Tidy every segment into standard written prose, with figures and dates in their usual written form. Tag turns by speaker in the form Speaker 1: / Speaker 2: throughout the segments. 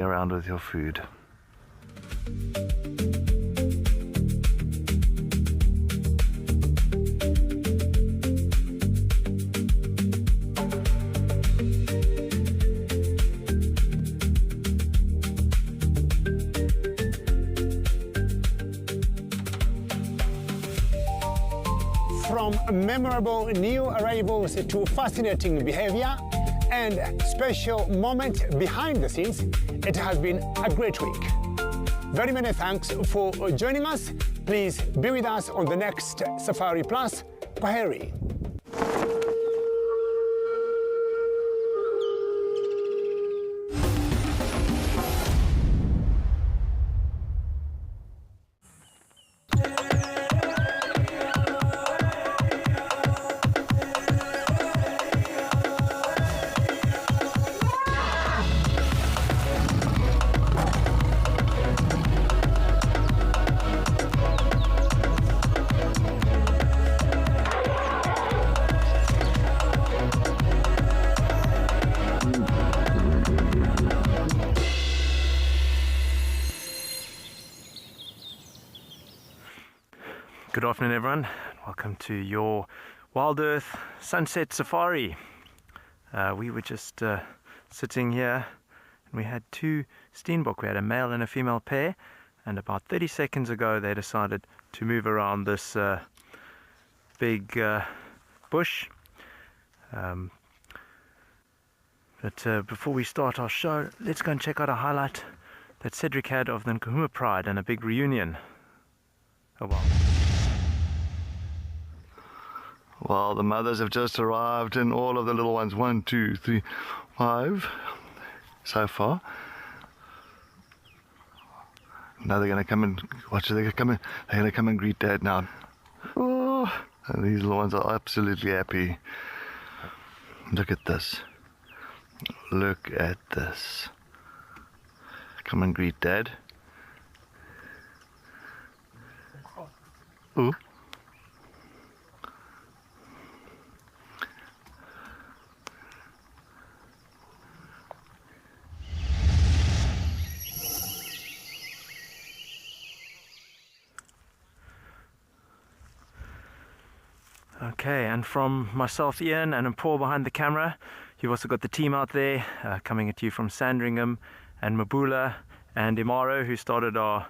Speaker 1: around with your food.
Speaker 2: From memorable new arrivals to fascinating behavior and special moments behind the scenes, it has been a great week. Very many thanks for joining us. Please be with us on the next Safari Plus. Kwaheri.
Speaker 1: Good afternoon, everyone. Welcome to your Wild Earth Sunset Safari. We were just sitting here and we had two steenbok. We had a male and a female pair, and about 30 seconds ago they decided to move around this big bush. But before we start our show, let's go and check out a highlight that Cedric had of the Marsh Pride and a big reunion. Oh wow. Well, the mothers have just arrived and all of the little ones, 1, 2, 3, 5 so far. Now they're going to come and watch. They're going to come and greet Dad now. Oh, and these little ones are absolutely happy. Look at this. Look at this. Come and greet Dad. Ooh. Okay, and from myself, Ian, and Paul behind the camera, you've also got the team out there coming at you from Sandringham and Mabula and Imara, who started our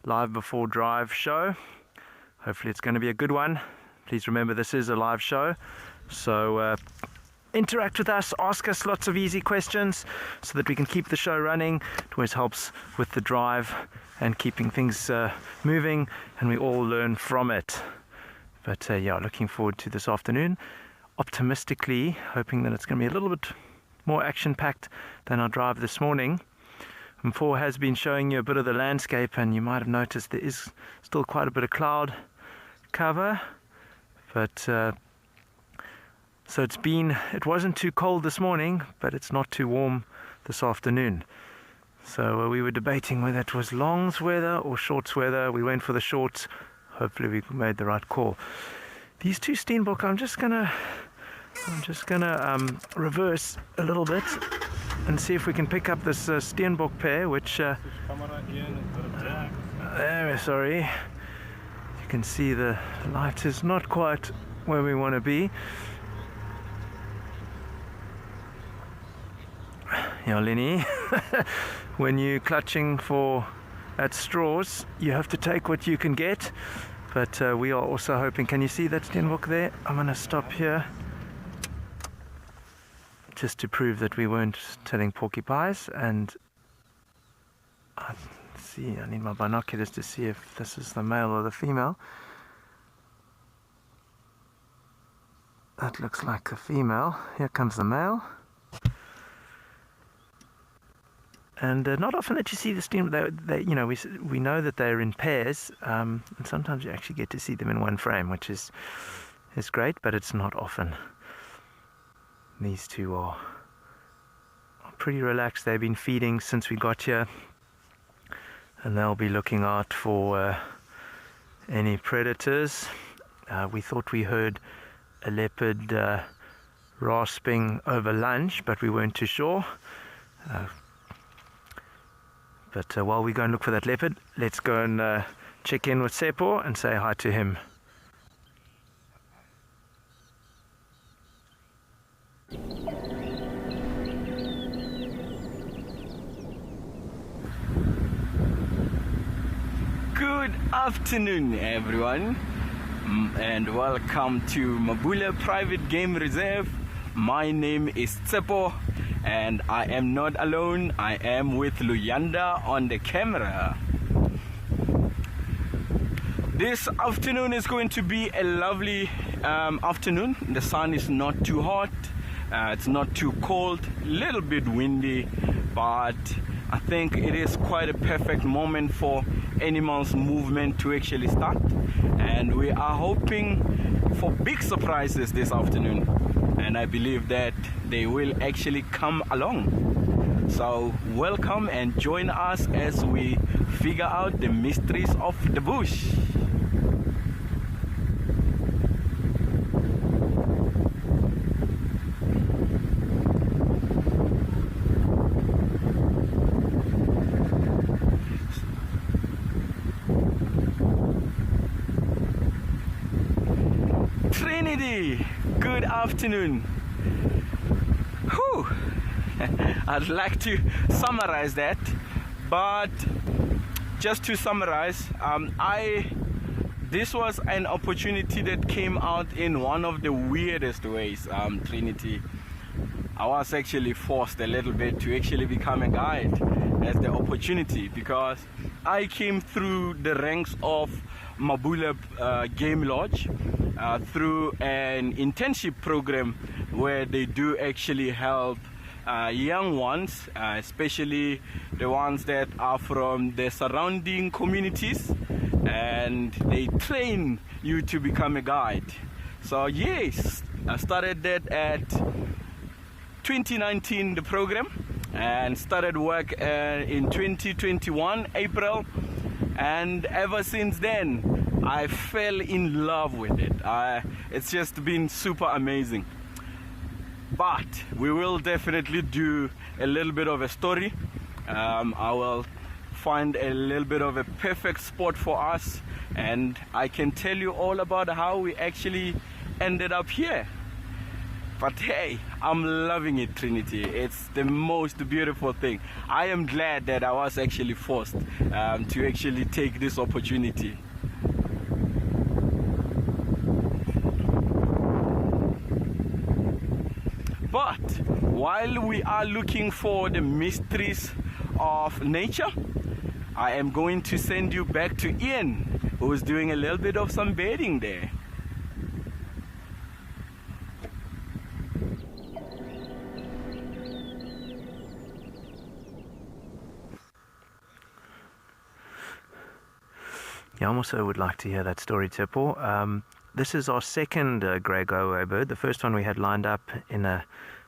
Speaker 1: live before drive show. Hopefully it's going to be a good one. Please remember this is a live show, so interact with us, ask us lots of easy questions so that we can keep the show running. It always helps with the drive and keeping things moving, and we all learn from it. But yeah, looking forward to this afternoon. Optimistically hoping that it's going to be a little bit more action-packed than our drive this morning. And Paul has been showing you a bit of the landscape, and you might have noticed there is still quite a bit of cloud cover. But so it wasn't too cold this morning, but it's not too warm this afternoon. So we were debating whether it was longs weather or shorts weather. We went for the shorts. Hopefully we made the right call. These two steenbok, I'm just gonna reverse a little bit and see if we can pick up this steenbok pair, which there, sorry, you can see the light is not quite where we want to be. Yeah, Lenny, when you're clutching at straws, you have to take what you can get. But we are also hoping, can you see that steenbok there? I'm going to stop here just to prove that we weren't telling porcupines. And I need my binoculars to see if this is the male or the female. That looks like the female. Here comes the male. And not often that you see the steenbok. They, you know, we know that they're in pairs, and sometimes you actually get to see them in one frame, which is great, but it's not often. These two are pretty relaxed. They've been feeding since we got here, and they'll be looking out for any predators. We thought we heard a leopard rasping over lunch, but we weren't too sure. But while we go and look for that leopard, let's go and check in with Tshepo and say hi to him.
Speaker 3: Good afternoon, everyone, and welcome to Mabula Private Game Reserve. My name is Tshepo, and I am not alone. I am with Luyanda on the camera. This afternoon is going to be a lovely afternoon. The sun is not too hot, it's not too cold, a little bit windy, but I think it is quite a perfect moment for animals movement to actually start, and we are hoping for big surprises this afternoon, and I believe that they will actually come along. So welcome and join us as we figure out the mysteries of the bush. Good afternoon. Whew. I'd like to summarize that, but just to summarize, this was an opportunity that came out in one of the weirdest ways, Trinity. I was actually forced a little bit to actually become a guide as the opportunity, because I came through the ranks of Mabula Game Lodge through an internship program where they do actually help young ones, especially the ones that are from the surrounding communities, and they train you to become a guide. So yes, I started that at 2019, the program, and started work in 2021 April, and ever since then I fell in love with it. It's just been super amazing. But we will definitely do a little bit of a story. I will find a little bit of a perfect spot for us, and I can tell you all about how we actually ended up here. But hey, I'm loving it, Trinity. It's the most beautiful thing. I am glad that I was actually forced to actually take this opportunity. But while we are looking for the mysteries of nature, I am going to send you back to Ian, who is doing a little bit of some bathing there.
Speaker 1: Yeah, I also would like to hear that story, Tshepo. This is our second grey go-away bird. The first one we had lined up in a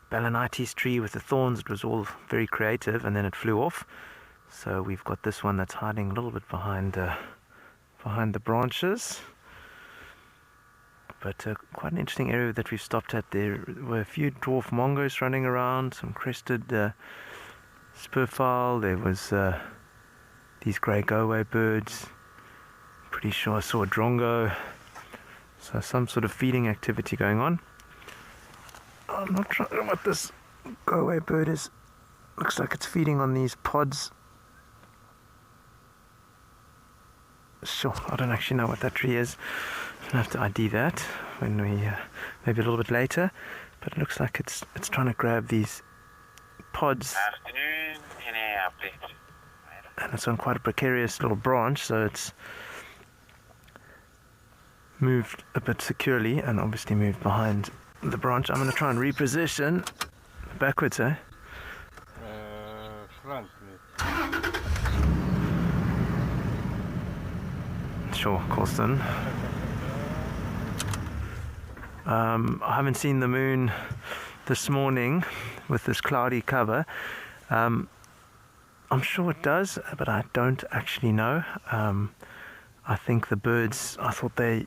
Speaker 1: balanitis tree with the thorns. It was all very creative, and then it flew off. So we've got this one that's hiding a little bit behind the branches. But quite an interesting area that we've stopped at. There were a few dwarf mongoose running around, some crested spurfowl. There was these grey go-away birds. Pretty sure I saw a drongo. So some sort of feeding activity going on. I'm not sure what this go-away bird is. Looks like it's feeding on these pods. Sure, I don't actually know what that tree is. I'll have to ID that when we maybe a little bit later. But it looks like it's trying to grab these pods.
Speaker 4: Afternoon,
Speaker 1: And it's on quite a precarious little branch, so it's moved a bit securely and obviously moved behind the branch. I'm going to try and reposition backwards, eh?
Speaker 4: Front.
Speaker 1: Sure, Colston. I haven't seen the moon this morning with this cloudy cover. I'm sure it does, but I don't actually know. I think the birds, I thought they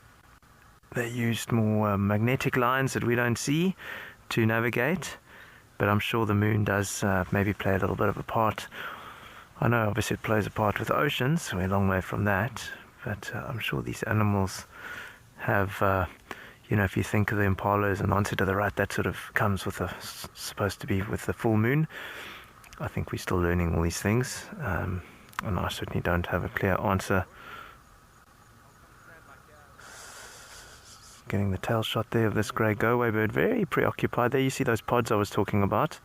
Speaker 1: used more magnetic lines that we don't see to navigate, but I'm sure the moon does maybe play a little bit of a part. I know obviously it plays a part with the oceans, we're a long way from that, but I'm sure these animals have, you know, if you think of the impalas and answer to the right, that sort of comes with supposed to be with the full moon. I think we're still learning all these things, and I certainly don't have a clear answer. Getting the tail shot there of this grey go-away bird, very preoccupied. There you see those pods I was talking about.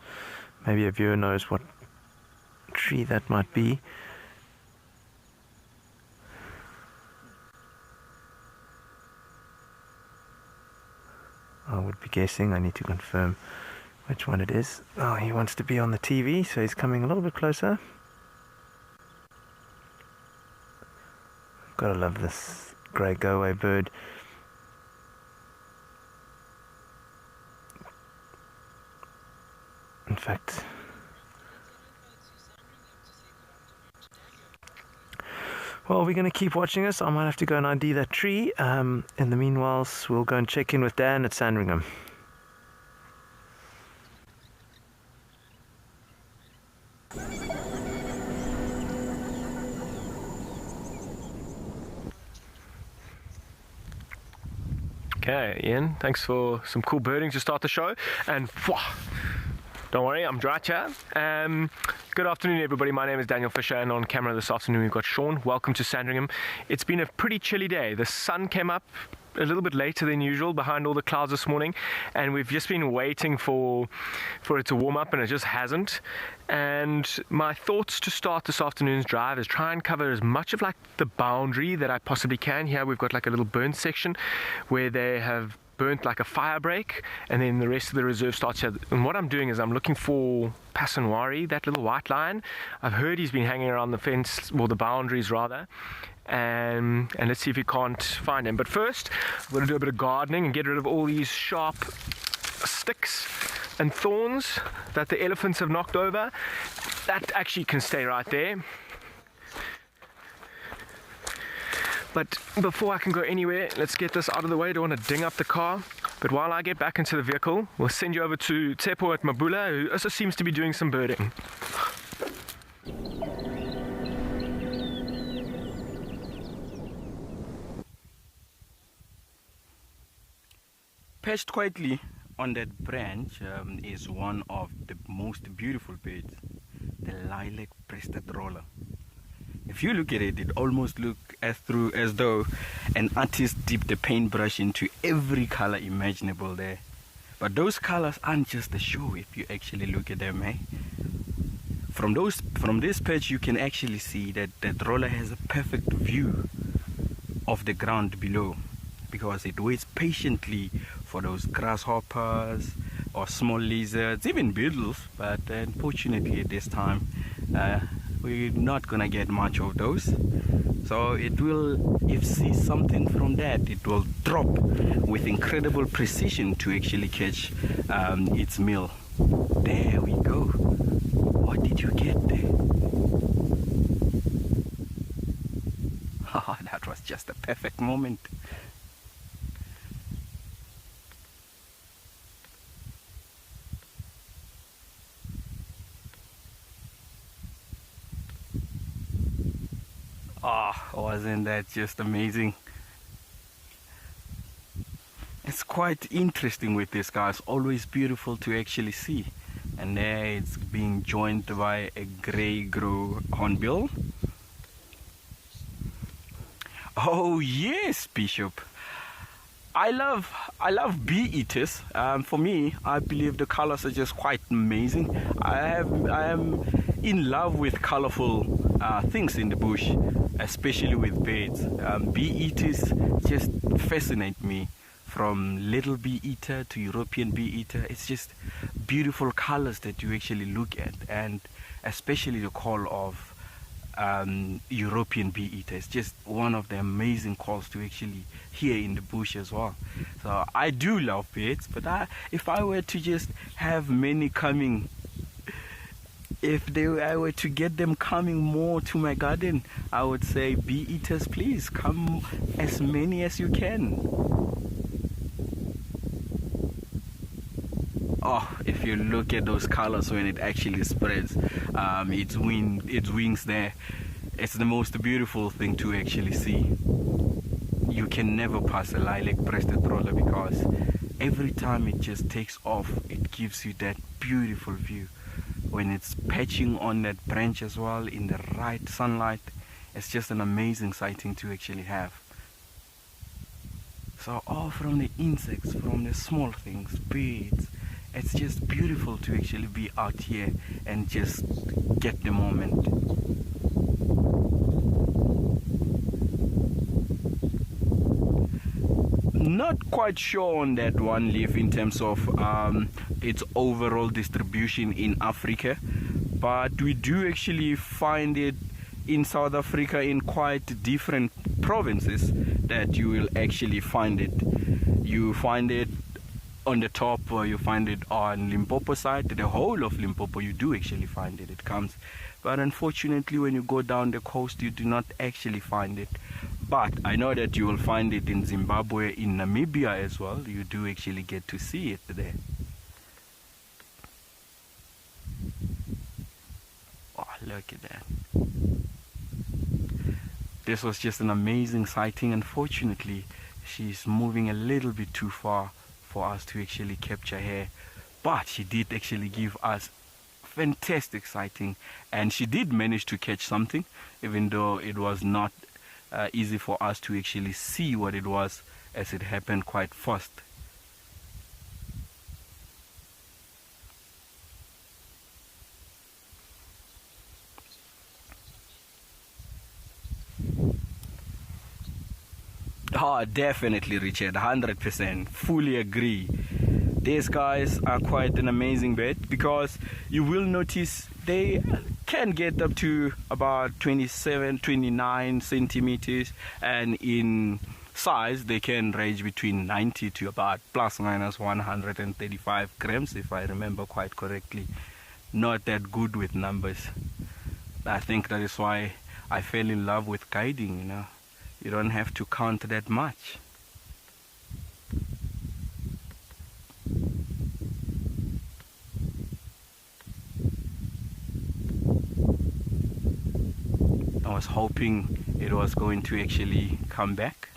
Speaker 1: Maybe a viewer knows what tree that might be. I would be guessing. I need to confirm which one it is. Oh, he wants to be on the TV, so he's coming a little bit closer. Gotta love this grey go-away bird. In fact, well, we're going to keep watching this. I might have to go and ID that tree. In the meanwhile, we'll go and check in with Dan at Sandringham.
Speaker 4: Okay, Ian, thanks for some cool birding to start the show. And don't worry, I'm dry here. Good afternoon, everybody. My name is Daniel Fisher, and on camera this afternoon we've got Sean. Welcome to Sandringham. It's been a pretty chilly day. The sun came up a little bit later than usual behind all the clouds this morning, and we've just been waiting for it to warm up, and it just hasn't. And my thoughts to start this afternoon's drive is try and cover as much of like the boundary that I possibly can. Here we've got like a little burnt section where they have burnt like a fire break, and then the rest of the reserve starts here. And what I'm doing is I'm looking for Passanwari, that little white lion. I've heard he's been hanging around the fence, or the boundaries rather, and let's see if we can't find him. But first we're going to do a bit of gardening and get rid of all these sharp sticks and thorns that the elephants have knocked over. That actually can stay right there. But before I can go anywhere, let's get this out of the way. Don't want to ding up the car. But while I get back into the vehicle, we'll send you over to Tshepo at Mabula, who also seems to be doing some birding.
Speaker 3: Perched quietly on that branch is one of the most beautiful birds, the lilac-breasted roller. If you look at it, it almost looks as though an artist dipped a paintbrush into every color imaginable there. But those colors aren't just a show if you actually look at them, eh? From this perch you can actually see that that roller has a perfect view of the ground below, because it waits patiently for those grasshoppers or small lizards, even beetles, but unfortunately at this time we're not gonna get much of those. So it will, if see something from that, it will drop with incredible precision to actually catch its meal. There we go. What did you get there? Oh, that was just a perfect moment. Oh, wasn't that just amazing? It's quite interesting with this guy. It's always beautiful to actually see. And there it's being joined by a grey-grow hornbill. Oh yes, Bishop. I love bee eaters. For me, I believe the colors are just quite amazing. I am in love with colorful things in the bush, especially with birds. Bee eaters just fascinate me. From little bee eater to European bee eater, it's just beautiful colors that you actually look at, and especially the call of European bee eater. It's just one of the amazing calls to actually hear in the bush as well. So I do love birds, but if I were to just have many coming, I were to get them coming more to my garden, I would say, bee eaters, please come as many as you can. Oh, if you look at those colors when it actually spreads its wings there, it's the most beautiful thing to actually see. You can never pass a lilac-breasted roller because every time it just takes off, it gives you that beautiful view. When it's patching on that branch as well in the right sunlight, it's just an amazing sighting to actually have. So all from the insects, from the small things, birds, it's just beautiful to actually be out here and just get the moment. Not quite sure on that one leaf in terms of its overall distribution in Africa, but we do actually find it in South Africa in quite different provinces that you will actually find it. You find it on the top, or you find it on Limpopo side. The whole of Limpopo you do actually find it. It comes, but unfortunately when you go down the coast you do not actually find it. But I know that you will find it in Zimbabwe, in Namibia as well. You do actually get to see it there. Oh, look at that. This was just an amazing sighting. Unfortunately, she's moving a little bit too far for us to actually capture her. But she did actually give us fantastic sighting. And she did manage to catch something, even though it was not easy for us to actually see what it was, as it happened quite fast. Oh, definitely, Richard, 100%, fully agree. These guys are quite an amazing bird, because you will notice they can get up to about 27, 29 centimeters, and in size they can range between 90 to about plus minus 135 grams, if I remember quite correctly. Not that good with numbers. I think that is why I fell in love with guiding, you know. You don't have to count that much. I was hoping it was going to actually come back.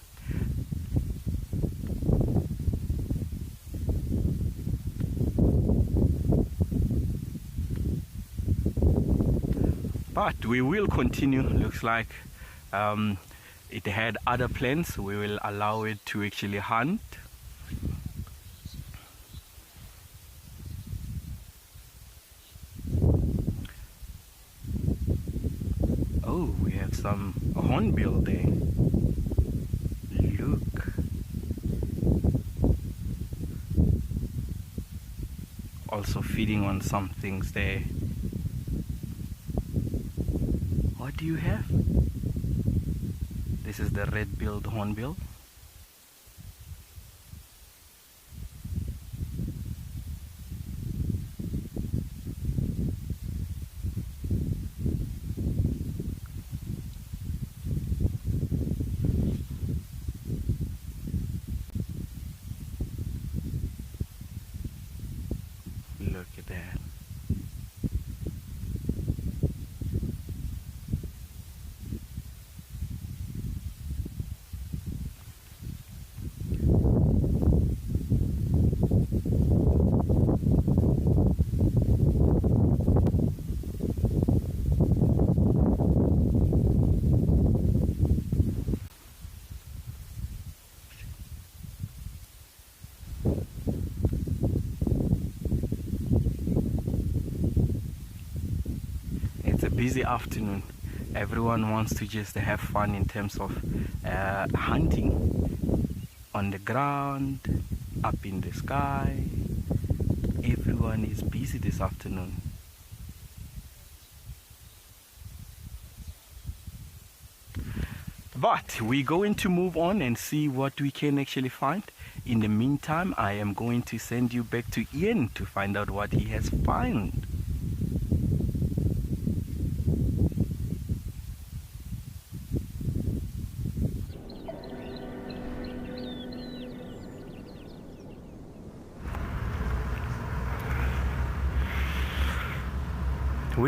Speaker 3: But we will continue. Looks like it had other plans. We will allow it to actually hunt. Oh, we have some hornbill there. Look. Also feeding on some things there. What do you have? This is the red-billed hornbill. Look at that. It's a busy afternoon. Everyone wants to just have fun in terms of hunting on the ground, up in the sky. Everyone is busy this afternoon. But we're going to move on and see what we can actually find. In the meantime, I am going to send you back to Ian to find out what he has found.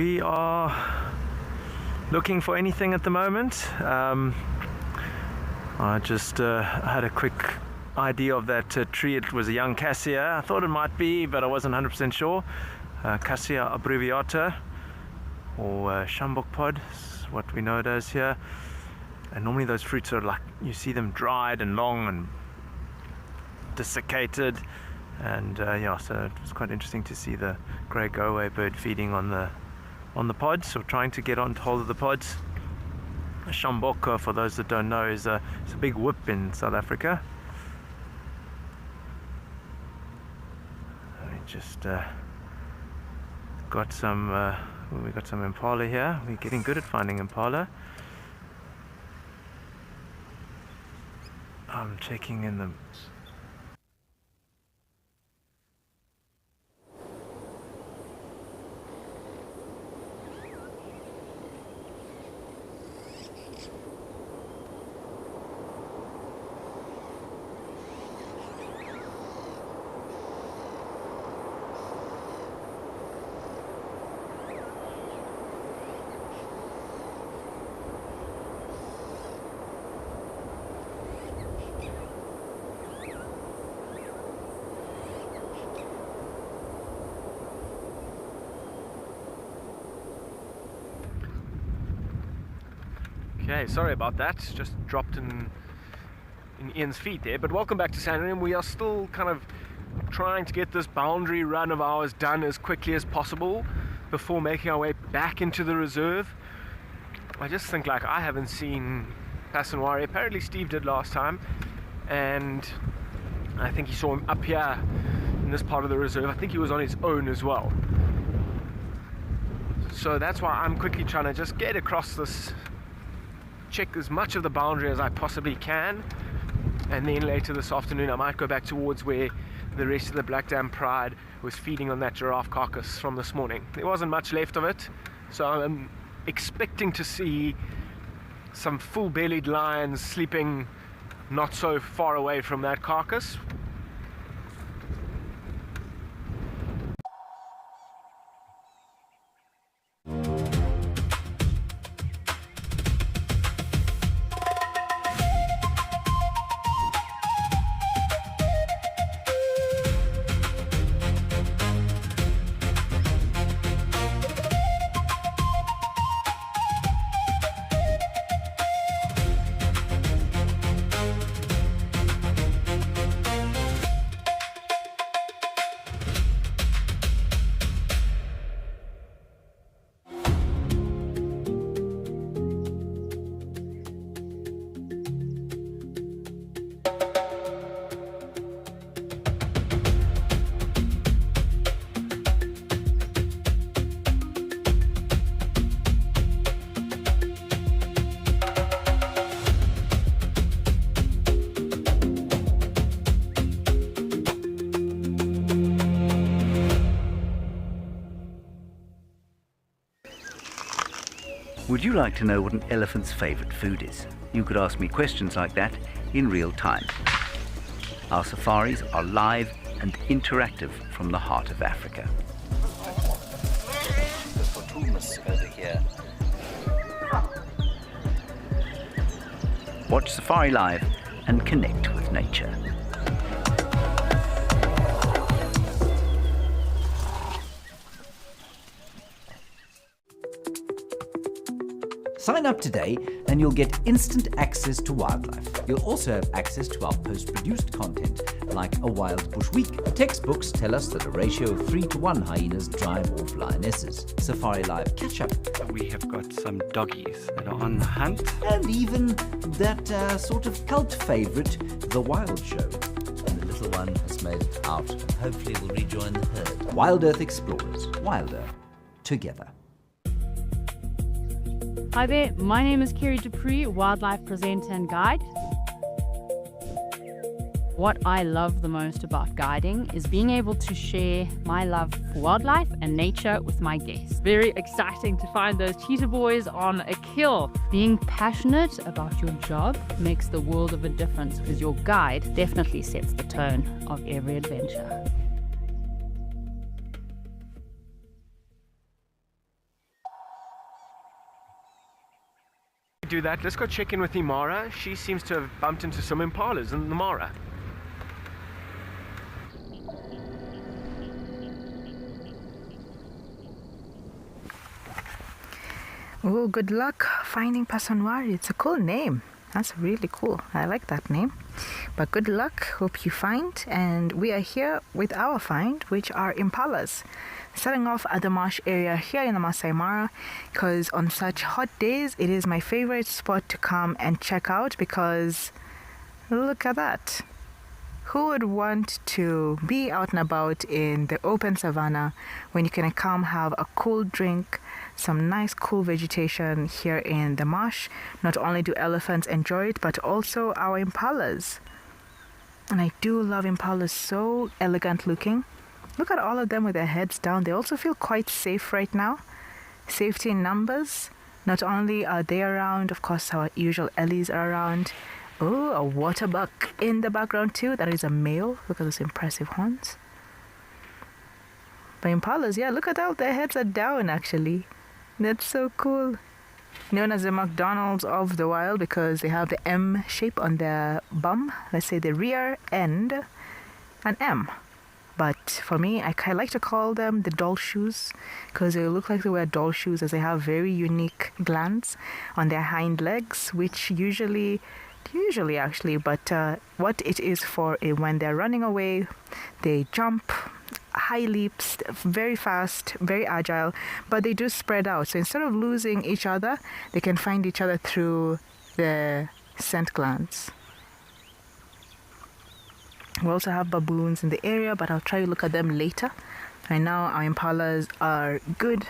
Speaker 1: We are looking for anything at the moment. I just had a quick idea of that tree. It was a young cassia. I thought it might be, but I wasn't 100% sure. Cassia abbreviata, or shambok pod is what we know it as here. And normally those fruits are like, you see them dried and long and desiccated. And yeah, so it was quite interesting to see the grey go-away bird feeding on the pods, or trying to get on hold of the pods. A shambok, for those that don't know, is a big whip in South Africa. We just got some we got some impala here. We're getting good at finding impala. I'm checking in the
Speaker 4: Okay, sorry about that, just dropped in Ian's feet there, but welcome back to Sandringham. We are still kind of trying to get this boundary run of ours done as quickly as possible before making our way back into the reserve. I just think, like, I haven't seen Passanwari. Apparently Steve did last time, and I think he saw him up here in this part of the reserve. I think he was on his own as well. So that's why I'm quickly trying to just get across this, check as much of the boundary as I possibly can, and then later this afternoon I might go back towards where the rest of the Black Dam Pride was feeding on that giraffe carcass from this morning. There wasn't much left of it, so I'm expecting to see some full-bellied lions sleeping not so far away from that carcass.
Speaker 5: Would you like to know what an elephant's favourite food is? You could ask me questions like that in real time. Our safaris are live and interactive from the heart of Africa. The Fortunas over here. Watch Safari Live and connect with nature.
Speaker 6: Sign up today and you'll get instant access to wildlife. You'll also have access to our post-produced content, like a Wild Bush Week. Textbooks tell us that a ratio of 3-to-1 hyenas drive off lionesses. Safari Live Catch-Up.
Speaker 7: We have got some doggies that are on the hunt.
Speaker 6: And even that sort of cult favourite, The Wild Show. And the little one has made it out and hopefully will rejoin the herd. Wild Earth Explorers. Wilder. Together.
Speaker 8: Hi there, my name is Kerry Dupree, wildlife presenter and guide. What I love the most about guiding is being able to share my love for wildlife and nature with my guests. Very exciting to find those cheetah boys on a kill. Being passionate about your job makes the world of a difference, because your guide definitely sets the tone of every adventure.
Speaker 4: do that, let's go check in with Imara. She seems to have bumped into some impalas in the Mara.
Speaker 9: Oh, good luck finding Pasanwari. It's a cool name. That's really cool. I like that name. But good luck. Hope you find. And we are here with our find, which are impalas. Starting off at the marsh area here in the Masai Mara, because on such hot days, it is my favorite spot to come and check out because look at that. Who would want to be out and about in the open savanna when you can come have a cool drink, some nice cool vegetation here in the marsh? Not only do elephants enjoy it, but also our impalas. And I do love impalas, so elegant looking. Look at all of them with their heads down. They also feel quite safe right now. Safety in numbers. Not only are they around, of course our usual ellies are around. Oh, a water buck in the background too. That is a male. Look at those impressive horns. But impalas, yeah, look at how their heads are down actually. That's so cool. Known as the McDonald's of the wild because they have the M shape on their bum. Let's say the rear end, an M. But for me, I like to call them the doll shoes because they look like they wear doll shoes as they have very unique glands on their hind legs, which usually actually, but what it is for when they're running away, they jump, high leaps, very fast, very agile, but they do spread out. So instead of losing each other, they can find each other through the scent glands. We also have baboons in the area, but I'll try to look at them later. Right now, our impalas are good.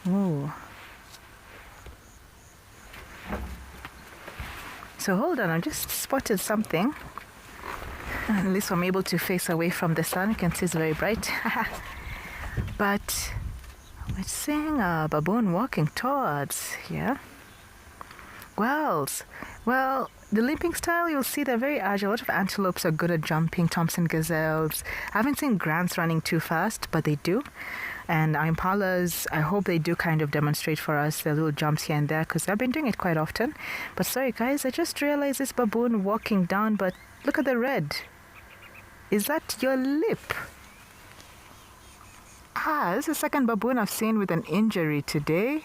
Speaker 9: Oh. So hold on, I just spotted something. At least I'm able to face away from the sun. You can see it's very bright. But we're seeing a baboon walking towards here. Well, the limping style, you'll see they're very agile. A lot of antelopes are good at jumping, Thompson gazelles. I haven't seen grants running too fast, but they do. And our impalas, I hope they do kind of demonstrate for us their little jumps here and there because I've been doing it quite often. But sorry guys, I just realized this baboon walking down, but look at the red. Is that your lip? This is the second baboon I've seen with an injury today.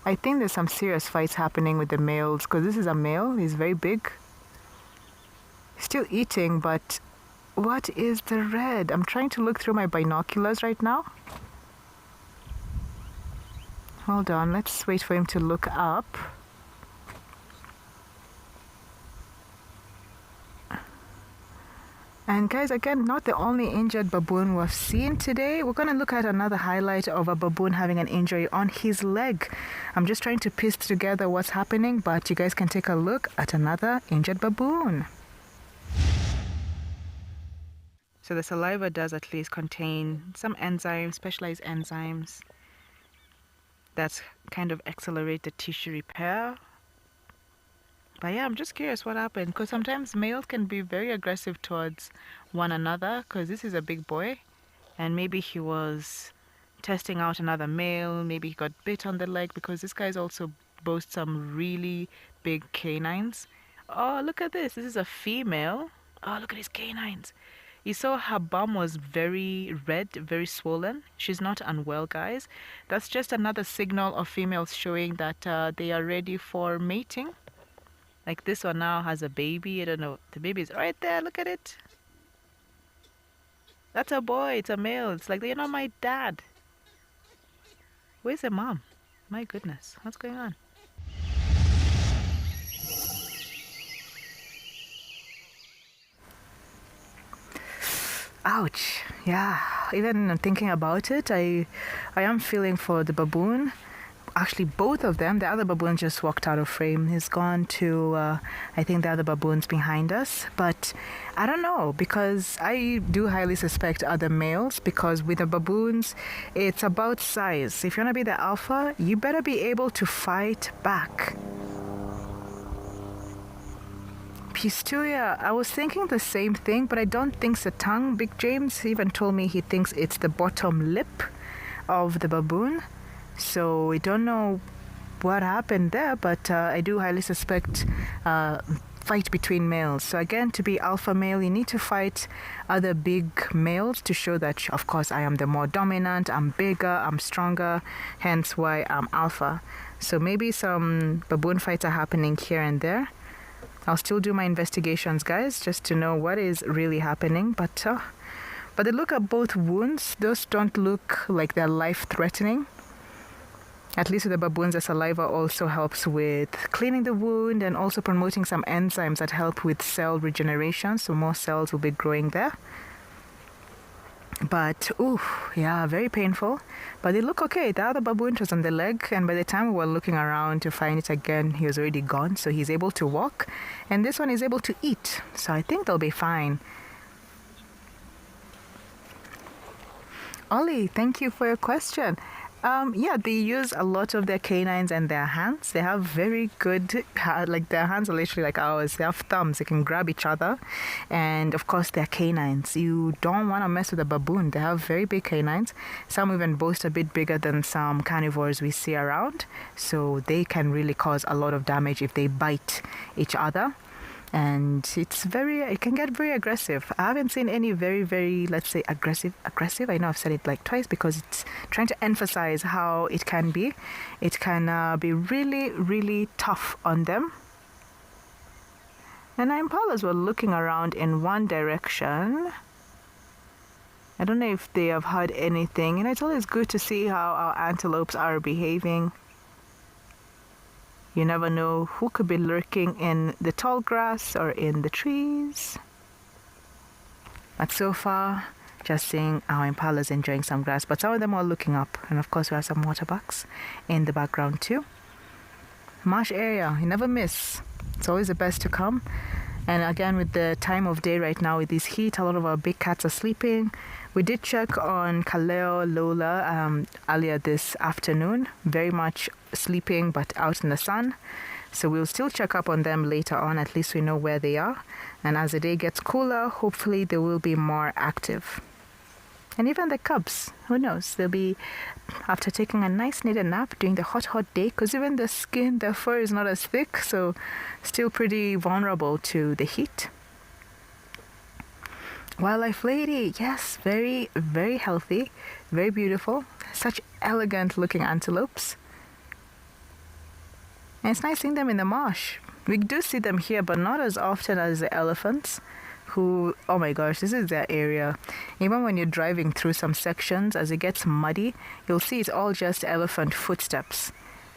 Speaker 9: I think there's some serious fights happening with the males because this is a male. He's very big. Still eating, but what is the red? I'm trying to look through my binoculars right now. Hold on, let's wait for him to look up. And guys, again, not the only injured baboon we've seen today. We're going to look at another highlight of a baboon having an injury on his leg. I'm just trying to piece together what's happening, but you guys can take a look at another injured baboon. So the saliva does at least contain some enzymes, specialized enzymes that kind of accelerate the tissue repair. But yeah, I'm just curious what happened because sometimes males can be very aggressive towards one another because this is a big boy and maybe he was testing out another male, maybe he got bit on the leg because this guy also boasts some really big canines. Oh, look at this. This is a female. Oh, look at his canines. You saw her bum was very red, very swollen. She's not unwell, guys. That's just another signal of females showing that they are ready for mating. Like this one now has a baby. I don't know. The baby is right there. Look at it. That's a boy. It's a male. It's like, you're not my dad. Where's the mom? My goodness. What's going on? Ouch. Yeah. Even thinking about it, I am feeling for the baboon. Actually, both of them. The other baboon just walked out of frame. He's gone to, I think, the other baboons behind us. But I don't know, because I do highly suspect other males, because with the baboons, it's about size. If you want to be the alpha, you better be able to fight back. Pistuia, I was thinking the same thing, but I don't think it's the tongue. Big James even told me he thinks it's the bottom lip. of the baboon. So we don't know what happened there, but I do highly suspect fight between males. So again, to be alpha male, you need to fight other big males to show that, of course, I am the more dominant, I'm bigger, I'm stronger, hence why I'm alpha. So maybe some baboon fights are happening here and there. I'll still do my investigations, guys, just to know what is really happening. But the look at both wounds, those don't look like they're life-threatening. At least with the baboons, the saliva also helps with cleaning the wound and also promoting some enzymes that help with cell regeneration, so more cells will be growing there. But, ooh, yeah, very painful. But they look okay. The other baboon was on the leg, and by the time we were looking around to find it again, he was already gone, so he's able to walk. And this one is able to eat, so I think they'll be fine. Ollie, thank you for your question. Yeah, they use a lot of their canines and their hands. They have very good, like their hands are literally like ours. They have thumbs. They can grab each other. And of course, their canines. You don't want to mess with a baboon. They have very big canines. Some even boast a bit bigger than some carnivores we see around. So they can really cause a lot of damage if they bite each other. And it can get very aggressive. I haven't seen any very, let's say, aggressive. I know I've said it like twice because it's trying to emphasize how it can be. It can be really tough on them. And our impalas were looking around in one direction. I don't know if they have heard anything. And it's always good to see how our antelopes are behaving. You never know who could be lurking in the tall grass or in the trees. But so far, just seeing our impalas enjoying some grass. But some of them are looking up. And of course, we have some waterbucks in the background too. Marsh area, you never miss. It's always the best to come. And again, with the time of day right now, with this heat, a lot of our big cats are sleeping. We did check on Kaleo, Lola earlier this afternoon. Very much sleeping, but out in the sun. So we'll still check up on them later on. At least we know where they are. And as the day gets cooler, hopefully they will be more active. And even the cubs, who knows? They'll be, after taking a nice needed nap during the hot day, because even the skin, their fur is not as thick, so still pretty vulnerable to the heat. Wildlife lady, yes, very healthy, very beautiful. Such elegant looking antelopes. And it's nice seeing them in the marsh. We do see them here, but not as often as the elephants, who, oh my gosh, this is their area. Even when you're driving through some sections, as it gets muddy, you'll see it's all just elephant footsteps,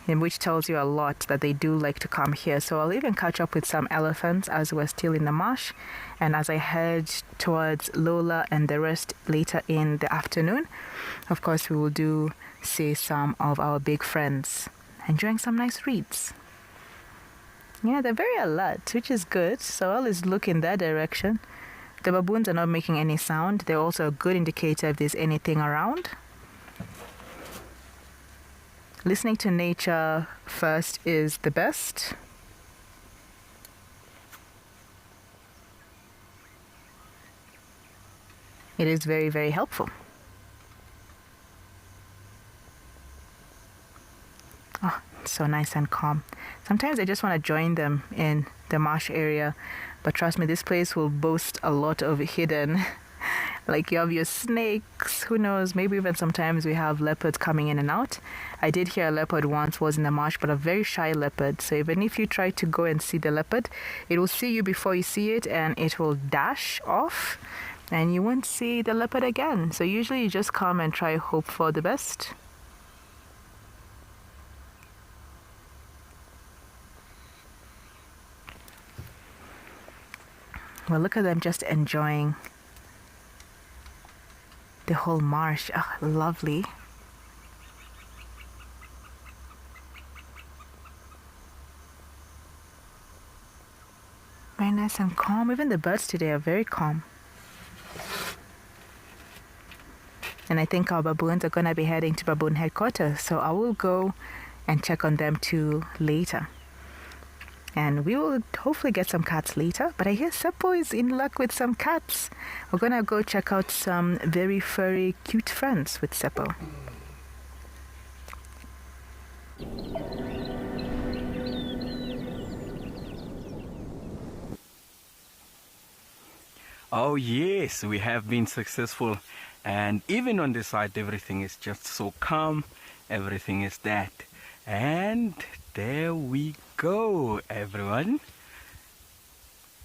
Speaker 9: which tells you a lot that they do like to come here. So I'll even catch up with some elephants as we're still in the marsh. And as I head towards Lola and the rest later in the afternoon, of course, we will do see some of our big friends enjoying some nice reeds. Yeah, they're very alert, which is good. So I'll always look in that direction. The baboons are not making any sound. They're also a good indicator if there's anything around. Listening to nature first is the best. It is very helpful. Oh, so nice and calm. Sometimes I just want to join them in the marsh area, but trust me, this place will boast a lot of hidden, like you have your snakes, who knows, maybe even sometimes we have leopards coming in and out. I did hear a leopard once was in the marsh, but a very shy leopard, so even if you try to go and see the leopard, it will see you before you see it and it will dash off and you won't see the leopard again. So usually you just come and try hope for the best. Well, look at them just enjoying the whole marsh. Oh, lovely. Very nice and calm. Even the birds today are very calm. And I think our baboons are going to be heading to baboon headquarters. So I will go and check on them too later. And we will hopefully get some cats later. But I hear Tshepo is in luck with some cats. We're going to go check out some very furry, cute friends with Tshepo.
Speaker 3: Oh yes, we have been successful, and even on this side everything is just so calm, everything is that. And there we go, everyone.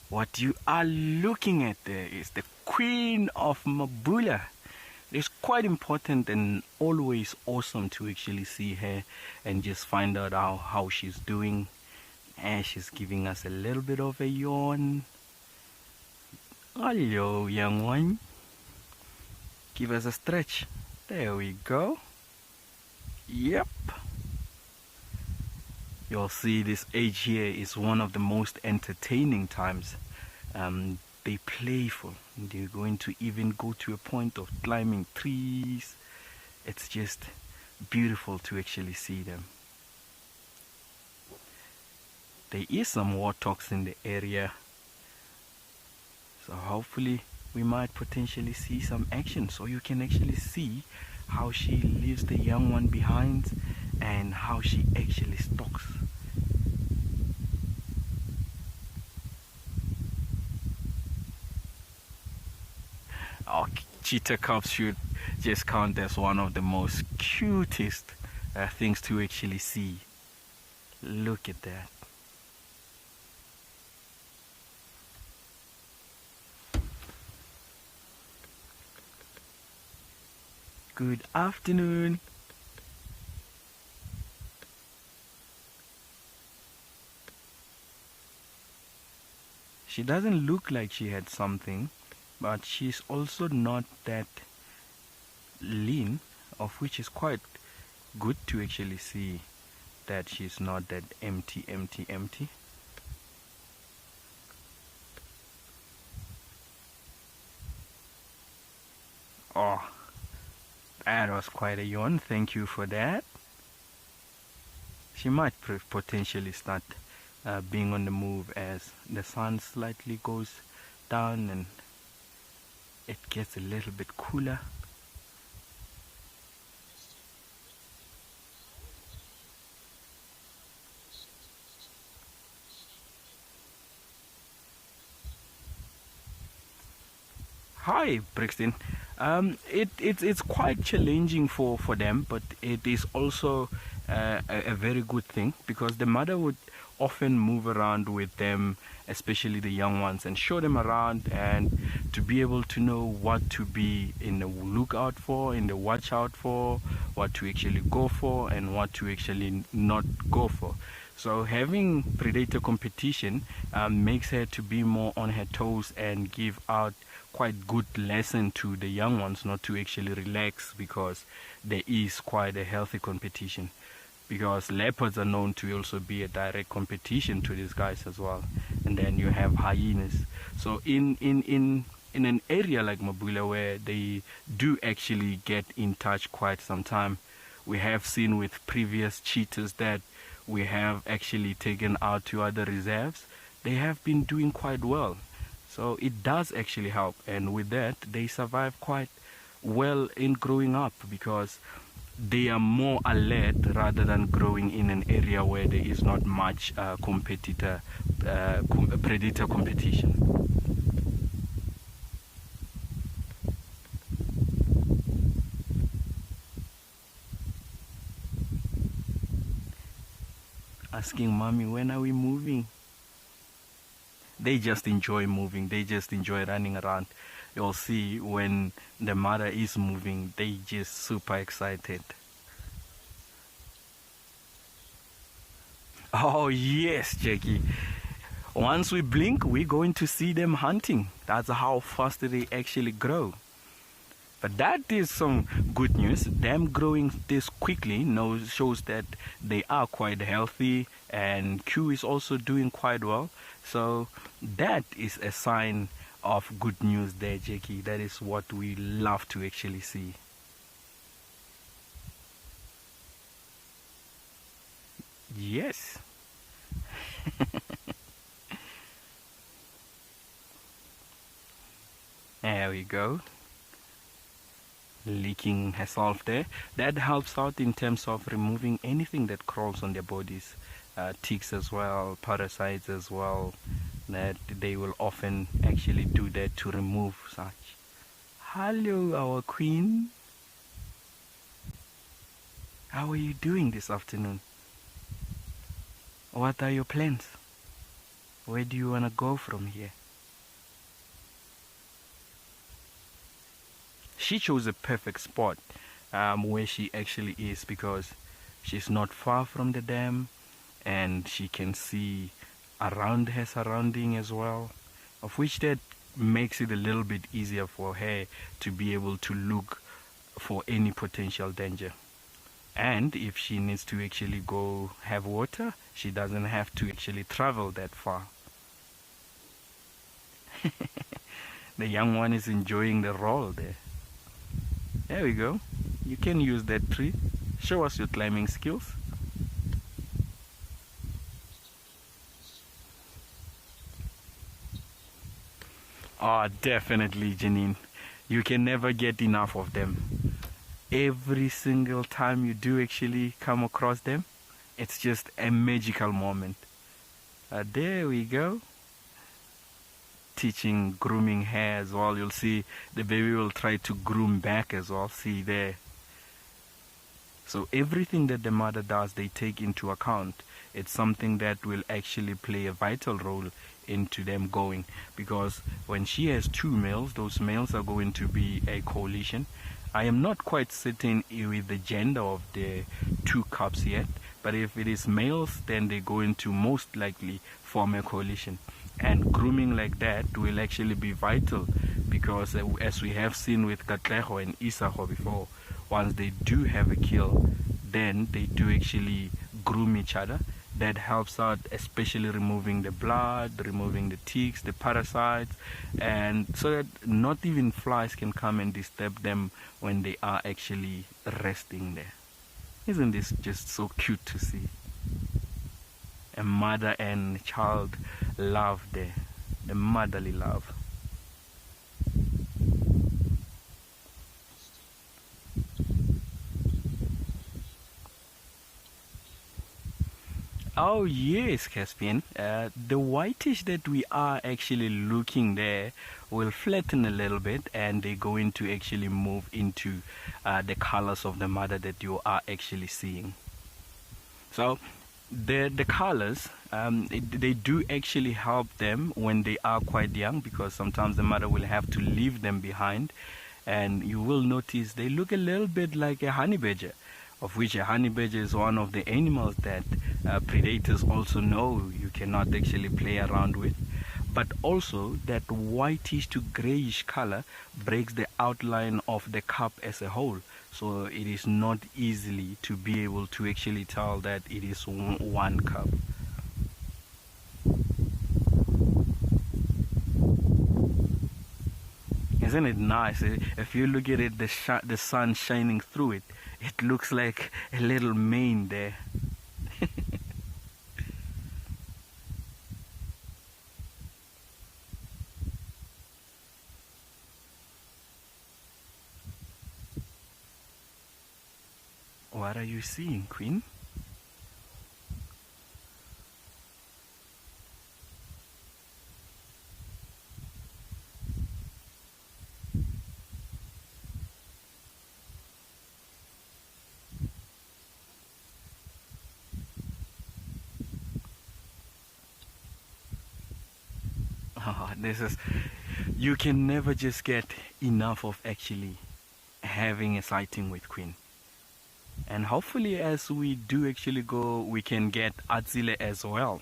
Speaker 3: What you are looking at there is the Queen of Mabula. It's quite important and always awesome to actually see her and just find out how she's doing. And she's giving us a little bit of a yawn. Hello, young one. Give us a stretch. There we go. Yep. You'll see this age here is one of the most entertaining times. They're playful. They're going to even go to a point of climbing trees. It's just beautiful to actually see them. There is some warthogs in the area, so hopefully we might potentially see some action, so you can actually see how she leaves the young one behind and how she actually stalks. Our cheetah cubs should just count as one of the most cutest things to actually see. Look at that. Good afternoon. She doesn't look like she had something, but she's also not that lean, of which is quite good to actually see that she's not that empty. Oh, that was quite a yawn. Thank you for that. She might potentially start being on the move as the sun slightly goes down and it gets a little bit cooler. Hi, Brixton. It's quite challenging for them, but it is also a very good thing, because the mother would often move around with them, especially the young ones, and show them around, and to be able to know what to be in the lookout for, in the watch out for, what to actually go for and what to actually not go for. So having predator competition makes her to be more on her toes and give out quite good lesson to the young ones not to actually relax, because there is quite a healthy competition, because leopards are known to also be a direct competition to these guys as well. And then you have hyenas. So in an area like Mabula, where they do actually get in touch quite some time, we have seen with previous cheetahs that we have actually taken out to other reserves, they have been doing quite well. So it does actually help, and with that they survive quite well in growing up, because they are more alert rather than growing in an area where there is not much predator competition. Asking mommy, when are we moving? They just enjoy moving, they just enjoy running around. You'll see when the mother is moving, they just super excited. Oh yes, Jackie. Once we blink, we're going to see them hunting. That's how fast they actually grow. But that is some good news. Them growing this quickly shows that they are quite healthy, and Q is also doing quite well. So that is a sign of good news there, Jackie. That is what we love to actually see. Yes. There we go. Licking herself there. That helps out in terms of removing anything that crawls on their bodies. Ticks as well, parasites as well. that they will often actually do that to remove such. Hello, our queen. How are you doing this afternoon? What are your plans? Where do you want to go from here? She chose a perfect spot where she actually is, because she's not far from the dam and she can see around her surrounding as well, of which that makes it a little bit easier for her to be able to look for any potential danger. And if she needs to actually go have water, she doesn't have to actually travel that far. The young one is enjoying the roll there. There we go. You can use that tree. Show us your climbing skills. Oh, definitely, Janine. You can never get enough of them. Every single time you do actually come across them, it's just a magical moment. There we go. Teaching grooming hair as well. You'll see the baby will try to groom back as well. See there. So everything that the mother does, they take into account. It's something that will actually play a vital role into them going, because when she has two males, those males are going to be a coalition. I am not quite certain with the gender of the two cubs yet, but if it is males, then they're going to most likely form a coalition. And grooming like that will actually be vital, because as we have seen with Katleho and Isaho before, once they do have a kill, then they do actually groom each other. That helps out, especially removing the blood, removing the ticks, the parasites, and so that not even flies can come and disturb them when they are actually resting there. Isn't this just so cute to see? A mother and child love there, the motherly love. Oh yes, Caspian. The whitish that we are actually looking there will flatten a little bit, and they're going to actually move into the colors of the mother that you are actually seeing. So the colors, they do actually help them when they are quite young, because sometimes the mother will have to leave them behind, and you will notice they look a little bit like a honey badger, of which a honey badger is one of the animals that predators also know you cannot actually play around with. But also that whitish to grayish color breaks the outline of the cub as a whole, so it is not easily to be able to actually tell that it is one cub. Isn't it nice? If you look at it, the sun shining through it, it looks like a little mane there. What are you seeing, Queen? Oh, you can never just get enough of actually having a sighting with Queen. And hopefully as we do actually go, we can get Atzile as well.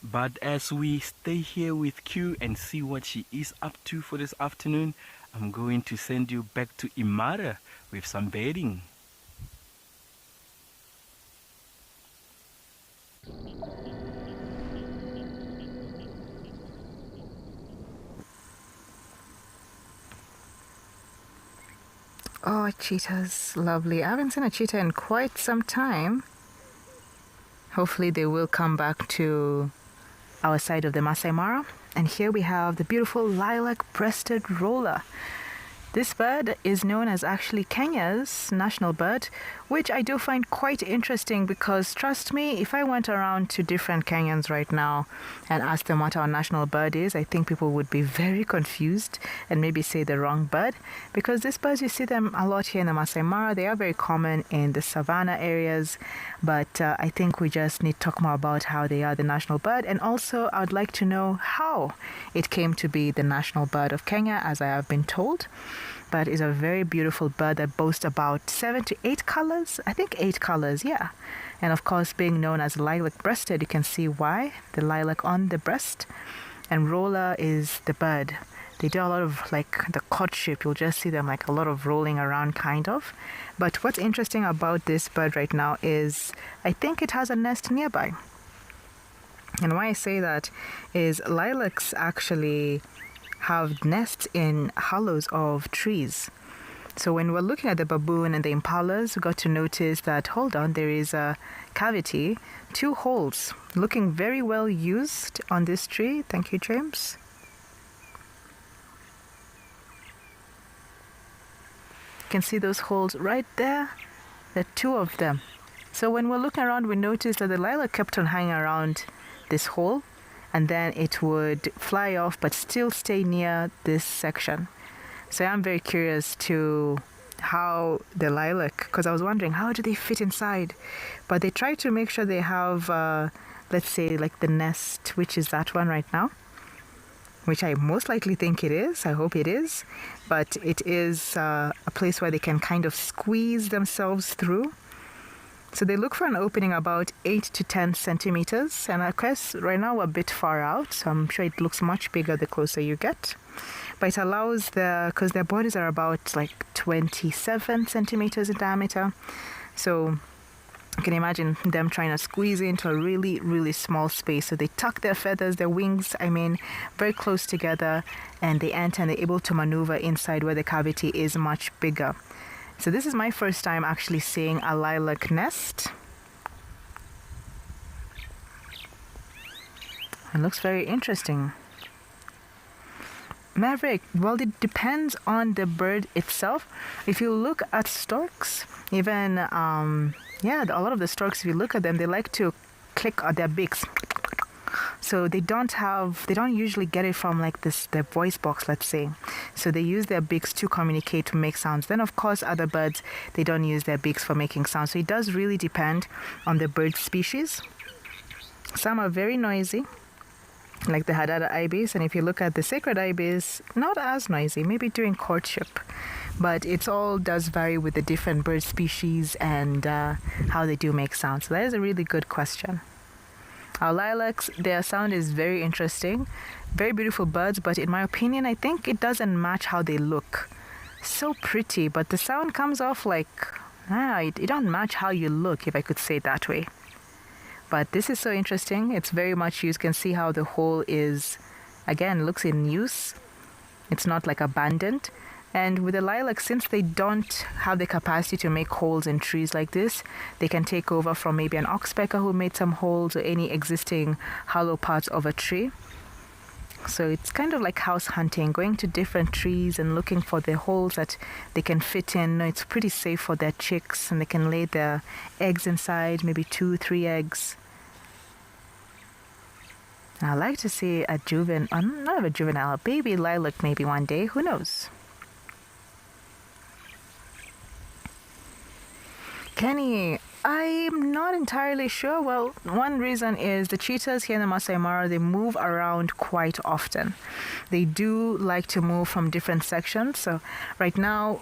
Speaker 3: But as we stay here with Q and see what she is up to for this afternoon, I'm going to send you back to Imara with some bedding.
Speaker 9: Oh, cheetah's lovely. I haven't seen a cheetah in quite some time. Hopefully they will come back to our side of the Masai Mara. And here we have the beautiful lilac-breasted roller. This bird is known as actually Kenya's national bird, which I do find quite interesting because, trust me, if I went around to different Kenyans right now and asked them what our national bird is, I think people would be very confused and maybe say the wrong bird, because these birds, you see them a lot here in the Masai Mara. They are very common in the savannah areas, but I think we just need to talk more about how they are the national bird. And also, I would like to know how it came to be the national bird of Kenya, as I have been told. But it's a very beautiful bird that boasts about 7 to 8 colors. I think 8 colors, yeah. And of course, being known as lilac-breasted, you can see why. The lilac on the breast. And roller is the bird. They do a lot of like the courtship. You'll just see them like a lot of rolling around kind of. But what's interesting about this bird right now is I think it has a nest nearby. And why I say that is lilacs actually have nests in hollows of trees. So when we're looking at the baboon and the impalas, we got to notice that, hold on, there is a cavity, 2 holes, looking very well used on this tree. Thank you, James. You can see those holes right there. There are 2 of them. So when we're looking around, we noticed that the lilac kept on hanging around this hole, and then it would fly off but still stay near this section. So I'm very curious to how the lilac, because I was wondering how do they fit inside, but they try to make sure they have let's say like the nest, which is that one right now, which I most likely think it is. I hope it is, but it is a place where they can kind of squeeze themselves through. So they look for an opening about 8 to 10 centimeters. And of course, right now we're a bit far out, so I'm sure it looks much bigger the closer you get. But it allows because their bodies are about like 27 centimeters in diameter. So you can imagine them trying to squeeze into a really, really small space. So they tuck their feathers, their wings, very close together, and they enter and they're able to maneuver inside where the cavity is much bigger. So this is my first time actually seeing a lilac nest. It looks very interesting. Maverick, well, it depends on the bird itself. If you look at storks, even, a lot of the storks, if you look at them, they like to click on their beaks. So they don't usually get it from like their voice box, let's say. So they use their beaks to communicate, to make sounds. Then of course other birds, they don't use their beaks for making sounds. So it does really depend on the bird species. Some are very noisy, like the Hadada ibis, and if you look at the sacred ibis, not as noisy, maybe during courtship. But it all does vary with the different bird species and how they do make sounds. So that is a really good question. Our lilacs, their sound is very interesting. Very beautiful birds, but in my opinion, I think it doesn't match how they look. So pretty, but the sound comes off like, it don't match how you look, if I could say it that way. But this is so interesting. It's very much used. You can see how the hole is, again, looks in use. It's not like abandoned. And with the lilac, since they don't have the capacity to make holes in trees like this, they can take over from maybe an oxpecker who made some holes or any existing hollow parts of a tree. So it's kind of like house hunting, going to different trees and looking for the holes that they can fit in. It's pretty safe for their chicks, and they can lay their eggs inside, maybe 2-3 eggs. I'd like to see a baby lilac maybe one day, who knows? Kenny, I'm not entirely sure. Well, one reason is the cheetahs here in the Masai Mara, they move around quite often. They do like to move from different sections. So right now,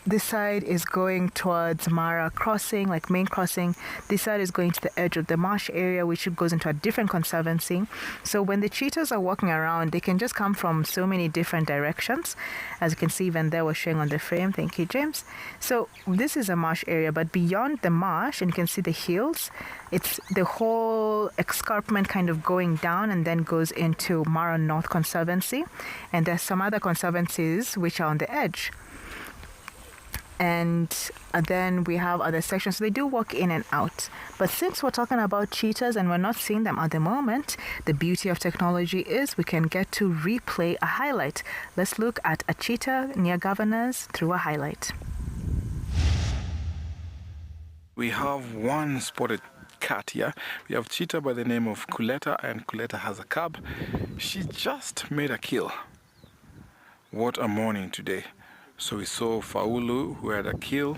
Speaker 9: this side is going towards Mara crossing, like main crossing. This side is going to the edge of the marsh area, which goes into a different conservancy. So when the cheetahs are walking around, they can just come from so many different directions. As you can see, even there, we're showing on the frame. Thank you, James. So this is a marsh area, but beyond the marsh, and you can see the hills, it's the whole escarpment kind of going down and then goes into Mara North Conservancy. And there's some other conservancies which are on the edge. and then we have other sections. So they do walk in and out. But since we're talking about cheetahs and we're not seeing them at the moment, the beauty of technology is we can get to replay a highlight. Let's look at a cheetah near Governors through a highlight.
Speaker 10: We have one spotted cat here. We have cheetah by the name of Kuleta, and Kuleta has a cub. She just made a kill. What a morning today. So we saw Faulu, who had a kill.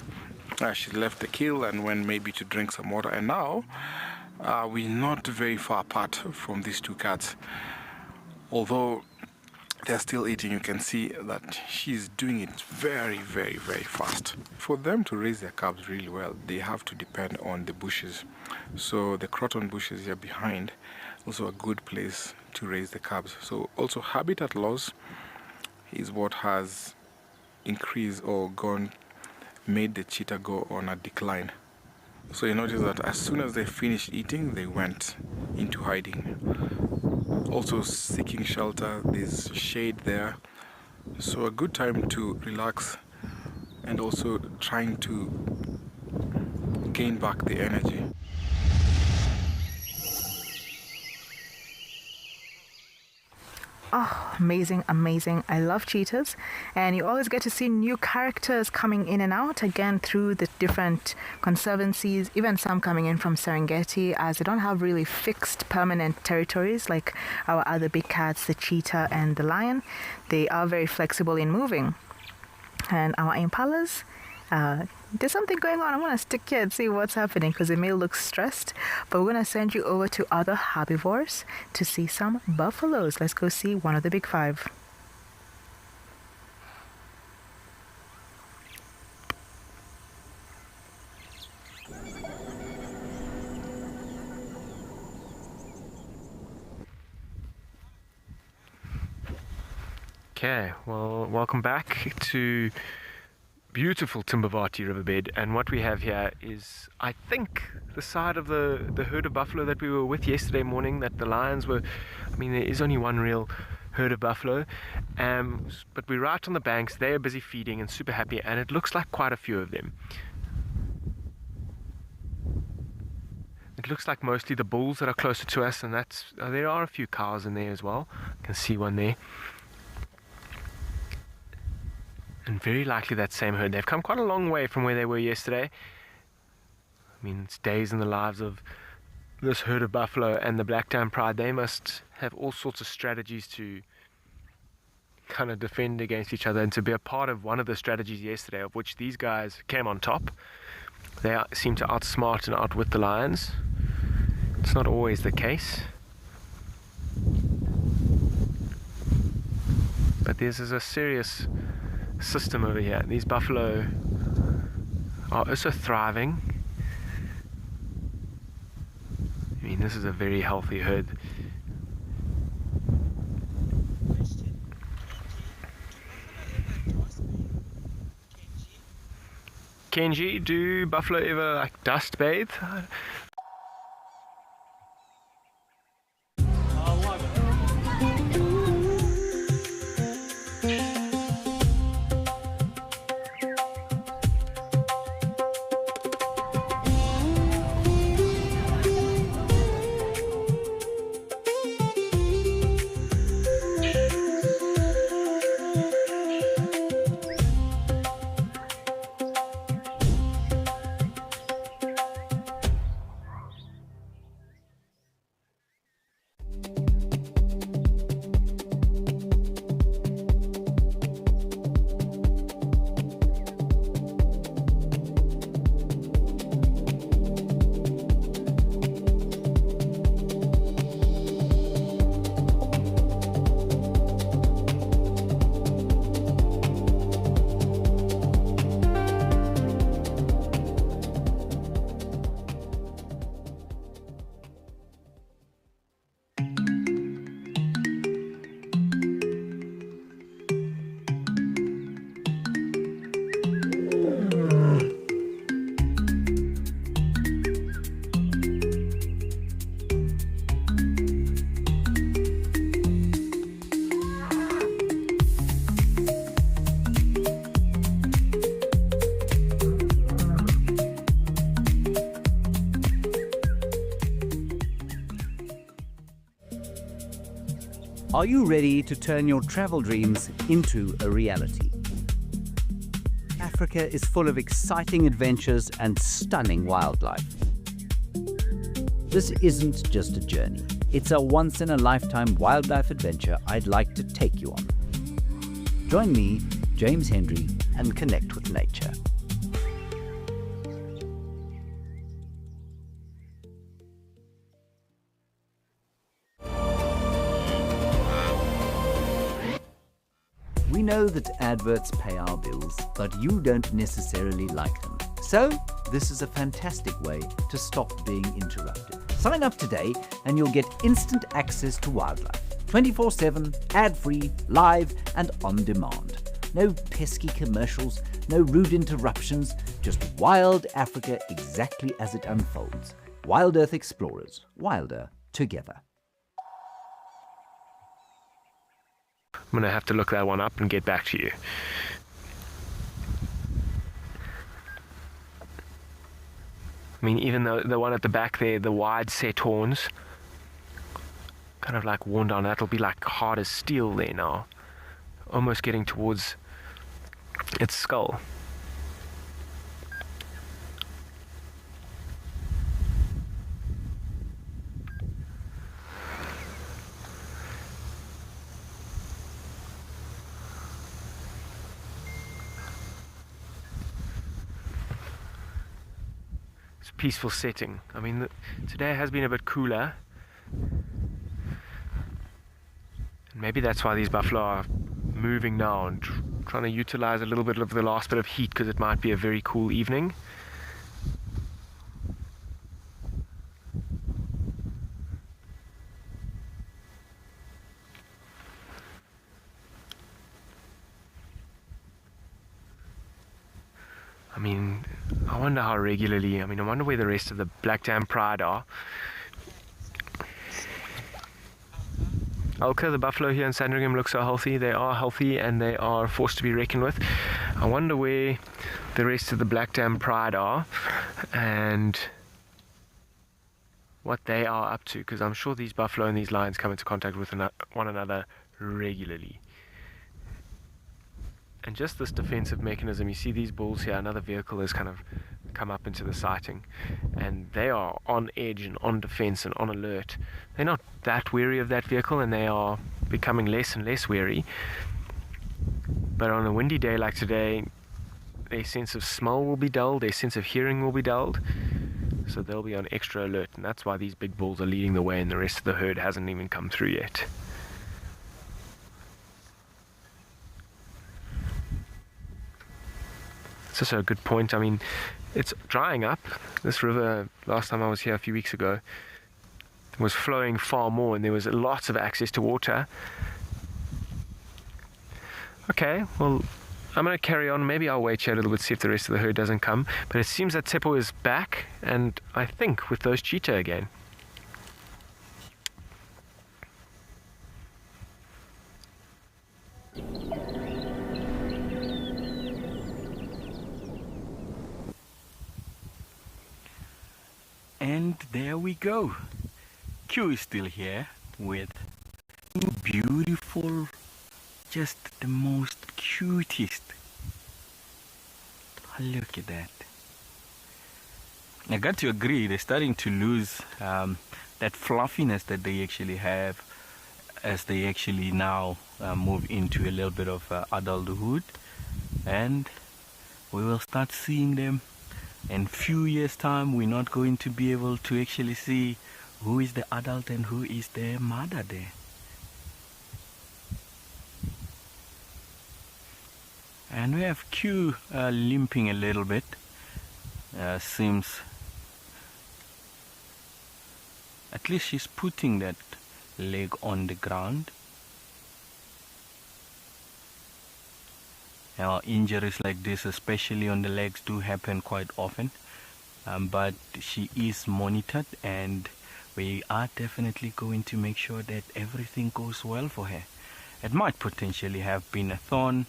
Speaker 10: She left the kill and went maybe to drink some water, and now we're not very far apart from these two cats. Although they're still eating, you can see that she's doing it very, very, very fast. For them to raise their cubs really well, they have to depend on the bushes. So the croton bushes here behind, also a good place to raise the cubs. So also habitat loss is what has increased or made the cheetah go on a decline. So you notice that as soon as they finished eating, they went into hiding. Also seeking shelter, there's shade there. So a good time to relax and also trying to gain back the energy.
Speaker 9: Oh, amazing, amazing. I love cheetahs, and you always get to see new characters coming in and out again through the different conservancies, even some coming in from Serengeti, as they don't have really fixed permanent territories like our other big cats, the cheetah and the lion. They are very flexible in moving. And our impalas, there's something going on. I want to stick here and see what's happening because it may look stressed, but we're going to send you over to other herbivores to see some buffaloes. Let's go see one of the big five.
Speaker 4: Okay, well, welcome back to beautiful Timbavati riverbed, and what we have here is, I think, the side of the herd of buffalo that we were with yesterday morning, that the lions were, I mean, there is only one real herd of buffalo, but we're right on the banks. They are busy feeding and super happy, and it looks like quite a few of them. It looks like mostly the bulls that are closer to us, and there are a few cows in there as well. I can see one there. And very likely that same herd. They've come quite a long way from where they were yesterday. I mean, it's days in the lives of this herd of buffalo and the Blacktown Pride. They must have all sorts of strategies to kind of defend against each other, and to be a part of one of the strategies yesterday, of which these guys came on top. They seem to outsmart and outwit the lions. It's not always the case. But this is a serious system over here. These buffalo are also thriving. I mean, this is a very healthy herd. Kenji, do buffalo ever like dust bathe?
Speaker 6: Are you ready to turn your travel dreams into a reality? Africa is full of exciting adventures and stunning wildlife. This isn't just a journey. It's a once-in-a-lifetime wildlife adventure I'd like to take you on. Join me, James Hendry, and connect with nature. We know that adverts pay our bills, but you don't necessarily like them. So, this is a fantastic way to stop being interrupted. Sign up today and you'll get instant access to wildlife. 24/7, ad-free, live and on demand. No pesky commercials, no rude interruptions, just wild Africa exactly as it unfolds. Wild Earth Explorers, wilder together.
Speaker 4: I'm going to have to look that one up and get back to you. I mean, even though the one at the back there, the wide set horns, kind of like worn down, that'll be like hard as steel there now. Almost getting towards its skull. Peaceful setting. I mean, today has been a bit cooler, and maybe that's why these buffalo are moving now and trying to utilize a little bit of the last bit of heat, because it might be a very cool evening. I mean, I wonder how regularly, I wonder where the rest of the Black Dam Pride are. Alka, the buffalo here in Sandringham, look so healthy. They are healthy and they are a force to be reckoned with. I wonder where the rest of the Black Dam Pride are and what they are up to, because I'm sure these buffalo and these lions come into contact with one another regularly. And just this defensive mechanism, you see these bulls here, another vehicle has kind of come up into the sighting, and they are on edge and on defense and on alert. They're not that wary of that vehicle, and they are becoming less and less wary. But on a windy day like today, their sense of smell will be dulled, their sense of hearing will be dulled, so they'll be on extra alert, and that's why these big bulls are leading the way and the rest of the herd hasn't even come through yet. It's also a good point. I mean, it's drying up. This river, last time I was here a few weeks ago, was flowing far more and there was lots of access to water. Okay, well, I'm going to carry on. Maybe I'll wait here a little bit, see if the rest of the herd doesn't come. But it seems that Tshepo is back, and I think with those cheetah again.
Speaker 3: And there we go. Q is still here with beautiful, just the most cutest. Look at that. I got to agree, they're starting to lose that fluffiness that they actually have as they actually now move into a little bit of adulthood, and we will start seeing them in few years time. We're not going to be able to actually see who is the adult and who is the mother there. And we have Q limping a little bit. Seems at least she's putting that leg on the ground. Now, injuries like this, especially on the legs, do happen quite often, but she is monitored, and we are definitely going to make sure that everything goes well for her. It might potentially have been a thorn,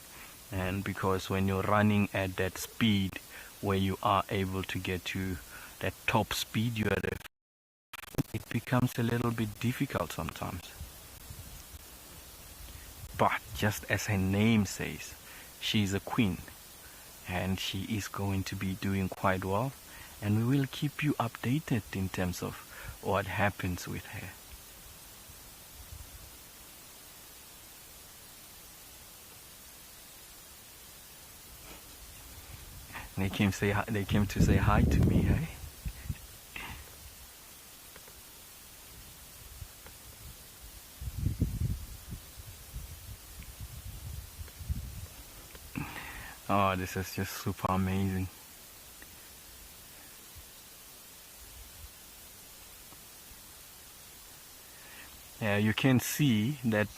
Speaker 3: and because when you're running at that speed where you are able to get to that top speed, it becomes a little bit difficult sometimes. But just as her name says, she's a queen, and she is going to be doing quite well, and we will keep you updated in terms of what happens with her. They came to say hi to me, hey? Oh, this is just super amazing. Yeah, you can see that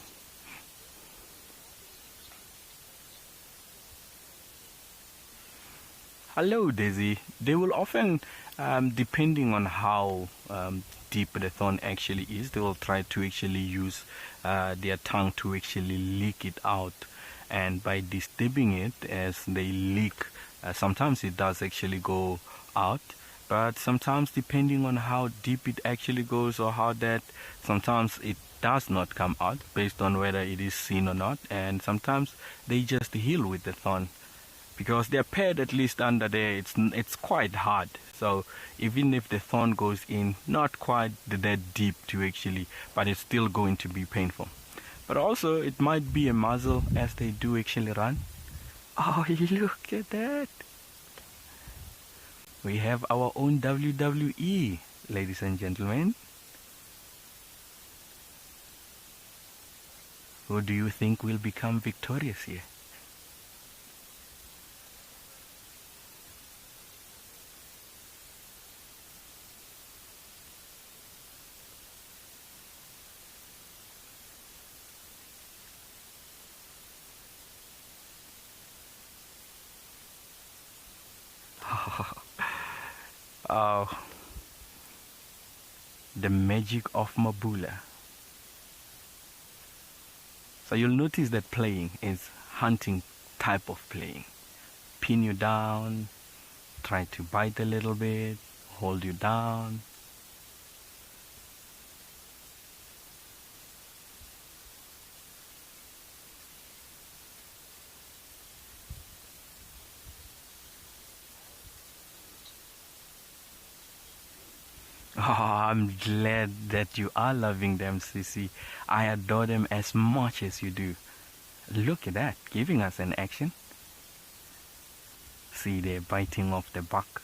Speaker 3: hello, Daisy. They will often, depending on how deep the thorn actually is, they will try to actually use their tongue to actually lick it out. And by disturbing it as they lick, sometimes it does actually go out. But sometimes, depending on how deep it actually goes or how that, sometimes it does not come out based on whether it is seen or not. And sometimes they just heal with the thorn, because they're paired at least under there. It's quite hard. So even if the thorn goes in, not quite that deep to actually, but it's still going to be painful. But also it might be a muzzle as they do actually run. Oh, look at that. We have our own WWE, ladies and gentlemen. Who do you think will become victorious here? Oh, the magic of Mabula. So you'll notice that playing is hunting type of playing. Pin you down, try to bite a little bit, hold you down. Oh, I'm glad that you are loving them, Sissy. I adore them as much as you do. Look at that, giving us an action. See, they're biting off the bark.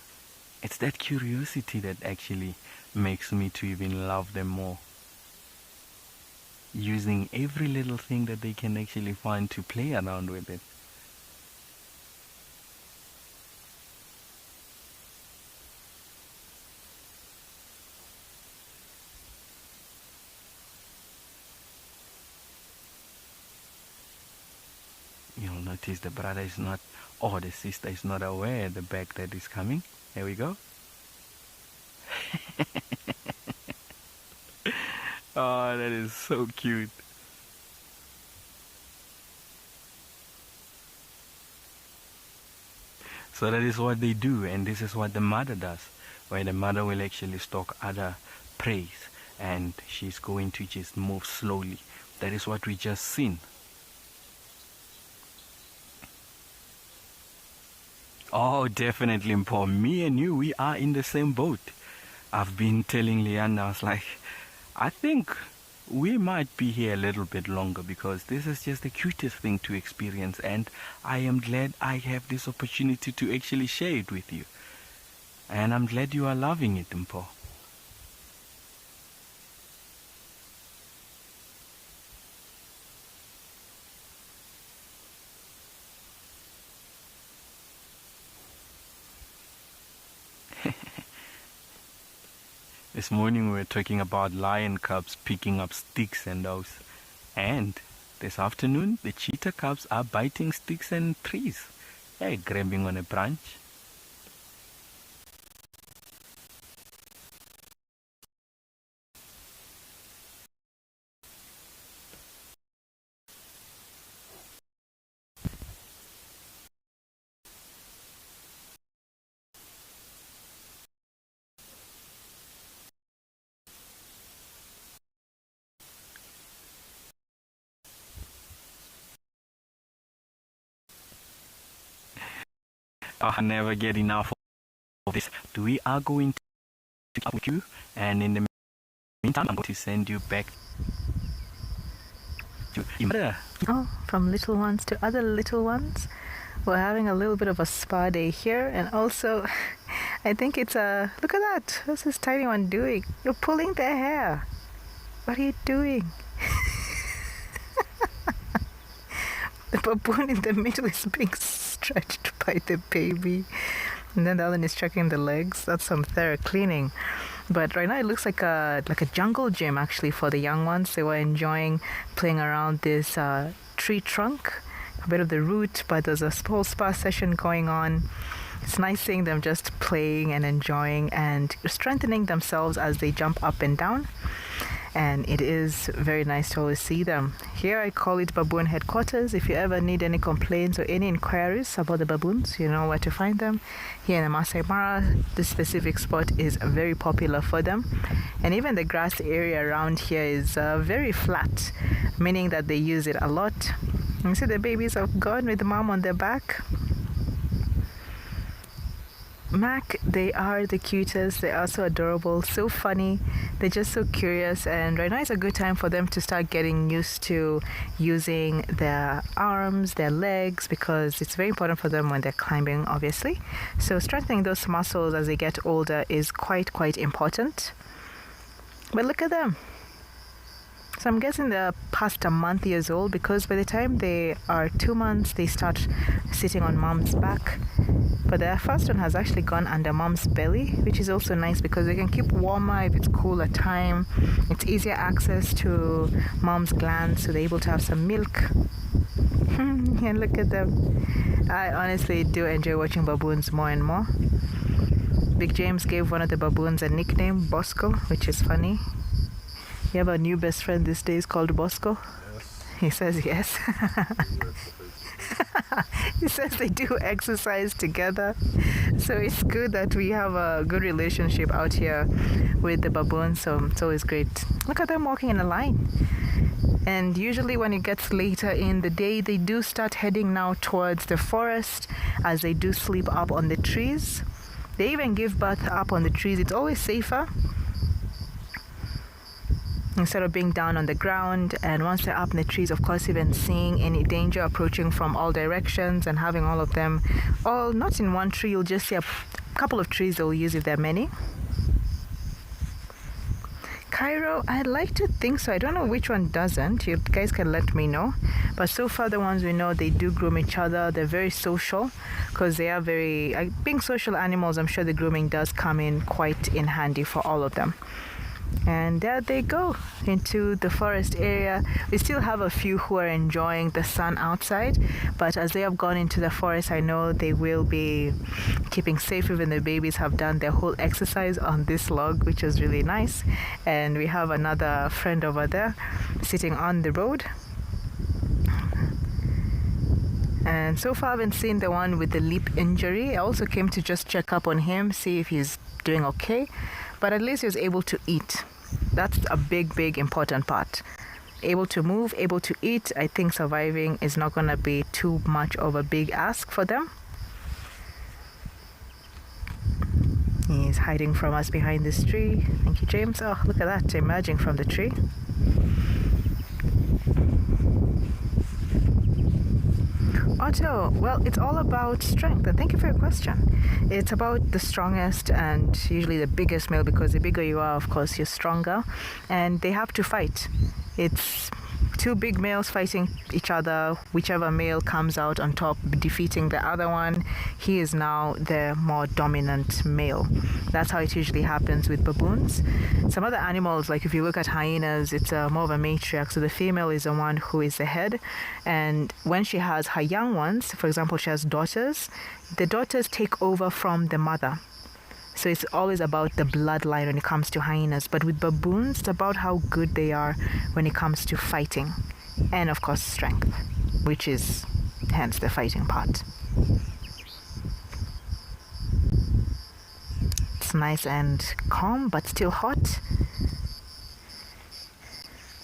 Speaker 3: It's that curiosity that actually makes me to even love them more. Using every little thing that they can actually find to play around with it. You'll notice the brother is not, or the sister is not aware the bag that is coming. There we go. Oh, that is so cute. So that is what they do, and this is what the mother does, where the mother will actually stalk other prey, and she's going to just move slowly. That is what we just seen. Oh, definitely, Paul. Me and you, we are in the same boat. I've been telling Leanna, I was like, I think we might be here a little bit longer, because this is just the cutest thing to experience, and I am glad I have this opportunity to actually share it with you. And I'm glad you are loving it, Mpo. This morning we were talking about lion cubs picking up sticks and those. And this afternoon the cheetah cubs are biting sticks and trees. They're grabbing on a branch. I never get enough of this. We are going to talk with you, and in the meantime, I'm going to send you back to Imara.
Speaker 9: Oh, from little ones to other little ones. We're having a little bit of a spa day here, and also I think it's a look at that. What's this tiny one doing? You're pulling their hair. What are you doing? The baboon in the middle is being stretched by the baby, and then the other one is checking the legs. That's some thorough cleaning. But right now it looks like a jungle gym actually for the young ones. They were enjoying playing around this tree trunk, a bit of the root, but there's a whole spa session going on. It's nice seeing them just playing and enjoying and strengthening themselves as they jump up and down. And it is very nice to always see them. Here I call it baboon headquarters. If you ever need any complaints or any inquiries about the baboons, you know where to find them. Here in the Masai Mara, this specific spot is very popular for them. And even the grass area around here is very flat, meaning that they use it a lot. You see the babies have gone with the mom on their back. Mac, they are the cutest. They are so adorable, so funny. They're just so curious, and right now is a good time for them to start getting used to using their arms, their legs, because it's very important for them when they're climbing, obviously. So strengthening those muscles as they get older is quite important. But look at them. So I'm guessing they're past a month years old, because by the time they are 2 months, they start sitting on mom's back. But the first one has actually gone under mom's belly, which is also nice because they can keep warmer if it's cooler time. It's easier access to mom's glands, so they're able to have some milk. And look at them. I honestly do enjoy watching baboons more and more. Big James gave one of the baboons a nickname, Bosco, which is funny. You have a new best friend these days called Bosco? Yes. He says yes. He says they do exercise together. So it's good that we have a good relationship out here with the baboons. So it's always great. Look at them walking in a line. And usually when it gets later in the day, they do start heading now towards the forest as they do sleep up on the trees. They even give birth up on the trees. It's always safer instead of being down on the ground. And once they're up in the trees, of course, even seeing any danger approaching from all directions and having all of them all not in one tree, you'll just see a couple of trees they'll use if there are many. Cairo, I'd like to think so. I don't know which one doesn't. You guys can let me know. But so far the ones we know, they do groom each other. They're very social because they are very being social animals. I'm sure the grooming does come in quite in handy for all of them. And there they go into the forest area. We still have a few who are enjoying the sun outside, but as they have gone into the forest, I know they will be keeping safe. Even the babies have done their whole exercise on this log, which is really nice. And we have another friend over there sitting on the road. And so far I haven't seen the one with the lip injury. I also came to just check up on him, see if he's doing okay. But at least he was able to eat. That's a big important part. Able to move, able to eat. I think surviving is not going to be too much of a big ask for them. He's hiding from us behind this tree. Thank you, James. Oh, look at that, emerging from the tree. Otto, well, it's all about strength, and thank you for your question. It's about the strongest and usually the biggest male, because the bigger you are, of course, you're stronger, and they have to fight. It's two big males fighting each other. Whichever male comes out on top, defeating the other one, he is now the more dominant male. That's how it usually happens with baboons. Some other animals, like if you look at hyenas, it's more of a matriarch. So the female is the one who is the head. And when she has her young ones, for example, she has daughters, the daughters take over from the mother. So it's always about the bloodline when it comes to hyenas. But with baboons, it's about how good they are when it comes to fighting. And of course, strength, which is hence the fighting part. It's nice and calm, but still hot.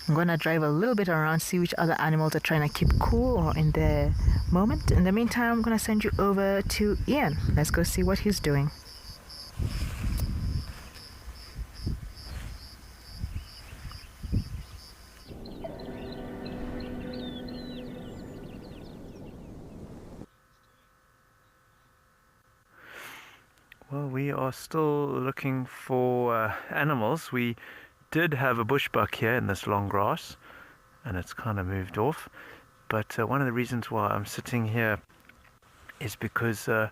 Speaker 9: I'm gonna drive a little bit around, see which other animals are trying to keep cool or in the moment. In the meantime, I'm gonna send you over to Ian. Let's go see what he's doing.
Speaker 1: Well, we are still looking for animals. We did have a bushbuck here in this long grass, and it's kind of moved off. But one of the reasons why I'm sitting here is because I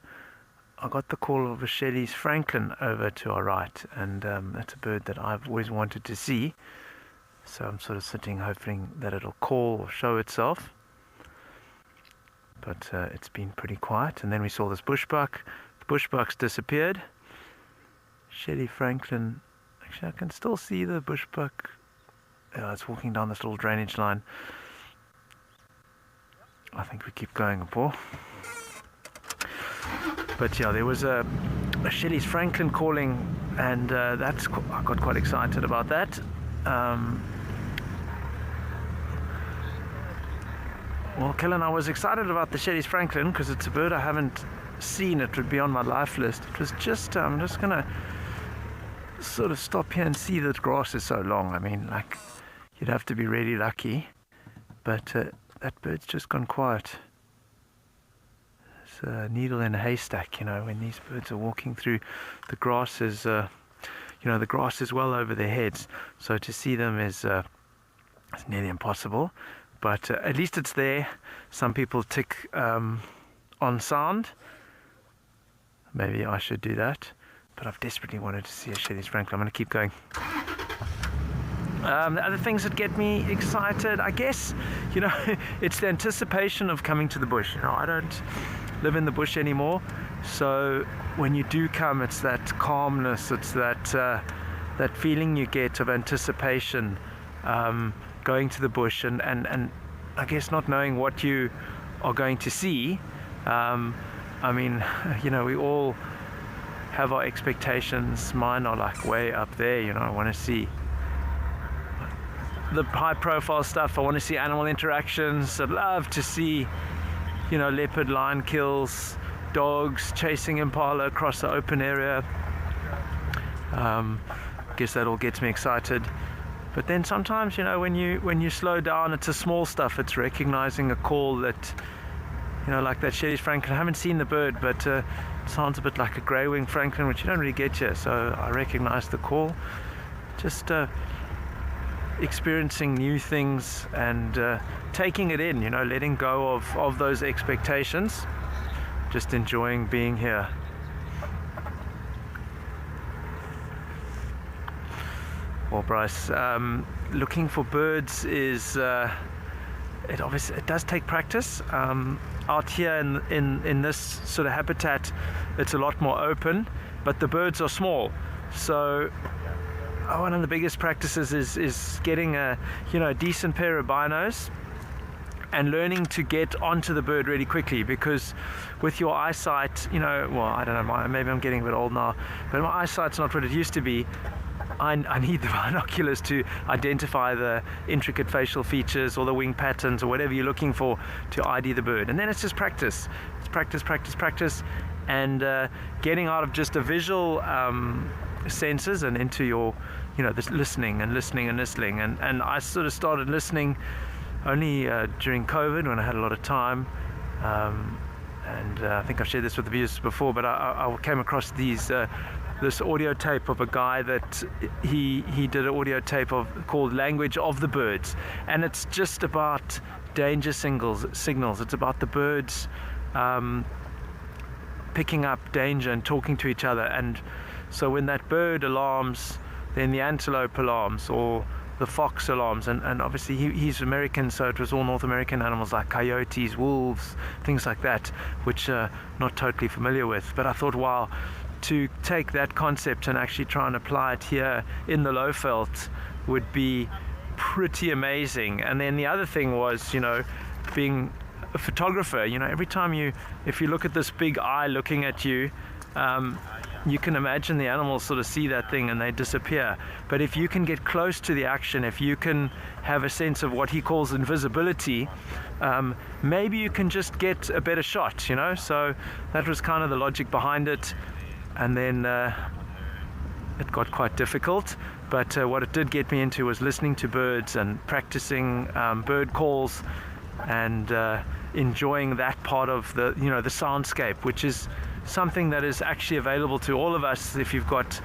Speaker 1: got the call of a Shelley's Franklin over to our right, and that's a bird that I've always wanted to see. So I'm sort of sitting hoping that it'll call or show itself. But it's been pretty quiet. And then we saw this bushbuck. The bushbuck's disappeared. Shelley Franklin, actually I can still see the bushbuck. It's walking down this little drainage line. I think we keep going, Paul. But yeah, there was a Shelley's Franklin calling, and I got quite excited about that. Well, Kellen, I was excited about the Shelley's Franklin because it's a bird I haven't seen. It would be on my life list. It was just, I'm just gonna sort of stop here and see that grass is so long. I mean, like, you'd have to be really lucky, but that bird's just gone quiet. It's a needle in a haystack, you know, when these birds are walking through, the grass is, the grass is well over their heads, so to see them is it's nearly impossible. But at least it's there. Some people tick on sound. Maybe I should do that. But I've desperately wanted to see a Shelley's Franklin. I'm going to keep going. The other things that get me excited, I guess, you know, it's the anticipation of coming to the bush. You know, I don't live in the bush anymore. So when you do come, it's that calmness. It's that feeling you get of anticipation. Going to the bush and I guess not knowing what you are going to see. I mean, you know, we all have our expectations. Mine are like way up there, you know. I want to see the high profile stuff. I want to see animal interactions. I'd love to see, you know, leopard lion kills, dogs chasing impala across the open area. I guess that all gets me excited. But then sometimes, you know, when you slow down, it's a small stuff. It's recognizing a call that, you know, like that Shelley's Franklin. I haven't seen the bird, but it sounds a bit like a grey-winged Franklin, which you don't really get here. So I recognize the call. Just experiencing new things and taking it in, you know, letting go of those expectations. Just enjoying being here. Well, Bryce, looking for birds is it does take practice. Out here in this sort of habitat, it's a lot more open, but the birds are small. So one of the biggest practices is getting a decent pair of binos and learning to get onto the bird really quickly, because with your eyesight, you know, well, I don't know, maybe I'm getting a bit old now, but my eyesight's not what it used to be. I need the binoculars to identify the intricate facial features or the wing patterns or whatever you're looking for to ID the bird. And then it's just practice. It's practice, and getting out of just the visual senses and into your, you know, this listening. And I sort of started listening only during COVID when I had a lot of time. And I think I've shared this with the viewers before, but I came across this audio tape of a guy that he did an audio tape called Language of the Birds, and it's just about danger signals. It's about the birds picking up danger and talking to each other. And so when that bird alarms, then the antelope alarms, or the fox alarms, and obviously he's American, so it was all North American animals like coyotes, wolves, things like that, which not totally familiar with. But I thought, wow, to take that concept and actually try and apply it here in the Lowveld would be pretty amazing. And then the other thing was, you know, being a photographer, you know, every time if you look at this big eye looking at you, you can imagine the animals sort of see that thing and they disappear. But if you can get close to the action, if you can have a sense of what he calls invisibility, maybe you can just get a better shot, you know. So that was kind of the logic behind it. And then it got quite difficult. But what it did get me into was listening to birds and practicing bird calls and enjoying that part of the, you know, the soundscape, which is something that is actually available to all of us. If you've got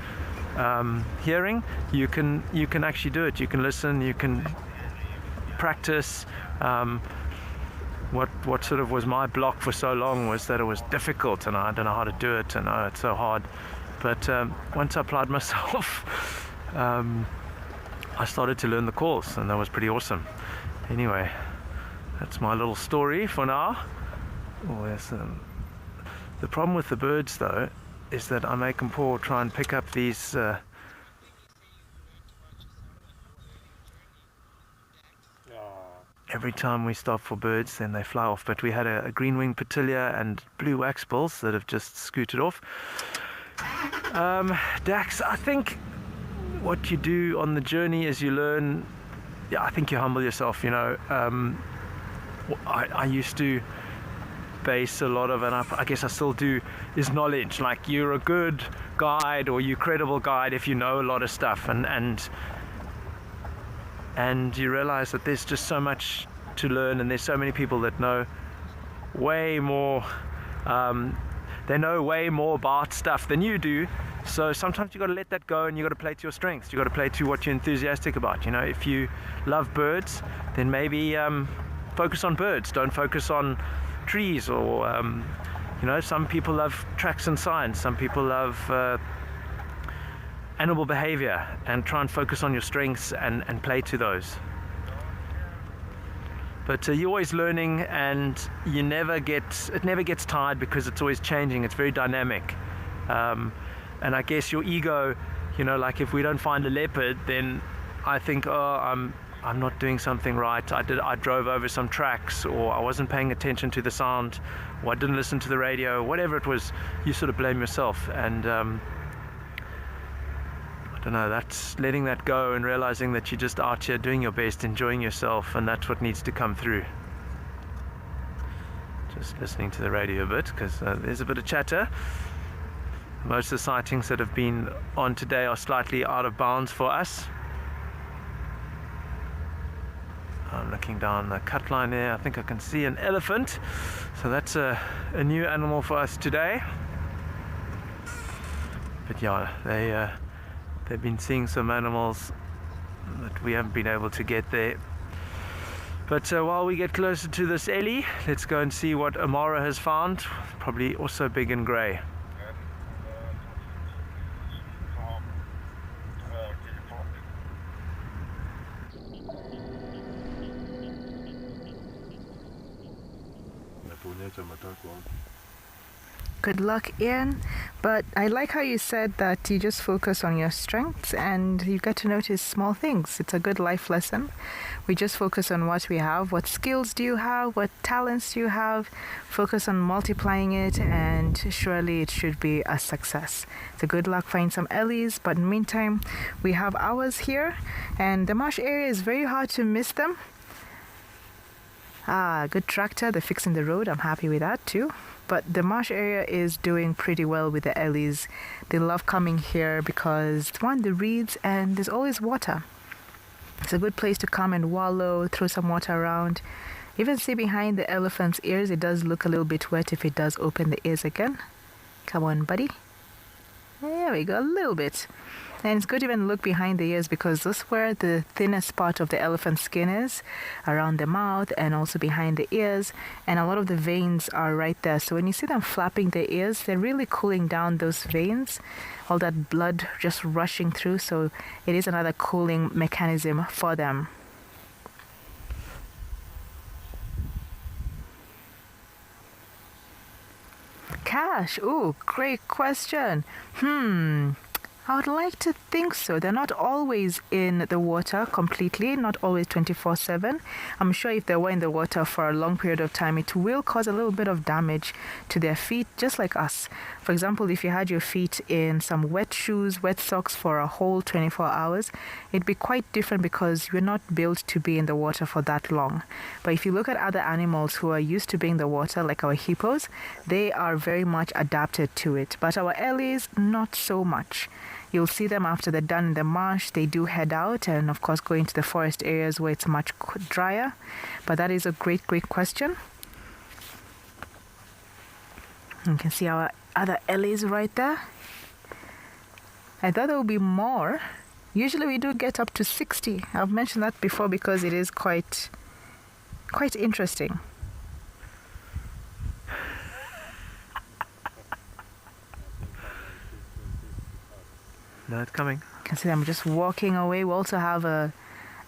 Speaker 1: hearing, you can actually do it. You can listen, you can practice. What sort of was my block for so long was that it was difficult and I don't know how to do it, and it's so hard. But once I applied myself, I started to learn the calls, and that was pretty awesome. Anyway, that's my little story for now. The problem with the birds though is that I make them poor try and pick up these every time we stop for birds, then they fly off. But we had a green-winged petilia and blue waxbills that have just scooted off. Dax, I think what you do on the journey is you learn, yeah, I think you humble yourself, you know. I used to base a lot of, and I guess I still do, is knowledge. Like, you're a good guide or you're a credible guide if you know a lot of stuff, and you realize that there's just so much to learn, and there's so many people that know way more, they know way more about stuff than you do. So sometimes you got to let that go, and you got to play to your strengths. You got to play to what you're enthusiastic about. You know, if you love birds, then maybe focus on birds. Don't focus on trees, or you know, some people love tracks and signs. Some people love animal behavior, and try and focus on your strengths and play to those. But you're always learning, and it never gets tired, because it's always changing. It's very dynamic. And I guess your ego, you know, like if we don't find a leopard, then I think, oh, I'm not doing something right. I drove over some tracks, or I wasn't paying attention to the sound, or I didn't listen to the radio, whatever it was. You sort of blame yourself, and I don't know, that's letting that go and realizing that you're just out here doing your best, enjoying yourself, and that's what needs to come through. Just listening to the radio a bit, because there's a bit of chatter. Most of the sightings that have been on today are slightly out of bounds for us. I'm looking down the cut line there. I think I can see an elephant. So that's a new animal for us today. But yeah, they've been seeing some animals that we haven't been able to get there. But while we get closer to this ellie, let's go and see what Imara has found. Probably also big and grey.
Speaker 9: Good luck, Ian. But I like how you said that you just focus on your strengths and you get to notice small things. It's a good life lesson. We just focus on what we have. What skills do you have? What talents do you have? Focus on multiplying it, and surely it should be a success. So good luck, find some ellies. But in the meantime, we have ours here, and the marsh area is very hard to miss them. Good tractor. They're fixing the road. I'm happy with that too. But the marsh area is doing pretty well with the ellies. They love coming here because, one, the reeds, and there's always water. It's a good place to come and wallow, throw some water around. Even see behind the elephant's ears, it does look a little bit wet if it does open the ears again. Come on, buddy. There we go, a little bit. And it's good to even look behind the ears, because that's where the thinnest part of the elephant's skin is, around the mouth and also behind the ears. And a lot of the veins are right there. So when you see them flapping their ears, they're really cooling down those veins, all that blood just rushing through. So it is another cooling mechanism for them. Cash, ooh, great question. I would like to think so. They're not always in the water completely, not always 24/7. I'm sure if they were in the water for a long period of time, it will cause a little bit of damage to their feet, just like us. For example, if you had your feet in some wet shoes, wet socks for a whole 24 hours, it'd be quite different because you're not built to be in the water for that long. But if you look at other animals who are used to being in the water, like our hippos, they are very much adapted to it. But our ellies, not so much. You'll see them after they're done in the marsh, they do head out and of course go into the forest areas where it's much drier. But that is a great question. You can see our other ellies right there. I thought there would be more. Usually we do get up to 60. I've mentioned that before because it is quite interesting.
Speaker 1: No, it's coming.
Speaker 9: You can see them just walking away. We also have a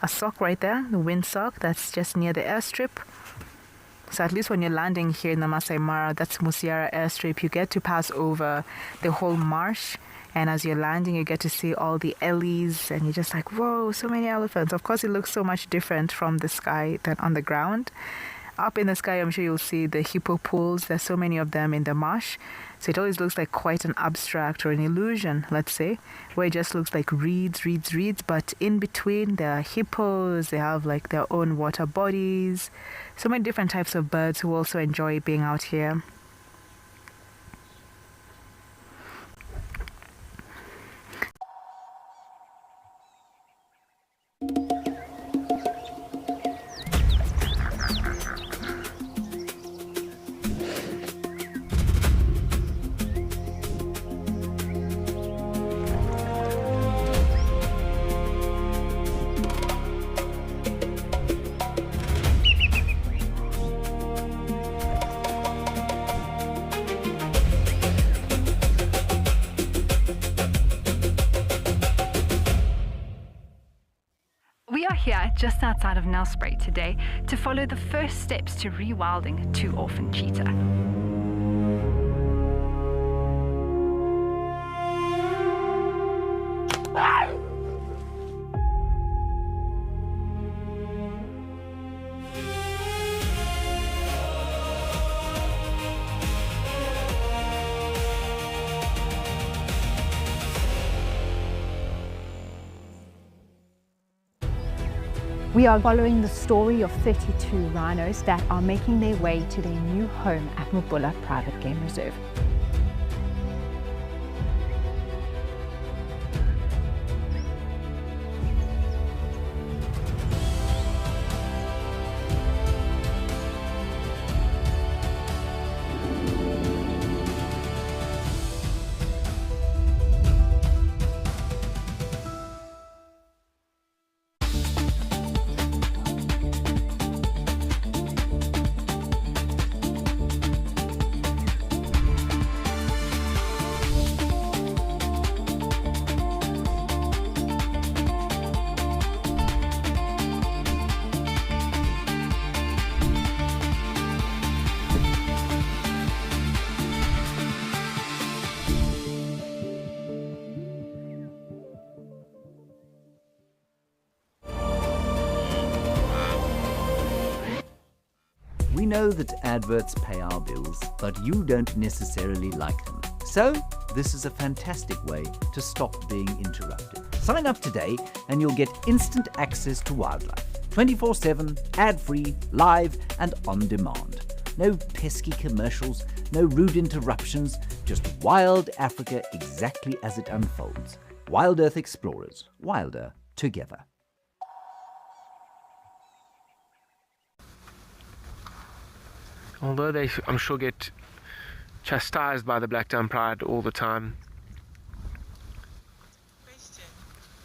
Speaker 9: sock right there, the wind sock that's just near the airstrip. So at least when you're landing here in the Masai Mara, that's Musiara airstrip, you get to pass over the whole marsh. And as you're landing, you get to see all the ellies and you're just like, whoa, so many elephants. Of course, it looks so much different from the sky than on the ground. Up in the sky, I'm sure you'll see the hippo pools. There's so many of them in the marsh. So it always looks like quite an abstract or an illusion, let's say, where it just looks like reeds. But in between, there are hippos. They have like their own water bodies. So many different types of birds who also enjoy being out here.
Speaker 11: Here, just outside of Nelspruit today, to follow the first steps to rewilding 2 orphan cheetah.
Speaker 12: We are following the story of 32 rhinos that are making their way to their new home at Mabula Private Game Reserve.
Speaker 6: We know that adverts pay our bills, but you don't necessarily like them. So, this is a fantastic way to stop being interrupted. Sign up today and you'll get instant access to wildlife. 24/7, ad-free, live and on demand. No pesky commercials, no rude interruptions, just wild Africa exactly as it unfolds. Wild Earth Explorers, wilder together.
Speaker 4: Although they, I'm sure, get chastised by the Black-tailed Pride all the time,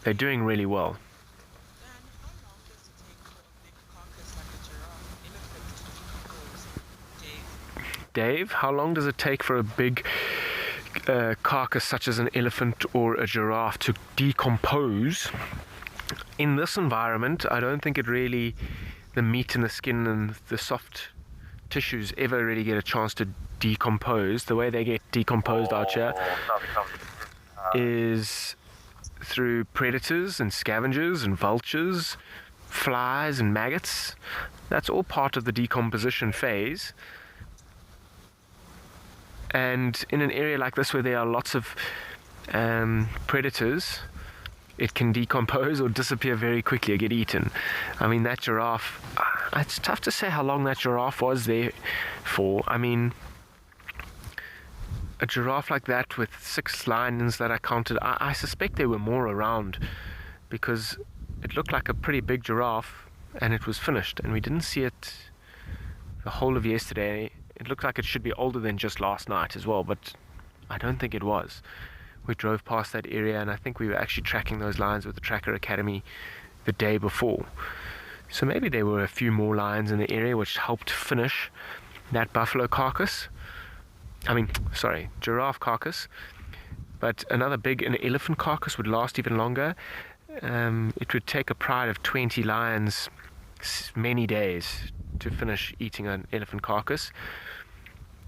Speaker 4: they're doing really well. Dave, how long does it take for a big carcass such as an elephant or a giraffe to decompose? In this environment, I don't think the meat and the skin and the soft tissues ever really get a chance to decompose. The way they get decomposed out here is through predators and scavengers and vultures, flies and maggots. That's all part of the decomposition phase. And in an area like this where there are lots of predators, it can decompose or disappear very quickly or get eaten. I mean, that giraffe, it's tough to say how long that giraffe was there for. I mean, a giraffe like that with 6 lions that I counted, I suspect there were more around, because it looked like a pretty big giraffe and it was finished, and we didn't see it the whole of yesterday. It looked like it should be older than just last night as well, but I don't think it was. We drove past that area, and I think we were actually tracking those lions with the Tracker Academy the day before. So maybe there were a few more lions in the area which helped finish that buffalo carcass. Giraffe carcass. But an elephant carcass would last even longer. It would take a pride of 20 lions many days to finish eating an elephant carcass.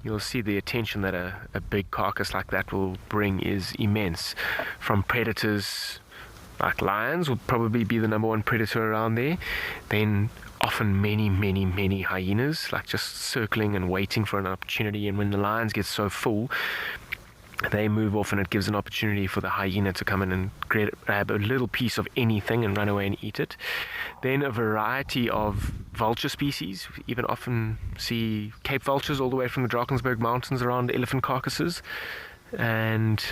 Speaker 4: You'll see the attention that a big carcass like that will bring is immense. From predators like lions will probably be the number one predator around there. Then often many hyenas, like just circling and waiting for an opportunity. And when the lions get so full, they move off, and it gives an opportunity for the hyena to come in and grab a little piece of anything and run away and eat it. Then a variety of vulture species. We even often see Cape vultures all the way from the Drakensberg Mountains around elephant carcasses. And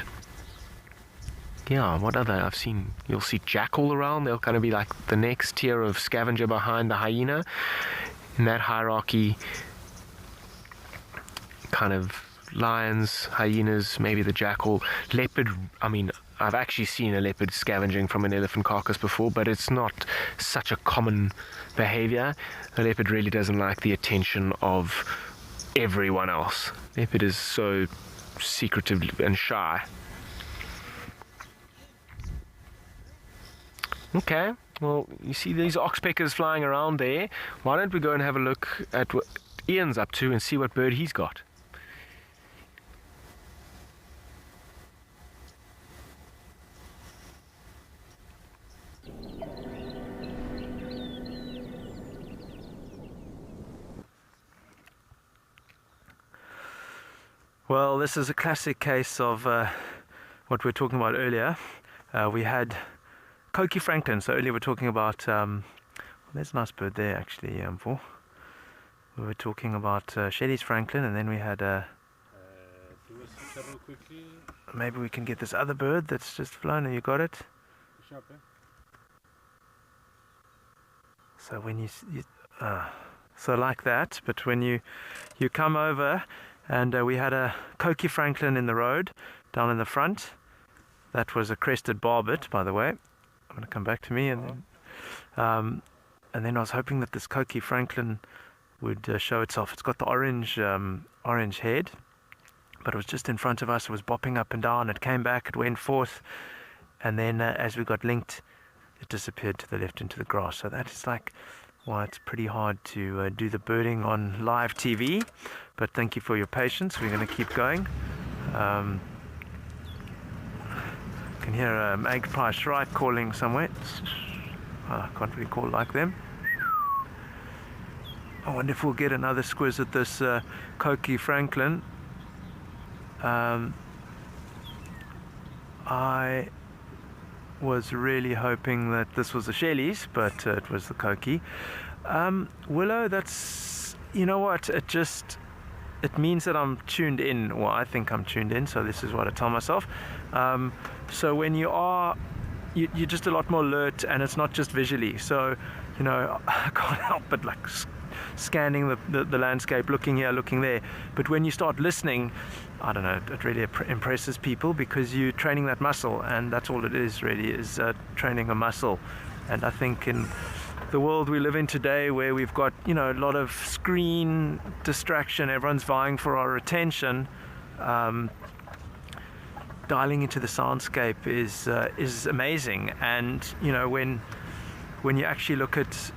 Speaker 4: yeah, what other I've seen? You'll see jackal around. They'll kind of be like the next tier of scavenger behind the hyena. In that hierarchy, kind of lions, hyenas, maybe the jackal, leopard. I mean, I've actually seen a leopard scavenging from an elephant carcass before, but it's not such a common behavior. A leopard really doesn't like the attention of everyone else. Leopard is so secretive and shy. Okay, well, you see these oxpeckers flying around there. Why don't we go and have a look at what Ian's up to and see what bird he's got?
Speaker 1: Well, this is a classic case of what we were talking about earlier. We had Coqui Franklin. So earlier we were talking about, there's a nice bird there actually, we were talking about Shelley's Franklin, and then we had maybe we can get this other bird that's just flown. You got it? So when you so like that, but when you come over, and we had a Coqui Franklin in the road down in the front. That was a crested barbet, by the way. I'm going to come back to me, and then I was hoping that this Coqui Franklin would show itself. It's got the orange head, but it was just in front of us. It was bopping up and down. It came back. It went forth, and then as we got linked, it disappeared to the left into the grass. So that is like why it's pretty hard to do the birding on live TV. But thank you for your patience. We're going to keep going. You can hear a magpie shrike calling somewhere. I can't really call like them. I wonder if we'll get another squiz at this Coqui Franklin. I was really hoping that this was the Shelley's, but it was the Coqui. Willow, that's, you know what, it means that I'm tuned in, or I think I'm tuned in, so this is what I tell myself. So when you're just a lot more alert, and it's not just visually. So, you know, I can't help but like scanning the landscape, looking here, looking there. But when you start listening, I don't know, it really impresses people, because you're training that muscle, and that's all it is really, is training a muscle. And I think in the world we live in today, where we've got, you know, a lot of screen distraction, everyone's vying for our attention, dialing into the soundscape is amazing. And you know, when you actually look at,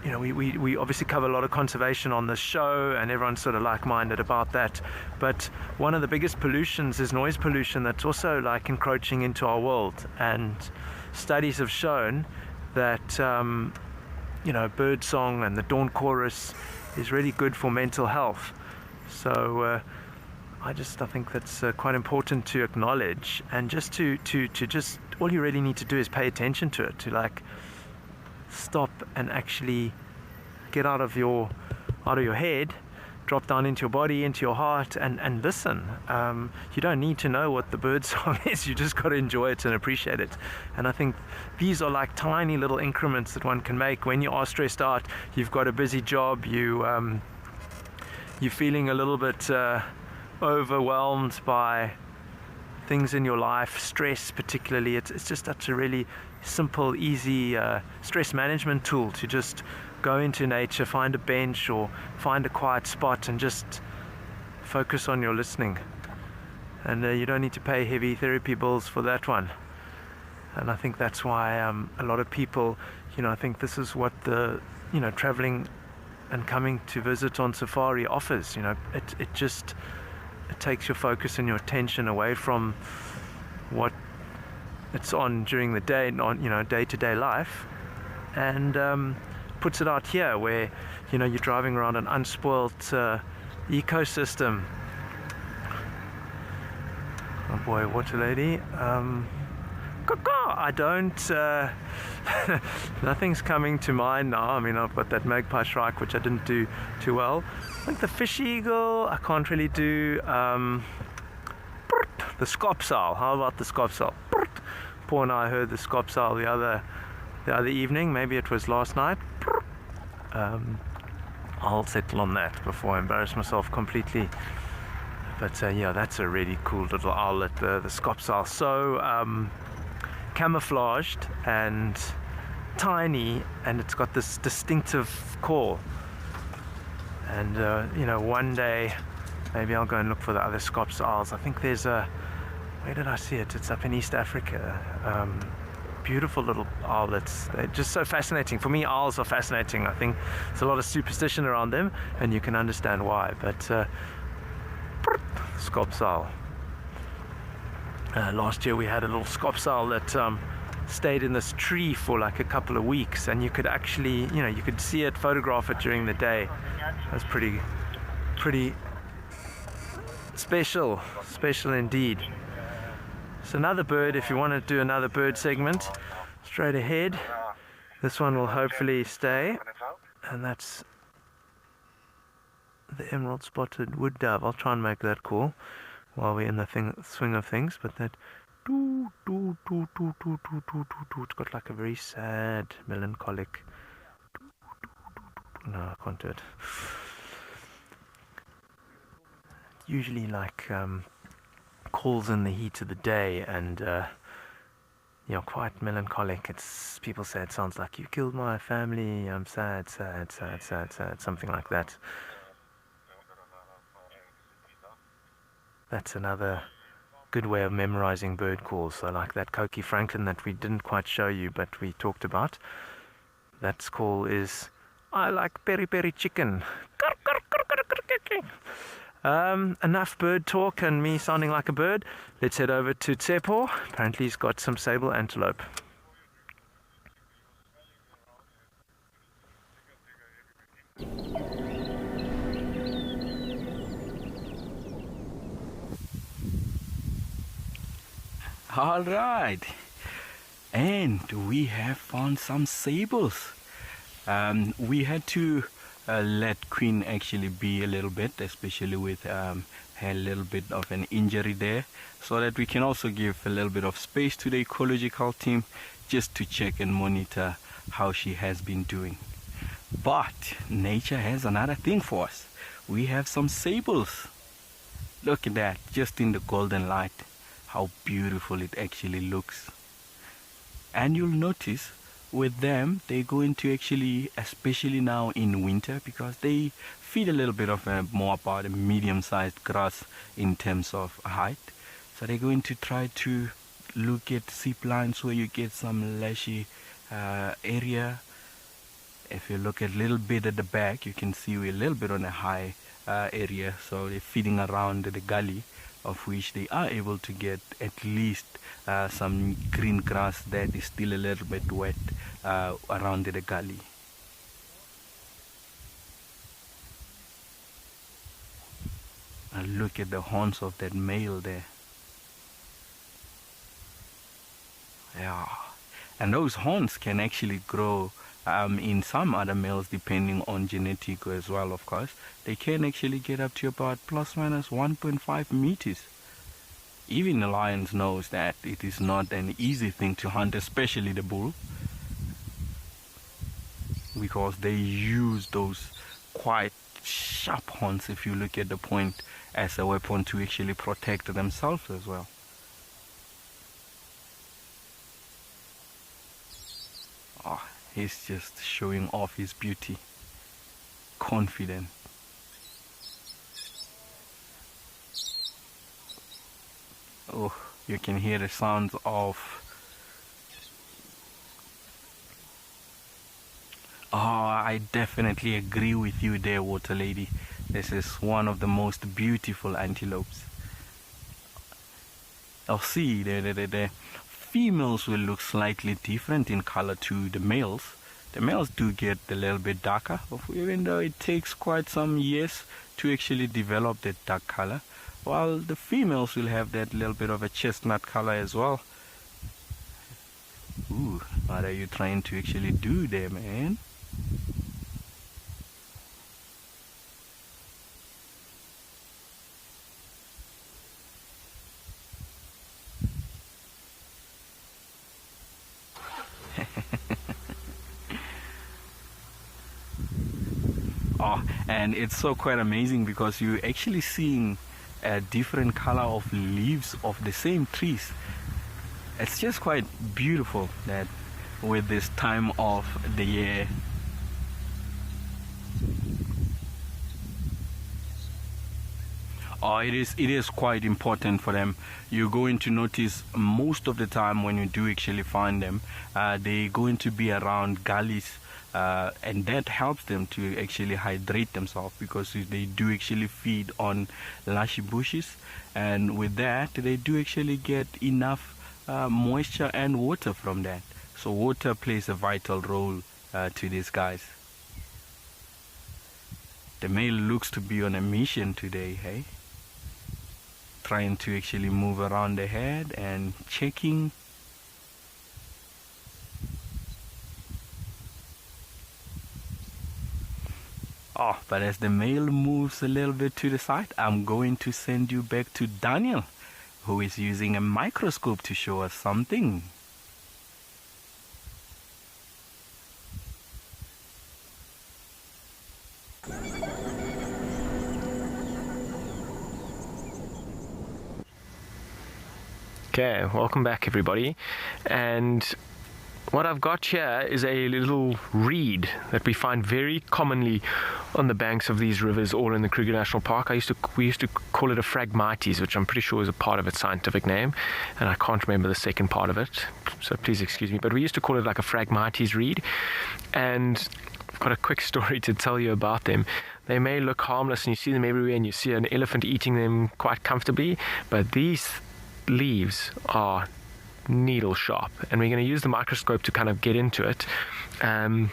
Speaker 1: you know, we obviously cover a lot of conservation on this show, and everyone's sort of like-minded about that. But one of the biggest pollutions is noise pollution, that's also like encroaching into our world. And studies have shown that you know, bird song and the dawn chorus is really good for mental health. So I think that's quite important to acknowledge, and just to just, all you really need to do is pay attention to it, to like stop and actually get out of your head, drop down into your body, into your heart, and listen. You don't need to know what the bird song is, you just got to enjoy it and appreciate it. And I think these are like tiny little increments that one can make when you are stressed out, you've got a busy job, you're feeling a little bit overwhelmed by things in your life, stress particularly. It's just such a really simple, easy stress management tool to just go into nature, find a bench or find a quiet spot and just focus on your listening. And you don't need to pay heavy therapy bills for that one. And I think that's why a lot of people, I think this is what the, traveling and coming to visit on safari offers. It takes your focus and your attention away from what it's on during the day, day-to-day life, and puts it out here where you're driving around an unspoilt ecosystem. Oh boy, water lady. I don't nothing's coming to mind now. I mean, I've got that magpie shrike, which I didn't do too well. I think the fish eagle I can't really do. The scops owl, how about the scops owl? Paul and I heard the scops owl the other evening, maybe it was last night. I'll settle on that before I embarrass myself completely. But yeah, that's a really cool little owlet, the scops owl. So camouflaged and tiny, and it's got this distinctive call. And one day maybe I'll go and look for the other scops owls. I think there's where did I see it? It's up in East Africa. Beautiful little owlets. They're just so fascinating. For me, owls are fascinating. I think there's a lot of superstition around them, and you can understand why. But scops owl. Last year we had a little scops owl that stayed in this tree for like a couple of weeks, and you could actually, you could see it, photograph it during the day. It was pretty special indeed. So another bird, if you want to do another bird segment, straight ahead. This one will hopefully stay, and that's the emerald spotted wood dove. I'll try and make that call while we're in the swing of things, but that doo, doo, doo, doo, doo, doo, doo, doo, doo. It's got like a very sad, melancholic no, I can't do it. Usually like calls in the heat of the day, and quite melancholic. It's, people say it sounds like, you killed my family, I'm sad, sad, sad, sad, sad, something like that. That's another good way of memorizing bird calls. So like that Coqui Franklin that we didn't quite show you, but we talked about. That call is, I like peri peri chicken. Enough bird talk and me sounding like a bird. Let's head over to Tshepo. Apparently he's got some sable antelope.
Speaker 3: All right, and we have found some sables. We had to let Queen actually be a little bit, especially with her little bit of an injury there, so that we can also give a little bit of space to the ecological team just to check and monitor how she has been doing. But nature has another thing for us. We have some sables. Look at that, just in the golden light, how beautiful it actually looks. And you'll notice with them, they're going to actually, especially now in winter, because they feed a little bit of more about a medium-sized grass in terms of height. So they're going to try to look at zip lines where you get some lashy area. If you look a little bit at the back, you can see we're a little bit on a high area. So they're feeding around the gully, of which they are able to get at least some green grass that is still a little bit wet around the gully. Look at the horns of that male there. Yeah, and those horns can actually grow in some other males depending on genetic as well, of course. They can actually get up to about plus minus 1.5 meters. Even the lions knows that it is not an easy thing to hunt, especially the bull, because they use those quite sharp horns, if you look at the point, as a weapon to actually protect themselves as well. Oh, he's just showing off his beauty. Confident. Oh, you can hear the sounds of... Oh, I definitely agree with you there, Water Lady. This is one of the most beautiful antelopes. I'll see the females will look slightly different in color to the males. The males do get a little bit darker, even though it takes quite some years to actually develop that dark color, while the females will have that little bit of a chestnut color as well. Ooh, what are you trying to actually do there, man? Oh, and it's so quite amazing because you're actually seeing a different color of leaves of the same trees. It's just quite beautiful that with this time of the year. Oh, it is quite important for them. You're going to notice most of the time when you do actually find them, they're going to be around gullies, and that helps them to actually hydrate themselves, because they do actually feed on lushy bushes, and with that they do actually get enough moisture and water from that. So water plays a vital role to these guys. The male looks to be on a mission today, hey? Trying to actually move around the head and checking. Oh, but as the male moves a little bit to the side, I'm going to send you back to Daniel, who is using a microscope to show us something.
Speaker 4: Okay, welcome back everybody, and what I've got here is a little reed that we find very commonly on the banks of these rivers or in the Kruger National Park. We used to call it a phragmites, which I'm pretty sure is a part of its scientific name, and I can't remember the second part of it, so please excuse me, but we used to call it like a phragmites reed. And I've got a quick story to tell you about them. They may look harmless and you see them everywhere and you see an elephant eating them quite comfortably, but these leaves are needle sharp, and we're going to use the microscope to kind of get into it. I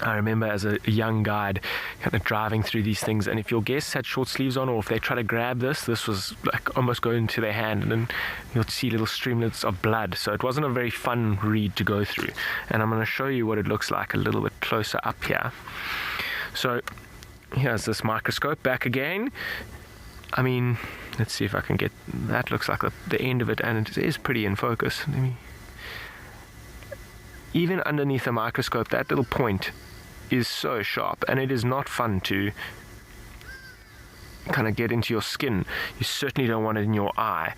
Speaker 4: remember as a young guide kind of driving through these things, and if your guests had short sleeves on, or if they try to grab this was like almost going into their hand, and then you'll see little streamlets of blood. So it wasn't a very fun reed to go through, and I'm going to show you what it looks like a little bit closer up here. So here's this microscope back again. I mean, let's see if I can get, that looks like the end of it, and it is pretty in focus. Even underneath a microscope, that little point is so sharp, and it is not fun to kind of get into your skin. You certainly don't want it in your eye.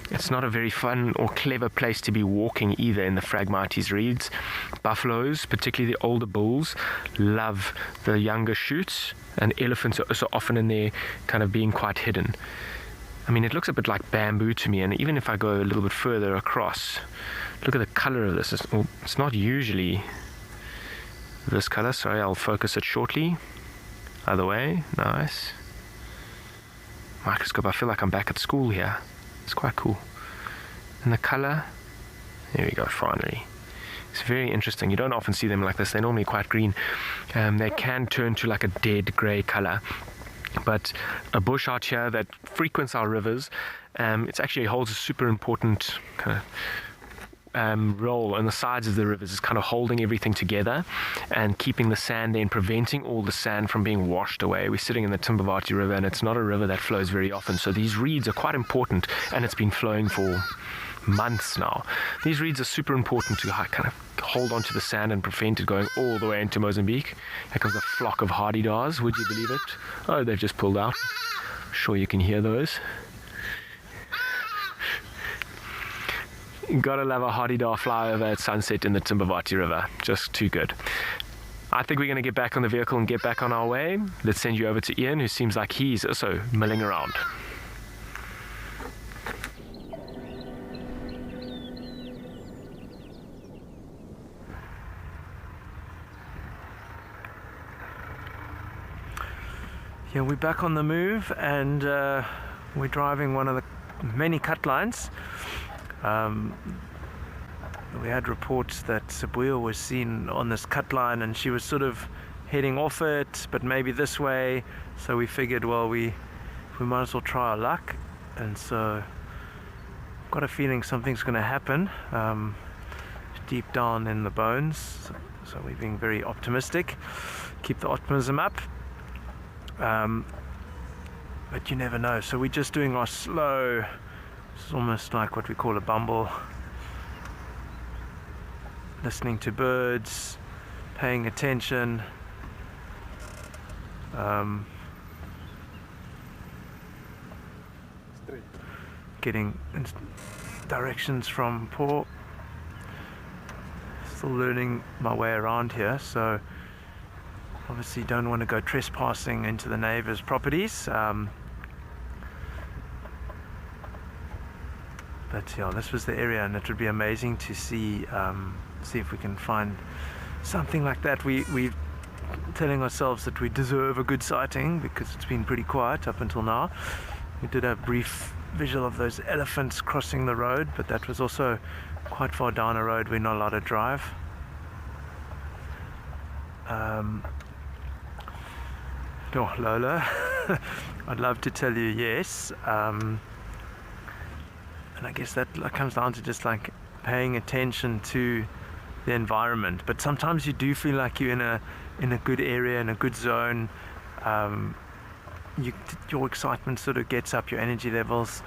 Speaker 4: It's not a very fun or clever place to be walking either in the phragmites reeds. Buffaloes, particularly the older bulls, love the younger shoots, and elephants are so often in there kind of being quite hidden. I mean, it looks a bit like bamboo to me, and even if I go a little bit further across, look at the color of this. It's not usually this color. Sorry, I'll focus it shortly. Other way, nice. Microscope, I feel like I'm back at school here. It's quite cool. And the color, there we go, finally. It's very interesting. You don't often see them like this. They're normally quite green. They can turn to like a dead grey color. but a bush out here that frequents our rivers. It actually holds a super important kind of role on the sides of the rivers. Is kind of holding everything together and keeping the sand there and preventing all the sand from being washed away. We're sitting in the Timbavati River, and it's not a river that flows very often, so these reeds are quite important, and it's been flowing for months now. These reeds are super important to kind of hold onto the sand and prevent it going all the way into Mozambique. Here comes a flock of hardy-dars, would you believe it? Oh, they've just pulled out. I'm sure you can hear those. Gotta love a hardy-dar flyover at sunset in the Timbavati River. Just too good. I think we're going to get back on the vehicle and get back on our way. Let's send you over to Ian, who seems like he's also milling around.
Speaker 1: Yeah, we're back on the move, and we're driving one of the many cut lines. We had reports that Sibuya was seen on this cut line, and she was sort of heading off it, but maybe this way. So we figured, well, we might as well try our luck, and so I've got a feeling something's going to happen deep down in the bones. So we're being very optimistic. Keep the optimism up. But you never know. So we're just doing our slow. It's almost like what we call a bumble. Listening to birds, paying attention, getting directions from Paul. Still learning my way around here, so obviously don't want to go trespassing into the neighbors' properties. But yeah, this was the area, and it would be amazing to see if we can find something like that. We're telling ourselves that we deserve a good sighting because it's been pretty quiet up until now. We did a brief visual of those elephants crossing the road, but that was also quite far down a road we're not allowed to drive. Oh, Lola, I'd love to tell you yes. And I guess that comes down to just like paying attention to the environment. But sometimes you do feel like you're in a good area, in a good zone. Your excitement sort of gets up, your energy levels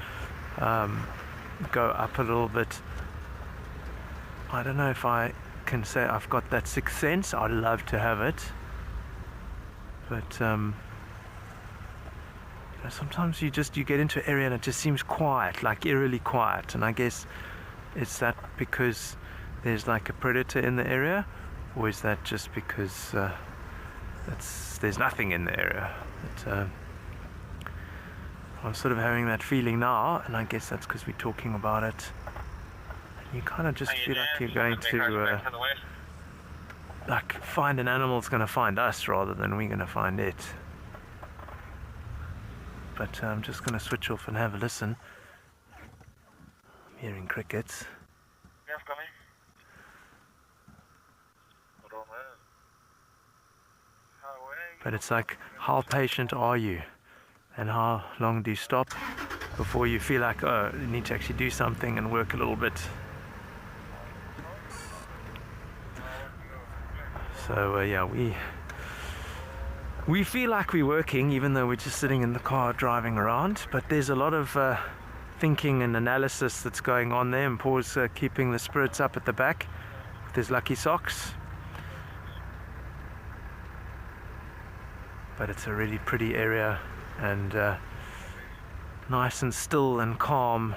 Speaker 1: go up a little bit. I don't know if I can say I've got that sixth sense. I'd love to have it, but sometimes you get into an area and it just seems quiet, like eerily quiet. And I guess is that because there's like a predator in the area, or is that just because there's nothing in the area? But, I'm sort of having that feeling now, and I guess that's because we're talking about it. You kind of just feel like you're going to like find an animal's going to find us rather than we're going to find it. But I'm just going to switch off and have a listen. I'm hearing crickets. But it's like, how patient are you? And how long do you stop before you feel like, oh, you need to actually do something and work a little bit? So yeah, we feel like we're working even though we're just sitting in the car driving around, but there's a lot of thinking and analysis that's going on there, and Paul's keeping the spirits up at the back with his lucky socks. But it's a really pretty area, and nice and still and calm.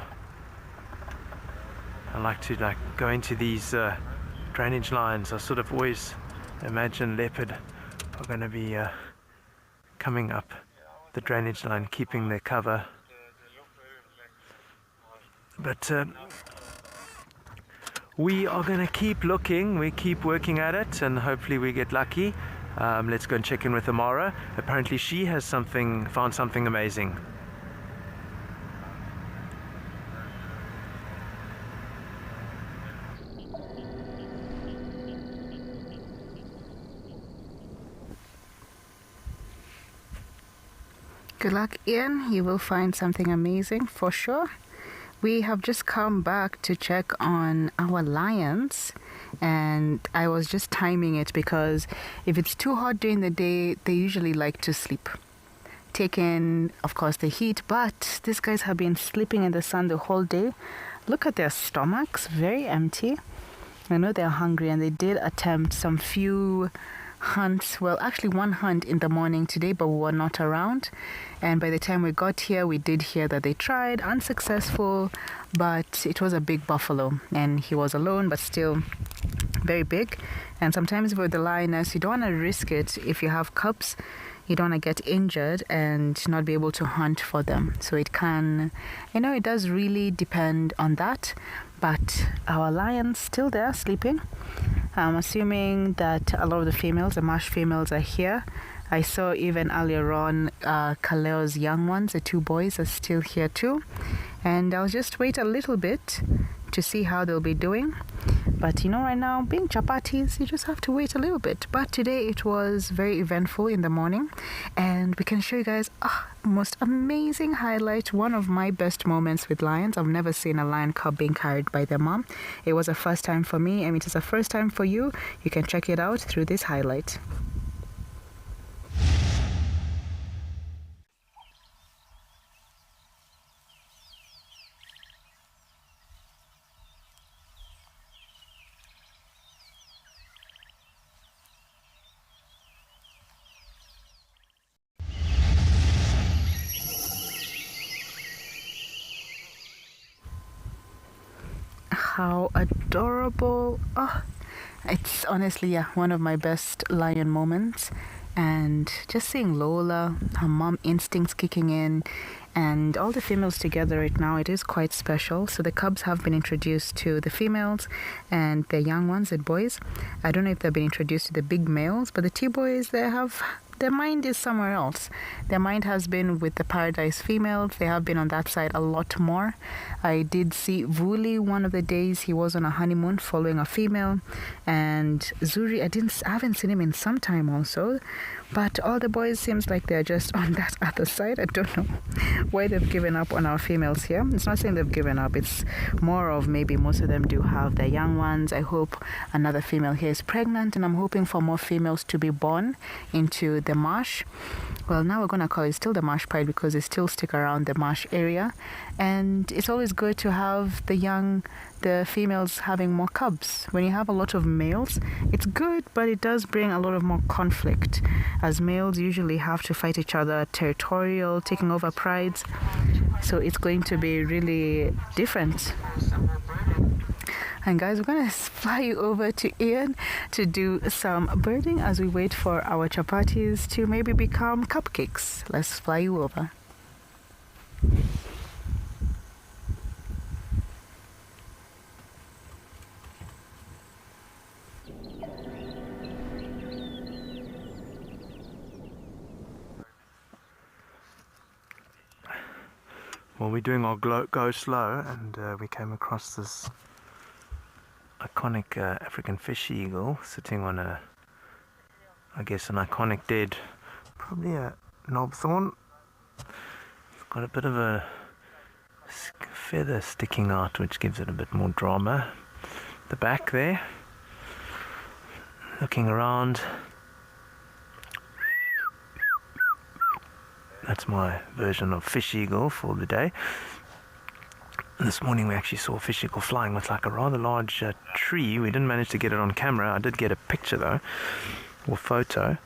Speaker 1: I like to go into these drainage lines. I sort of always imagine leopard are going to be coming up the drainage line, keeping their cover. But we are going to keep looking, we keep working at it, and hopefully we get lucky. Let's go and check in with Imara. Apparently she has found something amazing.
Speaker 9: Good luck, Ian. You will find something amazing for sure. We have just come back to check on our lions, and I was just timing it because if it's too hot during the day, they usually like to sleep. Take in, of course, the heat, but these guys have been sleeping in the sun the whole day. Look at their stomachs, very empty. I know they're hungry, and they did attempt some few hunts. Well, actually one hunt in the morning today, but we were not around. And by the time we got here, we did hear that they tried, unsuccessful, but it was a big buffalo, and he was alone, but still very big. And sometimes with the lioness, you don't want to risk it. If you have cubs, you don't want to get injured and not be able to hunt for them. So it can, it does really depend on that. But our lion's still there sleeping. I'm assuming that a lot of the females, the marsh females, are here. I saw even earlier on Kaleo's young ones, the two boys, are still here too. And I'll just wait a little bit to see how they'll be doing. But right now, being chapatis, you just have to wait a little bit. But today it was very eventful in the morning, and we can show you guys most amazing highlight, one of my best moments with lions. I've never seen a lion cub being carried by their mom. It was a first time for me, and it is a first time for you. You can check it out through this highlight. How adorable. It's honestly one of my best lion moments. And just seeing Lola, her mom instincts kicking in, and all the females together right now, it is quite special. So the cubs have been introduced to the females, and the young ones, the boys, I don't know if they've been introduced to the big males, but the T-boys, their mind is somewhere else. Their mind has been with the paradise females. They have been on that side a lot more. I did see Vuli one of the days. He was on a honeymoon following a female. And Zuri, I haven't seen him in some time also. But all the boys seems like they're just on that other side. I don't know why they've given up on our females here. It's not saying they've given up. It's more of maybe most of them do have their young ones. I hope another female here is pregnant, and I'm hoping for more females to be born into the marsh. Well, now we're going to call it still the Marsh Pride because they still stick around the marsh area. And it's always good to have the females having more cubs. When you have a lot of males, it's good, but it does bring a lot of more conflict, as males usually have to fight each other, territorial, taking over prides. So it's going to be really different. And guys, we're going to fly you over to Ian to do some birding as we wait for our chapatis to maybe become cupcakes. Let's fly you over.
Speaker 1: Well, we're doing our go slow, and we came across this iconic African fish eagle sitting on an iconic dead, probably a knobthorn. It's got a bit of a feather sticking out, which gives it a bit more drama. The back there, looking around. That's my version of fish eagle for the day. This morning we actually saw a fish eagle flying with like a rather large tree. We didn't manage to get it on camera. I did get a picture though, or photo.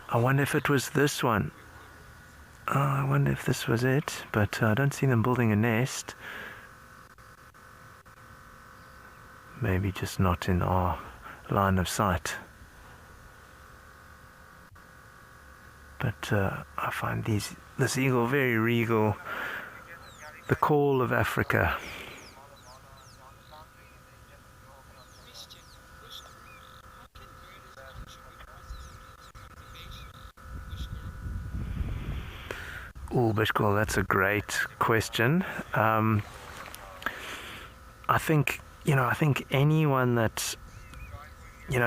Speaker 1: I wonder if it was this one. I wonder if this was it, but I don't see them building a nest. Maybe just not in our line of sight. But I find this eagle very regal. The call of Africa. Oh, Bishkul, that's a great question. I think anyone that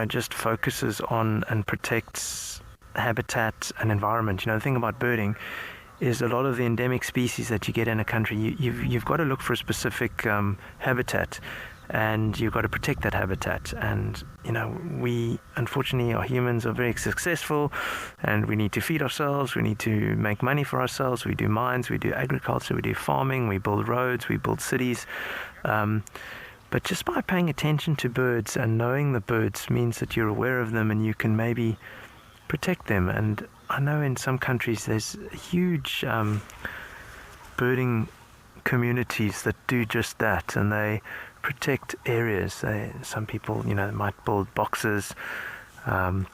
Speaker 1: just focuses on and protects habitat and environment. You know, the thing about birding is a lot of the endemic species that you get in a country, you've got to look for a specific habitat, and you've got to protect that habitat. And you know, we unfortunately, our humans are very successful, and we need to feed ourselves, we need to make money for ourselves, we do mines, we do agriculture, we do farming, we build roads, we build cities, but just by paying attention to birds and knowing the birds means that you're aware of them and you can maybe protect them. And I know in some countries there's huge birding communities that do just that, and they protect areas. Some people, you know, might build boxes, but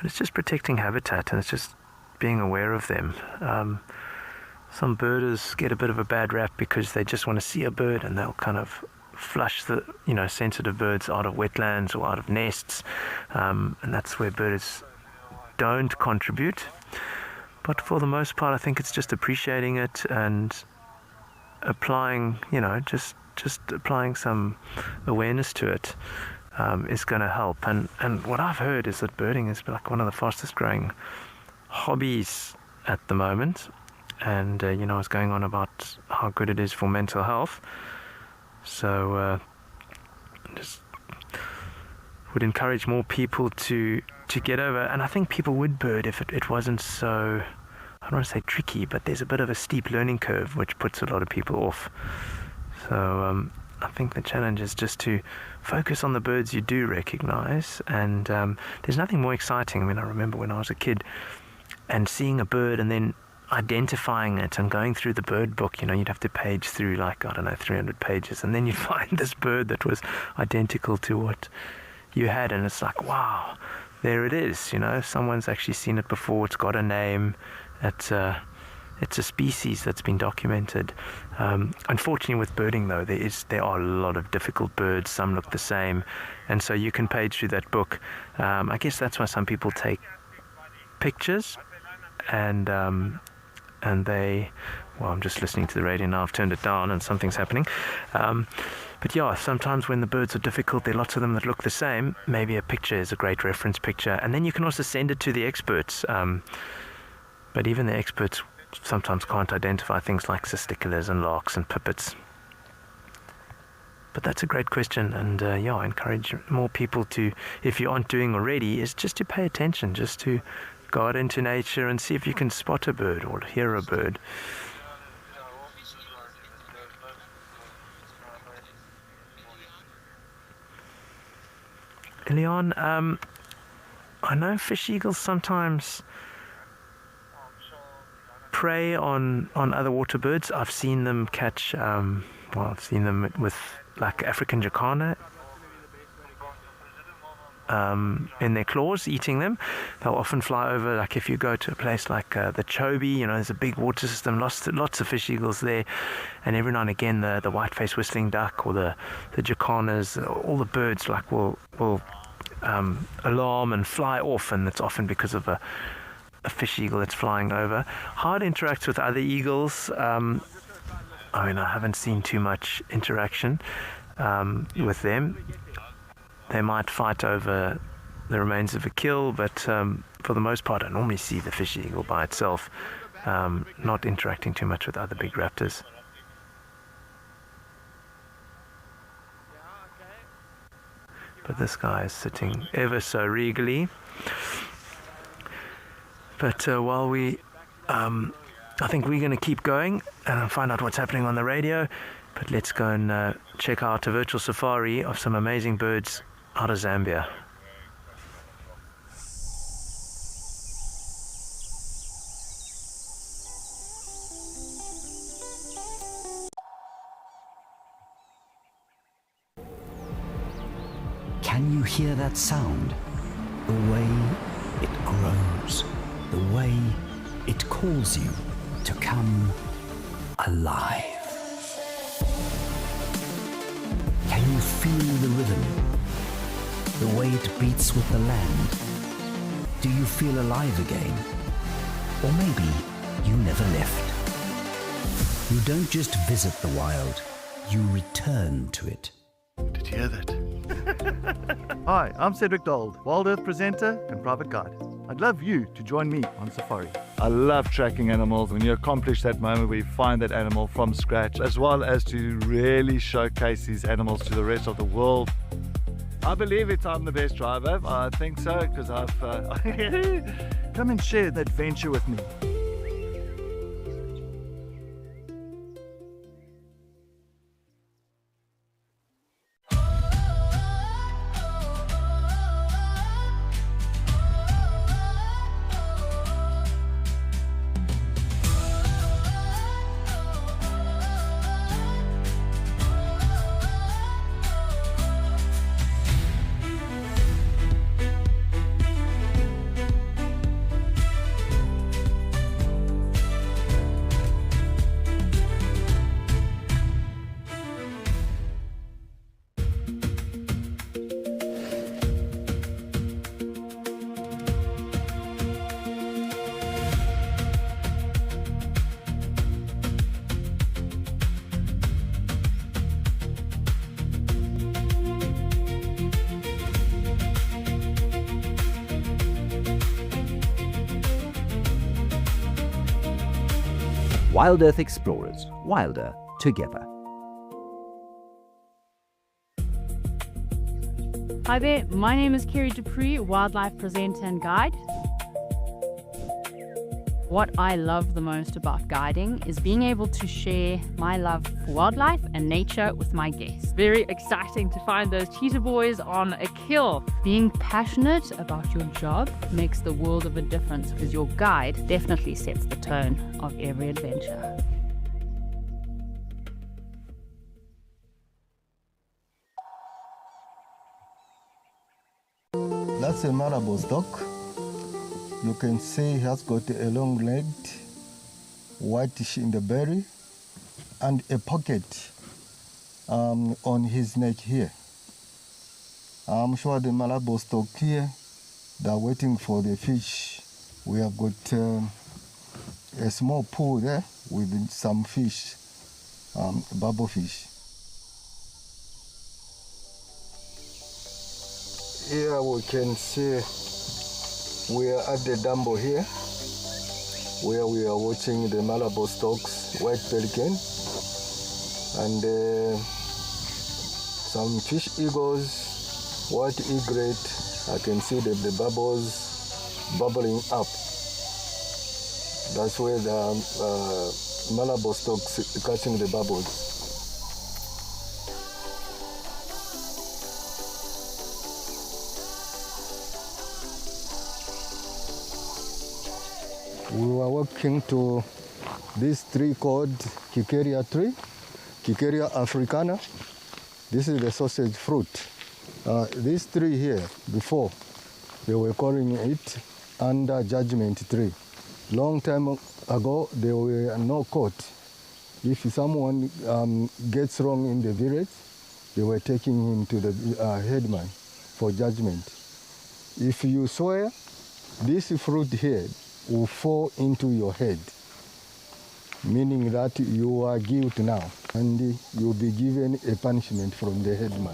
Speaker 1: it's just protecting habitat, and it's just being aware of them. Some birders get a bit of a bad rap because they just want to see a bird and they'll kind of flush the, you know, sensitive birds out of wetlands or out of nests, and that's where birders don't contribute. But for the most part, I think it's just appreciating it and applying, you know, just applying some awareness to it is going to help. And what I've heard is that birding is like one of the fastest growing hobbies at the moment. And you know, I was going on about how good it is for mental health. So just would encourage more people to get over. And I think people would bird if it wasn't so, I don't want to say tricky, but there's a bit of a steep learning curve which puts a lot of people off. So I think the challenge is just to focus on the birds you do recognize. And there's nothing more exciting. I mean, I remember when I was a kid and seeing a bird and then identifying it and going through the bird book. You know, you'd have to page through like, I don't know, 300 pages, and then you'd find this bird that was identical to what you had, and it's like, wow, there it is. You know, someone's actually seen it before, it's got a name, it's a species that's been documented. Unfortunately with birding though, there are a lot of difficult birds, some look the same, and so you can page through that book. I guess that's why some people take pictures and they, well, I'm just listening to the radio now, I've turned it down and something's happening. But yeah, sometimes when the birds are difficult, there are lots of them that look the same. Maybe a picture is a great reference picture, and then you can also send it to the experts. But even the experts sometimes can't identify things like cisticolas and larks and pipits. But that's a great question, and yeah, I encourage more people to, if you aren't doing already, is just to pay attention, just to go out into nature and see if you can spot a bird or hear a bird. Leon, I know fish eagles sometimes prey on other water birds. I've seen them catch, well, I've seen them with like African jacana in their claws, eating them. They'll often fly over, like if you go to a place like the Chobe, you know, there's a big water system, lots of fish eagles there, and every now and again the white-faced whistling duck or the jacanas, all the birds like will alarm and fly off, and it's often because of a fish eagle that's flying over. How it interacts with other eagles, I mean, I haven't seen too much interaction with them. They might fight over the remains of a kill, but for the most part I normally see the fish eagle by itself, not interacting too much with other big raptors. But this guy is sitting ever so regally. But while we, I think we're going to keep going and find out what's happening on the radio, but let's go and check out a virtual safari of some amazing birds out of Zambia.
Speaker 6: Can you hear that sound? The way it grows, the way it calls you to come alive. Can you feel the rhythm? The way it beats with the land? Do you feel alive again? Or maybe you never left. You don't just visit the wild, you return to it.
Speaker 13: Did you hear that? Hi, I'm Cedric Dold, Wild Earth presenter and private guide. I'd love you to join me on safari. I love tracking animals when you accomplish that moment where you find that animal from scratch, as well as to really showcase these animals to the rest of the world. I believe I'm the best driver. I think so, because I've come and share the adventure with me.
Speaker 6: Wild Earth Explorers, wilder together.
Speaker 8: Hi there, my name is Kerry Dupree, wildlife presenter and guide. What I love the most about guiding is being able to share my love for wildlife and nature with my guests. Very exciting to find those cheetah boys on a kill. Being passionate about your job makes the world of a difference because your guide definitely sets the tone of every adventure.
Speaker 14: That's a Imara stork. You can see he has got a long leg, whitish in the belly, and a pocket on his neck here. I'm sure the Imara stork here, they're waiting for the fish. We have got a small pool there with some fish, bubble fish. Here we can see we are at the Dumbo here, where we are watching the Malabo storks, white pelican, and some fish eagles, white egret. I can see the bubbles bubbling up. That's where the Malabo storks are catching the bubbles. We were walking to this tree called Kikeria tree, Kikeria africana. This is the sausage fruit. This tree here, before, they were calling it under judgment tree. Long time ago, there were no court. If someone gets wrong in the village, they were taking him to the headman for judgment. If you swear, this fruit here will fall into your head, meaning that you are guilty now, and you'll be given a punishment from the headman.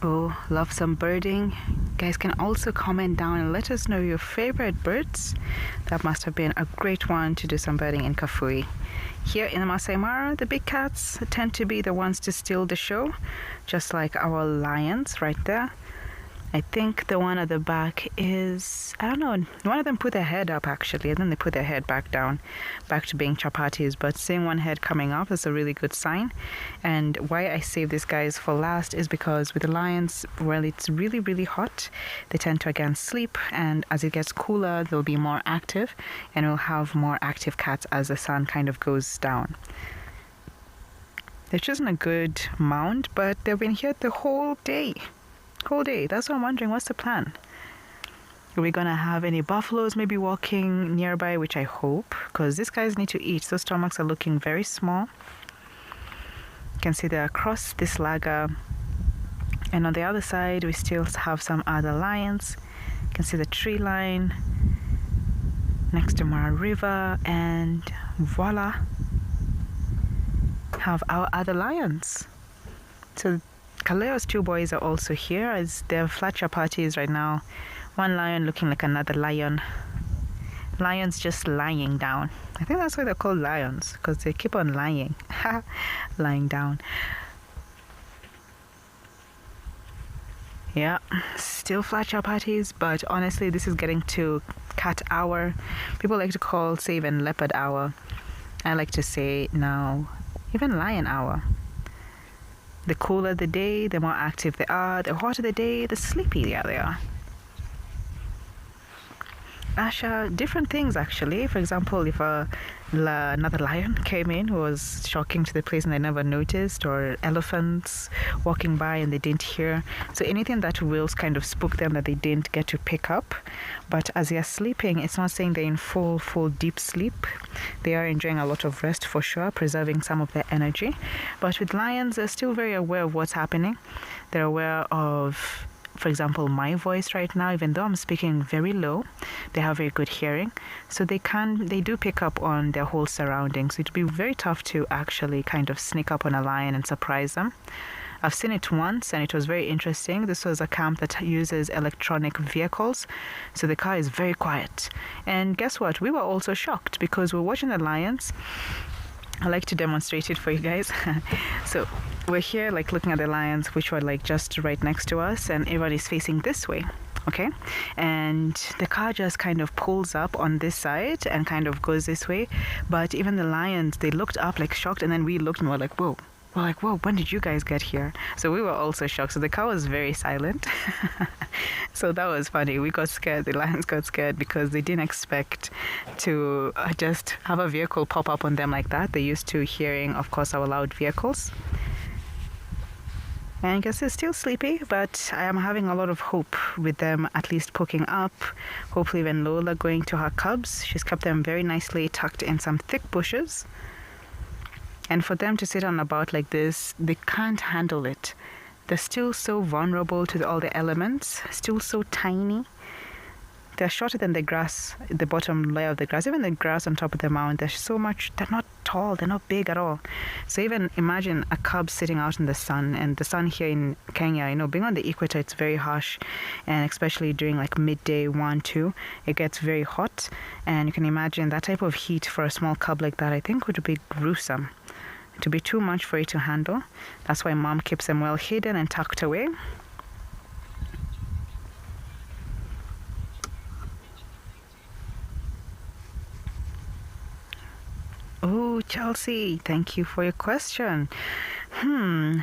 Speaker 9: Oh, love some birding. You guys can also comment down and let us know your favorite birds. That must have been a great one to do some birding in Kafui. Here in Masai Mara, the big cats tend to be the ones to steal the show, just like our lions right there. I think the one at the back is, I don't know, one of them put their head up actually, and then they put their head back down, back to being chapatis, but seeing one head coming up is a really good sign. And why I save these guys for last is because with the lions, well, it's really, really hot. They tend to again sleep, and as it gets cooler, they'll be more active, and we'll have more active cats as the sun kind of goes down. They've chosen a good mound, but they've been here the whole day. That's what I'm wondering, what's the plan? Are we gonna have any buffaloes maybe walking nearby, which I hope, because these guys need to eat. Those stomachs are looking very small. You can see they're across this lager. And on the other side, we still have some other lions. You can see the tree line next to Mara River, and voila, have our other lions. So Kaleo's two boys are also here as their flatcher parties right now. One lion looking like another lion. Lions just lying down. I think that's why they're called lions, because they keep on lying. Lying down. Yeah, still flatcher parties, but honestly this is getting to cat hour. People like to call, say, even leopard hour. I like to say now even lion hour. The cooler the day, the more active they are. The hotter the day, the sleepier they are. Asha, different things actually. For example, if another lion came in who was shocking to the place and they never noticed, or elephants walking by and they didn't hear. So anything that will kind of spook them that they didn't get to pick up. But as they are sleeping, it's not saying they're in full deep sleep. They are enjoying a lot of rest for sure, preserving some of their energy. But with lions, they're still very aware of what's happening. They're aware of, for example, my voice right now. Even though I'm speaking very low, they have very good hearing, so they do pick up on their whole surroundings. It'd be very tough to actually kind of sneak up on a lion and surprise them. I've seen it once and it was very interesting. This was a camp that uses electronic vehicles, so the car is very quiet. And guess what? We were also shocked because we're watching the lions. I like to demonstrate it for you guys. So we're here like looking at the lions, which were like just right next to us, and everybody's facing this way, okay? And the car just kind of pulls up on this side and kind of goes this way. But even the lions, they looked up like shocked, and then we looked and we're like, whoa. We're like, whoa, when did you guys get here? So we were also shocked. So the car was very silent. So that was funny. We got scared. The lions got scared because they didn't expect to just have a vehicle pop up on them like that. They're used to hearing, of course, our loud vehicles. And I guess they're still sleepy, but I am having a lot of hope with them at least poking up. Hopefully even Lola going to her cubs. She's kept them very nicely tucked in some thick bushes. And for them to sit on about like this, they can't handle it. They're still so vulnerable to all the elements, still so tiny. They're shorter than the grass, the bottom layer of the grass. Even the grass on top of the mound, they're not tall, they're not big at all. So even imagine a cub sitting out in the sun, and the sun here in Kenya, being on the equator, it's very harsh, and especially during like midday 1, 2, it gets very hot. And you can imagine that type of heat for a small cub like that, I think would be gruesome. It would be too much for it to handle. That's why mom keeps them well hidden and tucked away. Oh, Chelsea, thank you for your question.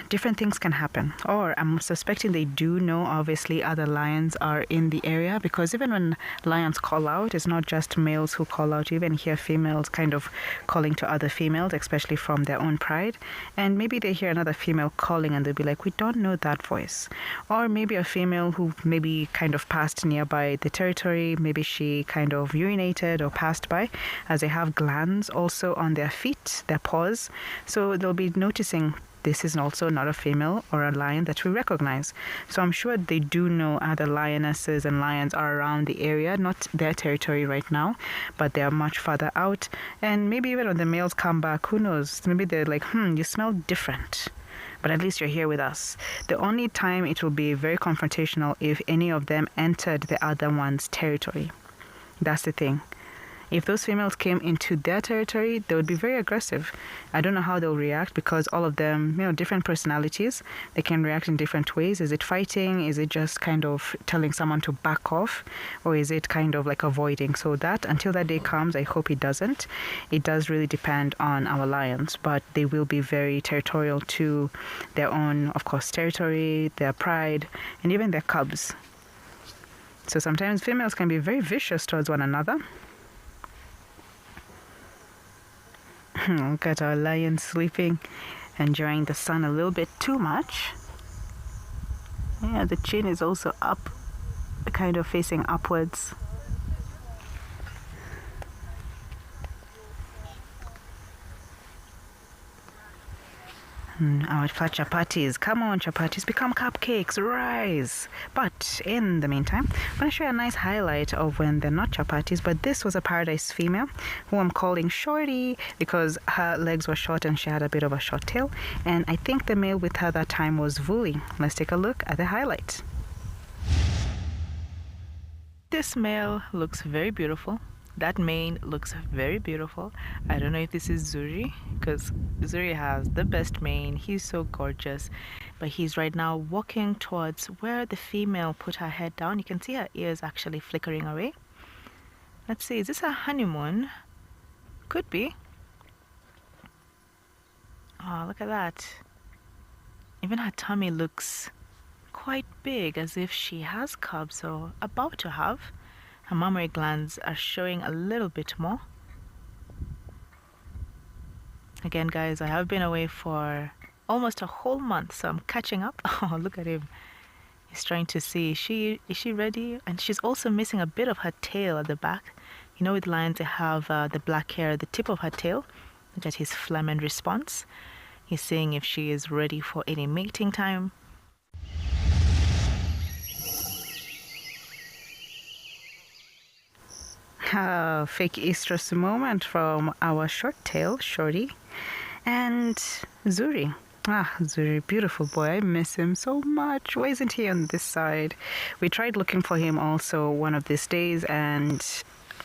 Speaker 9: Different things can happen. Or I'm suspecting they do know, obviously, other lions are in the area, because even when lions call out, it's not just males who call out. You even hear females kind of calling to other females, especially from their own pride. And maybe they hear another female calling and they'll be like, we don't know that voice. Or maybe a female who maybe kind of passed nearby the territory, maybe she kind of urinated or passed by, as they have glands also on their feet, their paws. So they'll be noticing this is also not a female or a lion that we recognize. So I'm sure they do know other lionesses and lions are around the area, not their territory right now, but they are much further out. And maybe even when the males come back, who knows? Maybe they're like, you smell different, but at least you're here with us. The only time it will be very confrontational if any of them entered the other one's territory. That's the thing. If those females came into their territory, they would be very aggressive. I don't know how they'll react, because all of them, different personalities. They can react in different ways. Is it fighting? Is it just kind of telling someone to back off? Or is it kind of like avoiding? So that, until that day comes, I hope it doesn't. It does really depend on our lions, but they will be very territorial to their own, of course, territory, their pride, and even their cubs. So sometimes females can be very vicious towards one another. Look at our lion sleeping, enjoying the sun a little bit too much. Yeah, the chin is also up. Look kind of facing upwards. Our chapatis, come on chapatis, become cupcakes, rise. But in the meantime, I'm going to show you a nice highlight of when they're not chapatis, but this was a paradise female who I'm calling Shorty because her legs were short and she had a bit of a short tail, and I think the male with her that time was Vuli. Let's take a look at the highlight. This male looks very beautiful. That mane looks very beautiful. I don't know if this is Zuri, because Zuri has the best mane. He's so gorgeous. But he's right now walking towards where the female put her head down. You can see her ears actually flickering away. Let's see, is this a honeymoon? Could be. Oh, look at that. Even her tummy looks quite big, as if she has cubs or about to have. Her mammary glands are showing a little bit more. Again, guys, I have been away for almost a whole month, so I'm catching up. Oh, look at him. He's trying to see, is she ready? And she's also missing a bit of her tail at the back. You know, with lions, they have the black hair at the tip of her tail. Look at his phlegm and response. He's seeing if she is ready for any mating time. Fake estrus moment from our short tail, Shorty, and Zuri. Zuri, beautiful boy. I miss him so much. Why isn't he on this side? We tried looking for him also one of these days and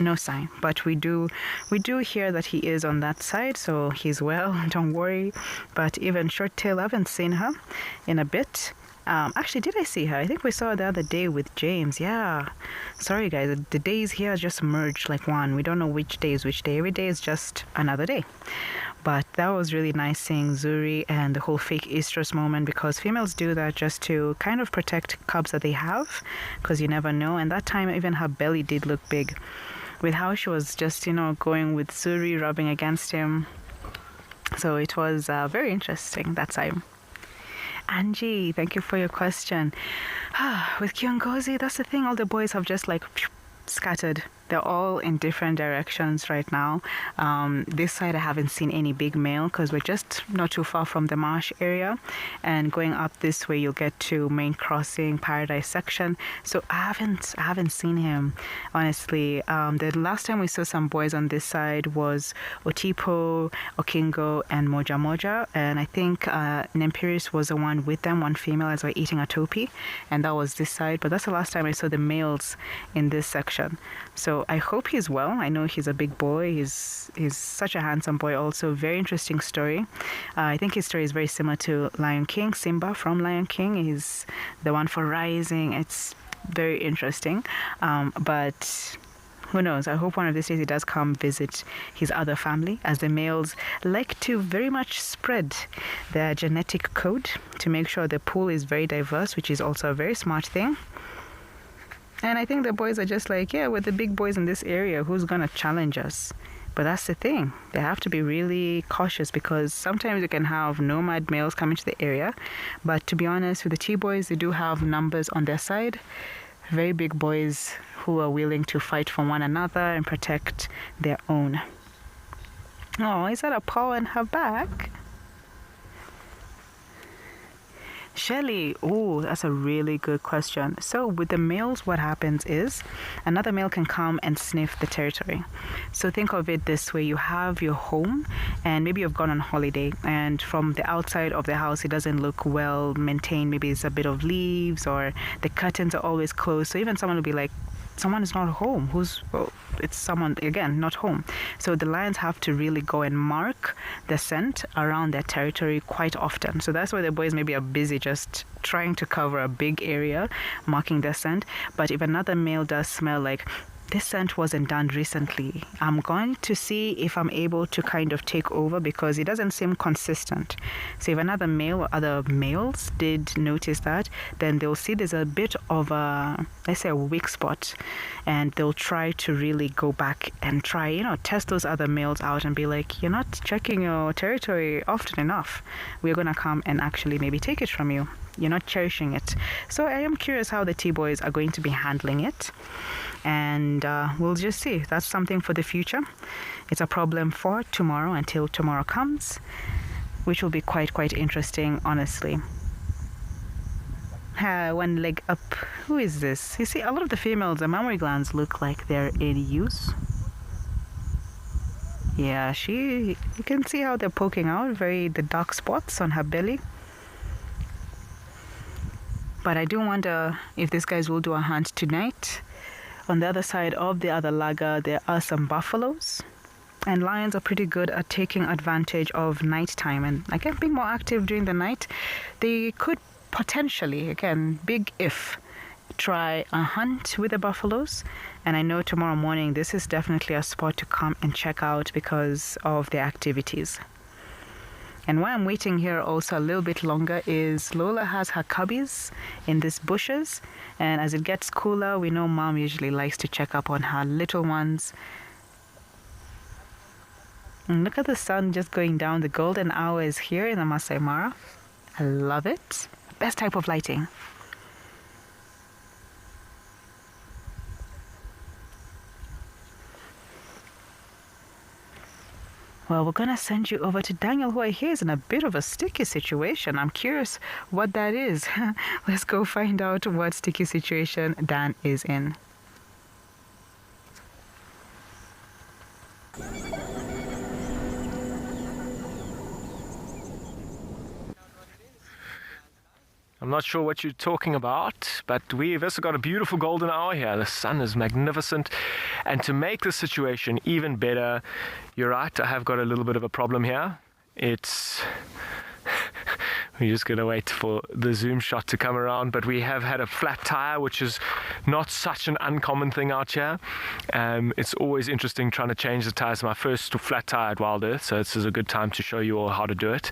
Speaker 9: no sign, but we do hear that he is on that side, so he's well, don't worry. But even short tail, I haven't seen her in a bit. Actually, did I see her? I think we saw her the other day with James. Yeah. Sorry, guys. The days here just merged like one. We don't know which day is which day. Every day is just another day. But that was really nice seeing Zuri and the whole fake estrus moment, because females do that just to kind of protect cubs that they have, because you never know. And that time, even her belly did look big with how she was just, going with Zuri, rubbing against him. So it was very interesting that time. Angie, thank you for your question. With Kiongozi, that's the thing, all the boys have just like scattered. They're all in different directions right now. This side I haven't seen any big male because we're just not too far from the marsh area, and going up this way you'll get to main crossing, paradise section. So I haven't seen him, honestly. The last time we saw some boys on this side was Otipo, Okingo, and Moja Moja, and I think Nempiris was the one with them, one female, as we're eating a topi, and that was this side. But that's the last time I saw the males in this section. So I hope he's well. I know he's a big boy. He's such a handsome boy also. Very interesting story. I think his story is very similar to Lion King. Simba from Lion King. He's the one for rising. It's very interesting. But who knows? I hope one of these days he does come visit his other family, as the males like to very much spread their genetic code to make sure the pool is very diverse, which is also a very smart thing. And I think the boys are just like, yeah, we're the big boys in this area. Who's going to challenge us? But that's the thing. They have to be really cautious, because sometimes you can have nomad males come into the area. But to be honest, with the T-boys, they do have numbers on their side. Very big boys who are willing to fight for one another and protect their own. Oh, is that a paw on her back? Shelly, oh, that's a really good question. So with the males, what happens is another male can come and sniff the territory. So think of it this way. You have your home, and maybe you've gone on holiday, and from the outside of the house, it doesn't look well maintained. Maybe it's a bit of leaves, or the curtains are always closed. So even someone will be like, someone is not home. It's someone, again, not home. So the lions have to really go and mark the scent around their territory quite often. So that's why the boys maybe are busy just trying to cover a big area, marking their scent. But if another male does smell like, this scent wasn't done recently, I'm going to see if I'm able to kind of take over, because it doesn't seem consistent. So if another male or other males did notice that, then they'll see there's a bit of a, let's say, a weak spot, and they'll try to really go back and try, test those other males out and be like, you're not checking your territory often enough. We're going to come and actually maybe take it from you. You're not cherishing it. So I am curious how the T-boys are going to be handling it. And we'll just see. That's something for the future. It's a problem for tomorrow until tomorrow comes, which will be quite interesting, honestly. One leg up. Who is this? You see, a lot of the females, the mammary glands look like they're in use. Yeah, you can see how they're poking out, the dark spots on her belly. But I do wonder if these guys will do a hunt tonight. On the other side of the other lager, there are some buffaloes. And lions are pretty good at taking advantage of nighttime and again being more active during the night. They could potentially, again, big if, try a hunt with the buffaloes. And I know tomorrow morning this is definitely a spot to come and check out because of their activities. And why I'm waiting here also a little bit longer is Lola has her cubbies in these bushes, and as it gets cooler, we know mom usually likes to check up on her little ones. And look at the sun just going down. The golden hour is here in the Masai Mara. I love it. Best type of lighting. Well, we're going to send you over to Daniel, who I hear is in a bit of a sticky situation. I'm curious what that is. Let's go find out what sticky situation Dan is in.
Speaker 4: I'm not sure what you're talking about, but we've also got a beautiful golden hour here. The sun is magnificent. And to make the situation even better, you're right, I have got a little bit of a problem here. We're just going to wait for the zoom shot to come around, but we have had a flat tire, which is not such an uncommon thing out here. It's always interesting trying to change the tires. My first flat tire at Wild Earth, so this is a good time to show you all how to do it.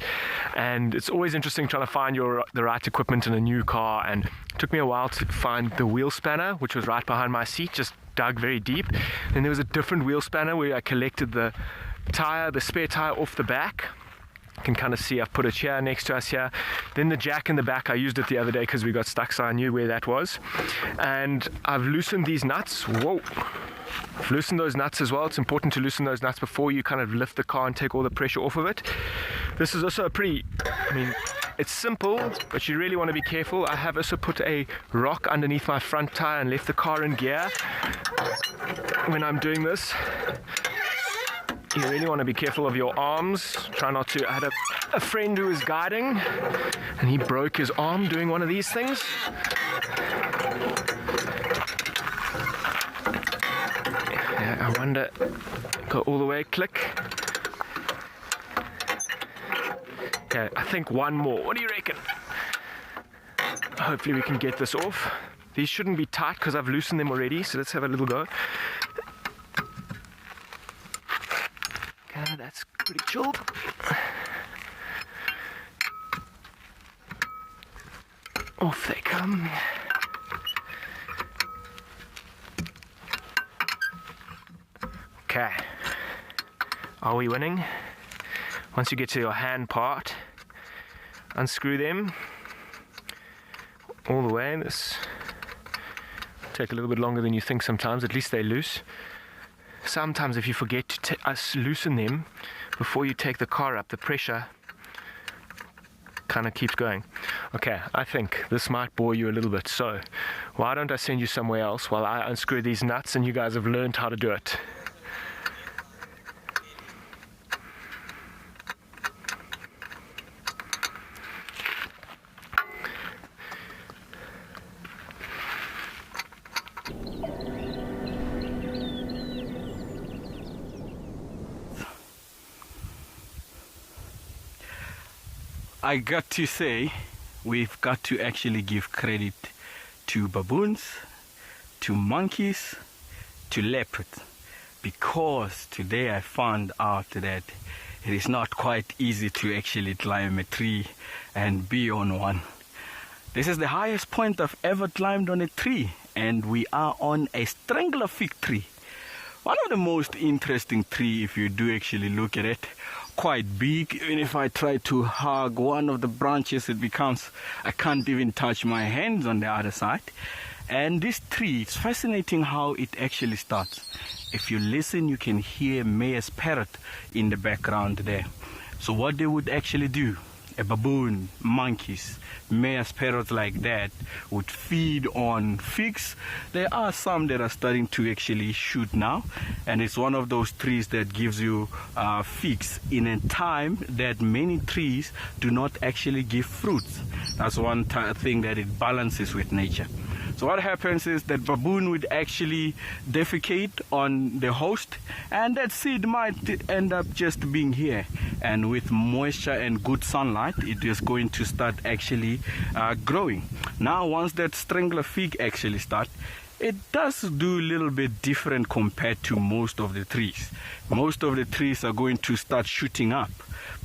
Speaker 4: And it's always interesting trying to find the right equipment in a new car, and it took me a while to find the wheel spanner, which was right behind my seat, just dug very deep. Then there was a different wheel spanner where I collected the spare tire off the back. You can kind of see I've put it here next to us here. Then the jack in the back, I used it the other day because we got stuck, so I knew where that was. And I've loosened these nuts. Whoa! I've loosened those nuts as well. It's important to loosen those nuts before you kind of lift the car and take all the pressure off of it. This is also it's simple, but you really want to be careful. I have also put a rock underneath my front tire and left the car in gear when I'm doing this. You really want to be careful of your arms. Try not to. I had a friend who was guiding and he broke his arm doing one of these things. Yeah, I wonder, go all the way, click. Okay, I think one more. What do you reckon? Hopefully we can get this off. These shouldn't be tight because I've loosened them already, so let's have a little go. That's pretty chilled. Off they come. Okay. Are we winning? Once you get to your hand part, unscrew them all the way. This take a little bit longer than you think sometimes. At least they're loose. Sometimes if you forget to loosen them before you take the car up, the pressure kind of keeps going. Okay, I think this might bore you a little bit, so why don't I send you somewhere else while I unscrew these nuts and you guys have learned how to do it.
Speaker 3: I got to say, we've got to actually give credit to baboons, to monkeys, to leopards, because today I found out that it is not quite easy to actually climb a tree and be on one. This is the highest point I've ever climbed on a tree, and we are on a strangler fig tree. One of the most interesting tree if you do actually look at it, quite big. Even if I try to hug one of the branches, I can't even touch my hands on the other side. And this tree, it's fascinating how it actually starts. If you listen, you can hear Mayor's parrot in the background there. So what they would actually do, a baboon, monkeys, Mayor's parrots like that would feed on figs. There are some that are starting to actually shoot now, and it's one of those trees that gives you figs in a time that many trees do not actually give fruits. That's one thing that it balances with nature. So what happens is that baboon would actually defecate on the host, and that seed might end up just being here. And with moisture and good sunlight, it is going to start actually growing. Now, once that strangler fig actually starts, it does do a little bit different compared to most of the trees. Most of the trees are going to start shooting up.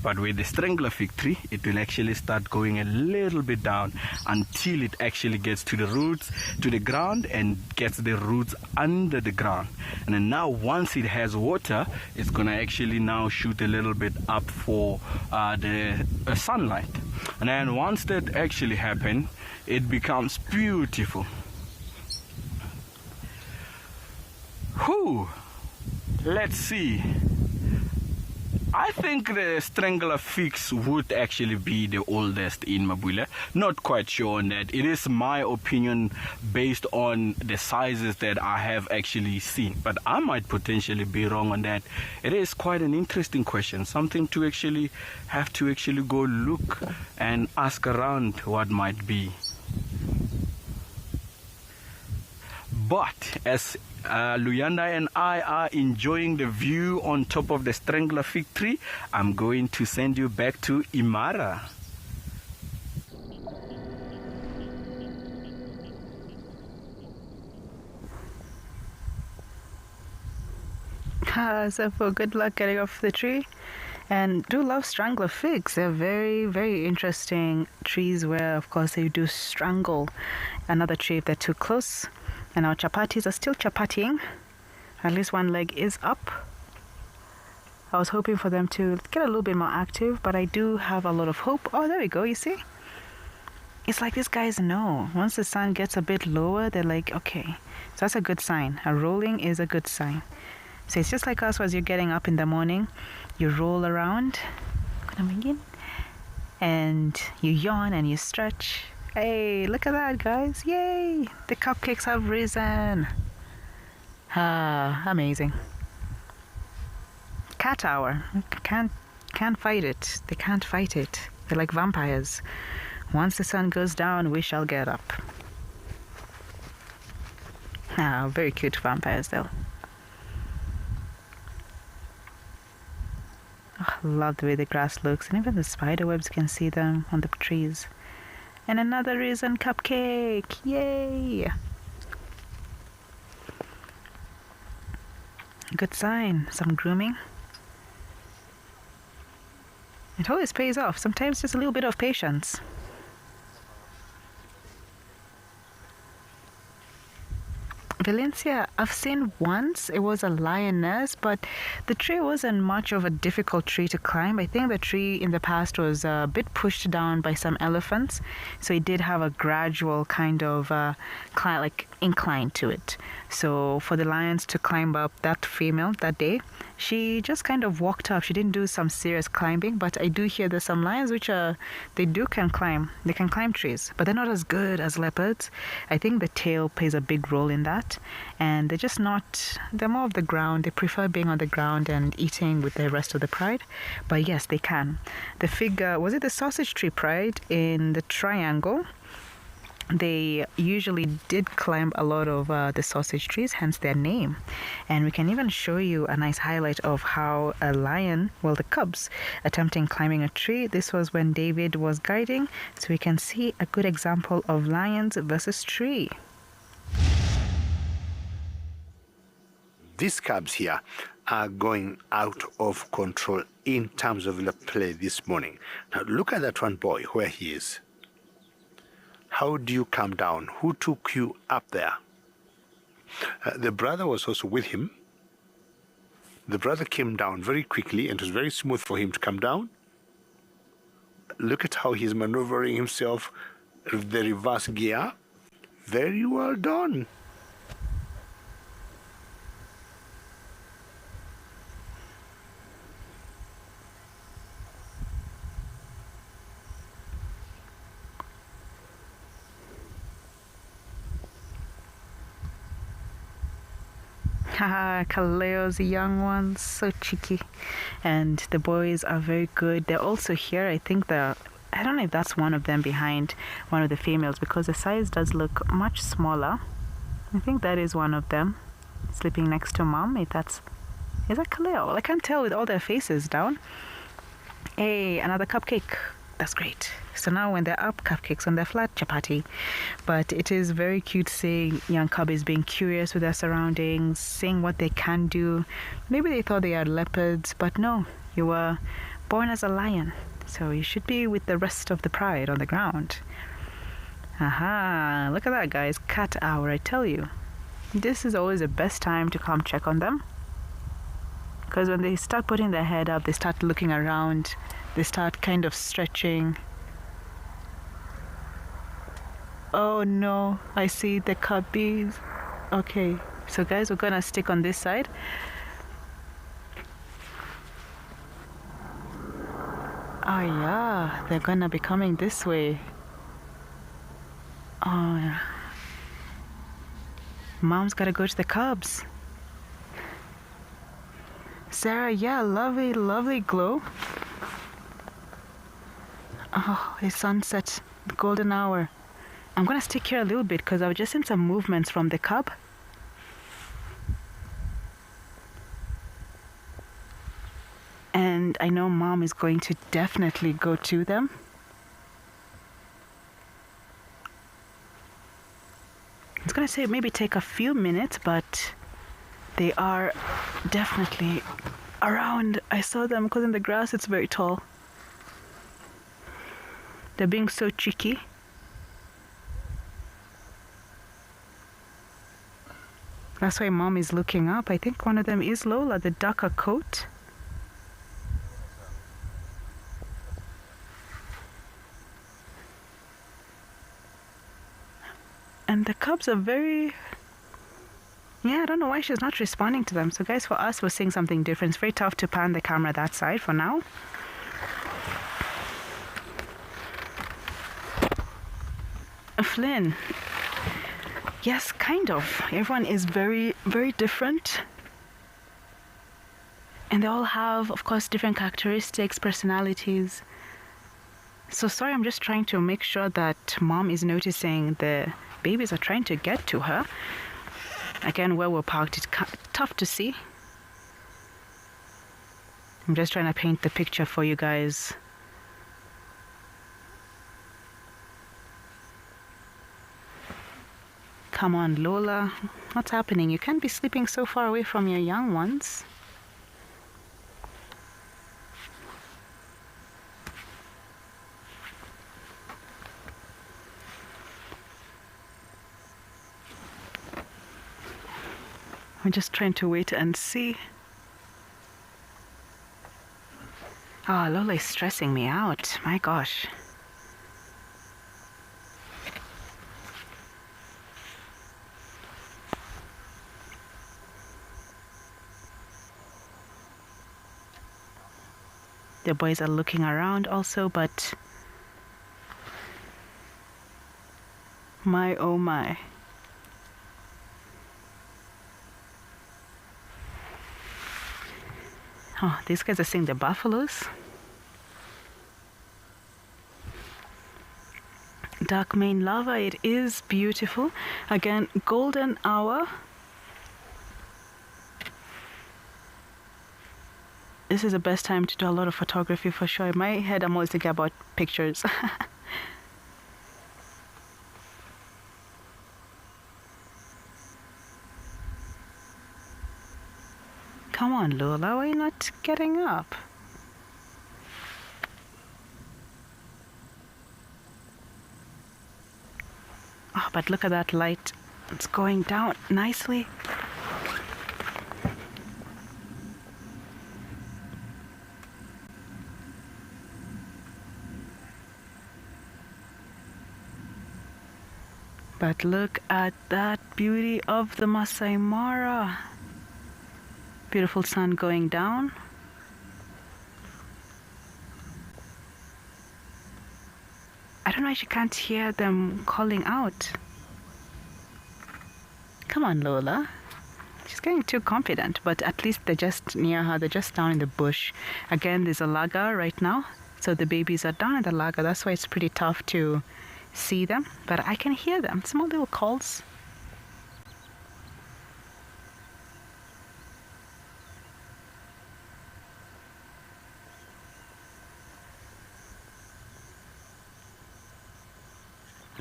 Speaker 3: But with the strangler fig tree, it will actually start going a little bit down until it actually gets to the roots, to the ground, and gets the roots under the ground. And then now once it has water, it's going to actually now shoot a little bit up for the sunlight. And then once that actually happens, it becomes beautiful. Whew! Let's see. I think the strangler figs would actually be the oldest in Mabula. Not quite sure on that. It is my opinion based on the sizes that I have actually seen. But I might potentially be wrong on that. It is quite an interesting question. Something to actually have to actually go look and ask around what might be. But as Luyanda and I are enjoying the view on top of the strangler fig tree, I'm going to send you back to Imara.
Speaker 9: So for good luck getting off the tree. And do love strangler figs. They're very, very interesting trees where, of course, they do strangle another tree if they're too close. And our chapatis are still chapatying. At least one leg is up. I was hoping for them to get a little bit more active, but I do have a lot of hope. Oh, there we go, you see? It's like these guys know. Once the sun gets a bit lower, they're like, okay. So that's a good sign. A rolling is a good sign. So it's just like us as you're getting up in the morning. You roll around. And you yawn and you stretch. Hey, look at that, guys. Yay! The cupcakes have risen. Ah, amazing. Cat hour. Can't fight it. They can't fight it. They're like vampires. Once the sun goes down, we shall get up. Ah, very cute vampires, though. Oh, I love the way the grass looks, and even the spider webs, can see them on the trees. And another risen cupcake! Yay! Good sign. Some grooming. It always pays off. Sometimes just a little bit of patience. Valencia, I've seen once. It was a lioness, but the tree wasn't much of a difficult tree to climb. I think the tree in the past was a bit pushed down by some elephants, so it did have a gradual kind of incline to it. So for the lions to climb up, that female that day, she just kind of walked up. She didn't do some serious climbing, but I do hear there's some lions which can climb. They can climb trees, but they're not as good as leopards. I think the tail plays a big role in that, and they're more of the ground. They prefer being on the ground and eating with the rest of the pride. But yes, they can. The figure, was it the sausage tree pride in the triangle? They usually did climb a lot of the sausage trees, hence their name. And we can even show you a nice highlight of how a lion, the cubs, attempting climbing a tree. This was when David was guiding, so we can see a good example of lions versus tree.
Speaker 15: These cubs here are going out of control in terms of the play this morning. Now look at that one boy, where he is. How do you come down? Who took you up there? The brother was also with him. The brother came down very quickly, and it was very smooth for him to come down. Look at how he's maneuvering himself, the reverse gear. Very well done.
Speaker 9: Haha, Kaleo's young ones, so cheeky. And the boys are very good. They're also here. I think I don't know if that's one of them behind one of the females, because the size does look much smaller. I think that is one of them sleeping next to mom. Is that Kaleo? Well, I can't tell with all their faces down. Hey, another cupcake. That's great. So now when they're up, cupcakes on their flat, chapati. But it is very cute seeing young cubbies being curious with their surroundings, seeing what they can do. Maybe they thought they are leopards, but no, you were born as a lion. So you should be with the rest of the pride on the ground. Aha, look at that, guys. Cat hour, I tell you. This is always the best time to come check on them. Because when they start putting their head up, they start looking around. They start kind of stretching. Oh no, I see the cubbies. Okay, so guys, we're gonna stick on this side. Oh yeah, they're gonna be coming this way. Oh yeah. Mom's gotta go to the cubs. Sarah, yeah, lovely, lovely glow. Oh, it's sunset, the golden hour. I'm gonna stick here a little bit because I've just seen some movements from the cub. And I know mom is going to definitely go to them. It's gonna say maybe take a few minutes, but they are definitely around. I saw them because in the grass it's very tall. They're being so cheeky. That's why mom is looking up. I think one of them is Lola, the darker coat. And the cubs are very... Yeah, I don't know why she's not responding to them. So guys, for us, we're seeing something different. It's very tough to pan the camera that side for now. Flynn. Yes, kind of. Everyone is very, very different. And they all have, of course, different characteristics, personalities. So sorry, I'm just trying to make sure that mom is noticing the babies are trying to get to her. Again, where we're parked, it's tough to see. I'm just trying to paint the picture for you guys. Come on, Lola. What's happening? You can't be sleeping so far away from your young ones. I'm just trying to wait and see. Oh, Lola is stressing me out. My gosh. The boys are looking around also, but my oh my. Oh, these guys are seeing the buffaloes. Dark mane lava, it is beautiful. Again, golden hour. This is the best time to do a lot of photography for sure. In my head, I'm always thinking about pictures. Come on, Lola, why are you not getting up? Oh, but look at that light. It's going down nicely. But look at that beauty of the Masai Mara. Beautiful sun going down. I don't know if you can't hear them calling out. Come on, Lola. She's getting too confident, but at least they're just near her. They're just down in the bush. Again, there's a laga right now, so the babies are down in the laga. That's why it's pretty tough to see them, but I can hear them. Small little calls.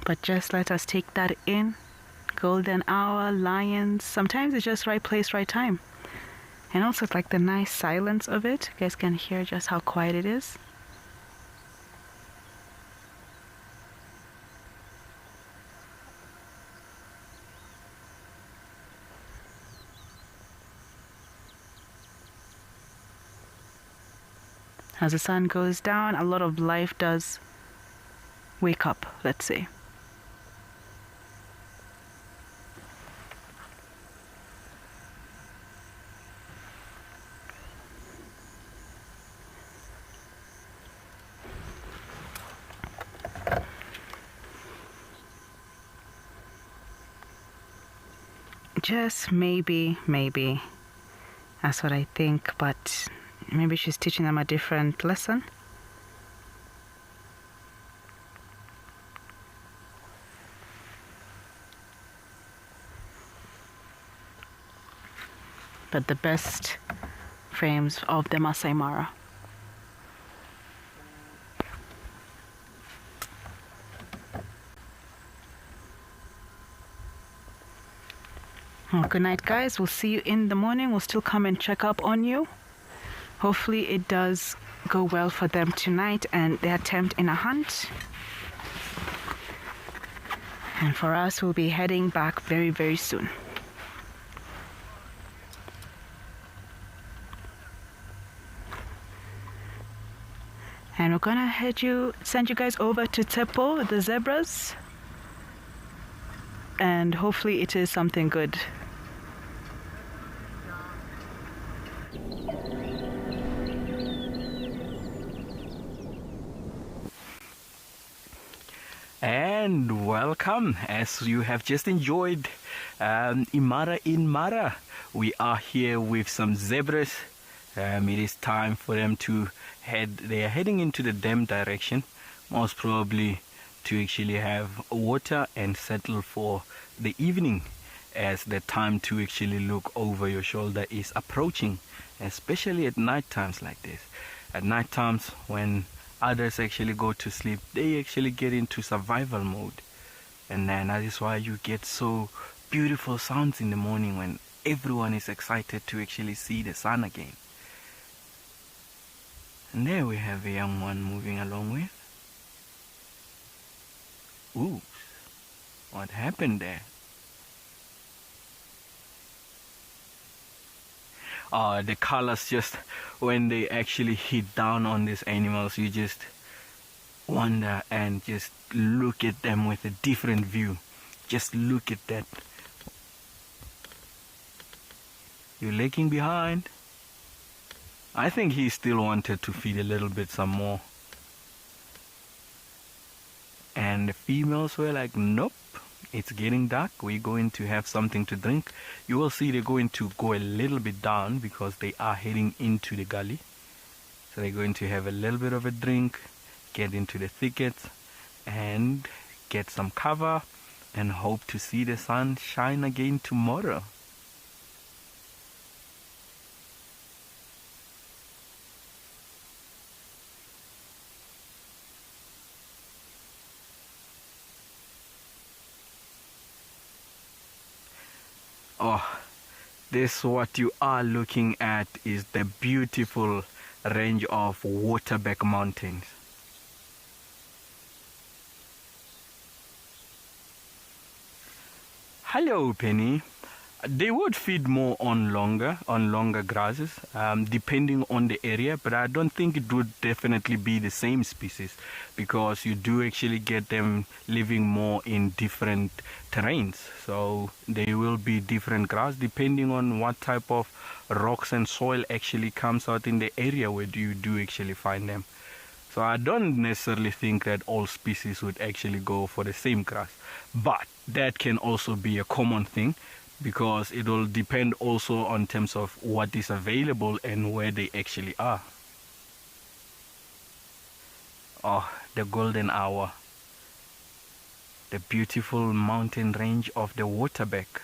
Speaker 9: But just let us take that in. Golden hour, lions. Sometimes it's just right place, right time. And also it's like the nice silence of it. You guys can hear just how quiet it is. As the sun goes down, a lot of life does wake up, let's say. Just maybe, that's what I think, but maybe she's teaching them a different lesson. But the best frames of the Masai Mara. Well, good night, guys. We'll see you in the morning. We'll still come and check up on you. Hopefully it does go well for them tonight and their attempt in a hunt. And for us, we'll be heading back very, very soon. And we're gonna send you guys over to Tshepo, the zebras. And hopefully it is something good.
Speaker 3: And welcome, as you have just enjoyed Imara in Mara. We are here with some zebras. It is time for them to they are heading into the dam direction, most probably to actually have water and settle for the evening, as the time to actually look over your shoulder is approaching, especially at night times like this. At night times when others actually go to sleep, they actually get into survival mode, and then that is why you get so beautiful sounds in the morning when everyone is excited to actually see the sun again. And there we have a young one moving along with. Ooh, what happened there? The colors, just when they actually hit down on these animals, you just wonder and just look at them with a different view. Just look at that. You're lagging behind. I think he still wanted to feed a little bit some more. And the females were like, nope, it's getting dark, we're going to have something to drink. You will see they're going to go a little bit down because they are heading into the gully. So they're going to have a little bit of a drink, get into the thickets and get some cover and hope to see the sun shine again tomorrow. Oh, this what you are looking at is the beautiful range of waterback mountains. Hello, Penny. They would feed more on longer grasses, depending on the area, but I don't think it would definitely be the same species, because you do actually get them living more in different terrains. So they will be different grass depending on what type of rocks and soil actually comes out in the area where you do actually find them. So I don't necessarily think that all species would actually go for the same grass, but that can also be a common thing, because it will depend also on terms of what is available and where they actually are. Oh, the golden hour, the beautiful mountain range of the waterback.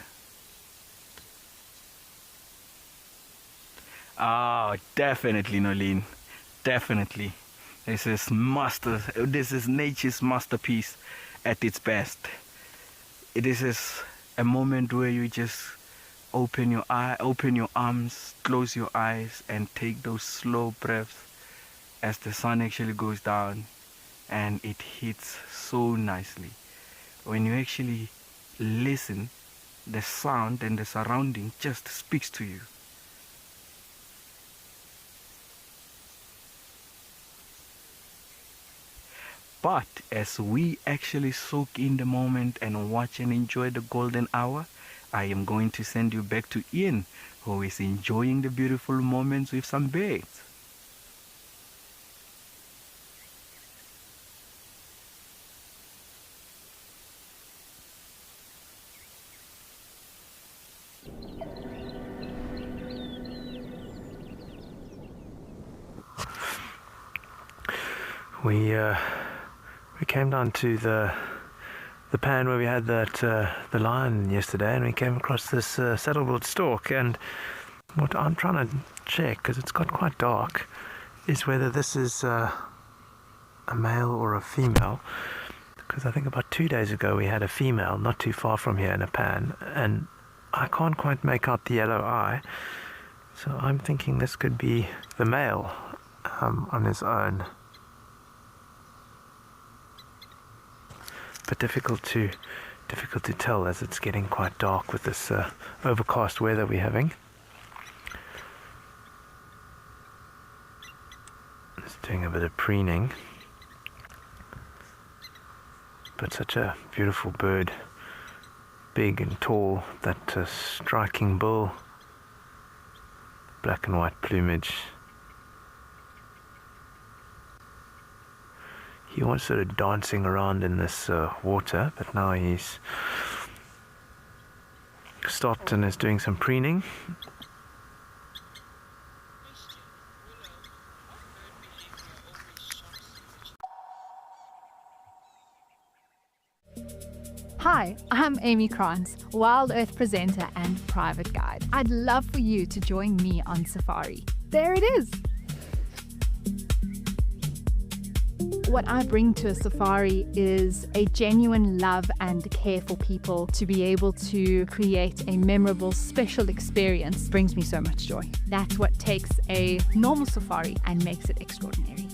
Speaker 3: Oh, definitely, Nolene, definitely. This is nature's masterpiece at its best. This is a moment where you just open your arms, close your eyes, and take those slow breaths as the sun actually goes down, and it hits so nicely. When you actually listen, the sound and the surrounding just speaks to you. But as we actually soak in the moment and watch and enjoy the golden hour, I am going to send you back to Ian, who is enjoying the beautiful moments with some birds.
Speaker 1: We came down to the pan where we had that the lion yesterday, and we came across this saddle-billed stork. And what I'm trying to check, because it's got quite dark, is whether this is a male or a female. Because I think about 2 days ago we had a female not too far from here in a pan, and I can't quite make out the yellow eye. So I'm thinking this could be the male on his own. But difficult to tell, as it's getting quite dark with this overcast weather we're having. It's doing a bit of preening, but such a beautiful bird, big and tall, that striking bill, black and white plumage. He was sort of dancing around in this water, but now he's stopped and is doing some preening.
Speaker 12: Hi, I'm Amy Krantz, Wild Earth presenter and private guide. I'd love for you to join me on safari. There it is! What I bring to a safari is a genuine love and care for people. To be able to create a memorable, special experience brings me so much joy. That's what takes a normal safari and makes it extraordinary.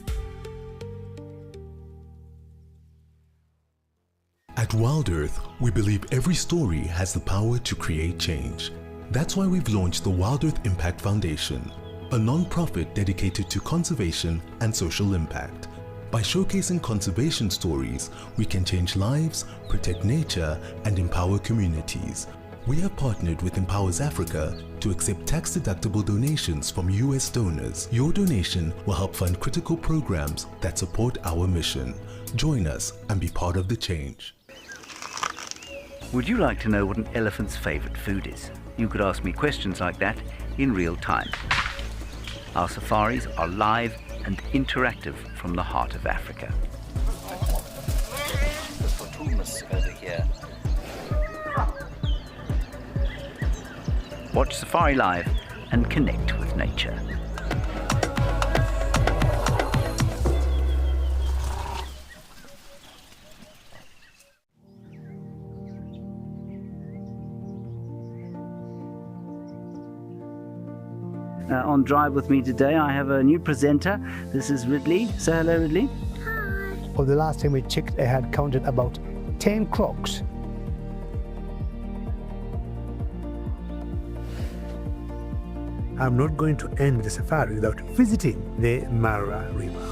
Speaker 16: At Wild Earth, we believe every story has the power to create change. That's why we've launched the Wild Earth Impact Foundation, a non-profit dedicated to conservation and social impact. By showcasing conservation stories, we can change lives, protect nature, and empower communities. We have partnered with Empowers Africa to accept tax-deductible donations from US donors. Your donation will help fund critical programs that support our mission. Join us and be part of the change.
Speaker 5: Would you like to know what an elephant's favourite food is? You could ask me questions like that in real time. Our safaris are live and interactive from the heart of Africa. The Fortunas over here. Watch Safari Live and connect with nature. On Drive with me today, I have a new presenter. This is Ridley. Say hello, Ridley.
Speaker 2: Hi. Well, the last time we checked, I had counted about 10 crocs. I'm not going to end the safari without visiting the Imara River.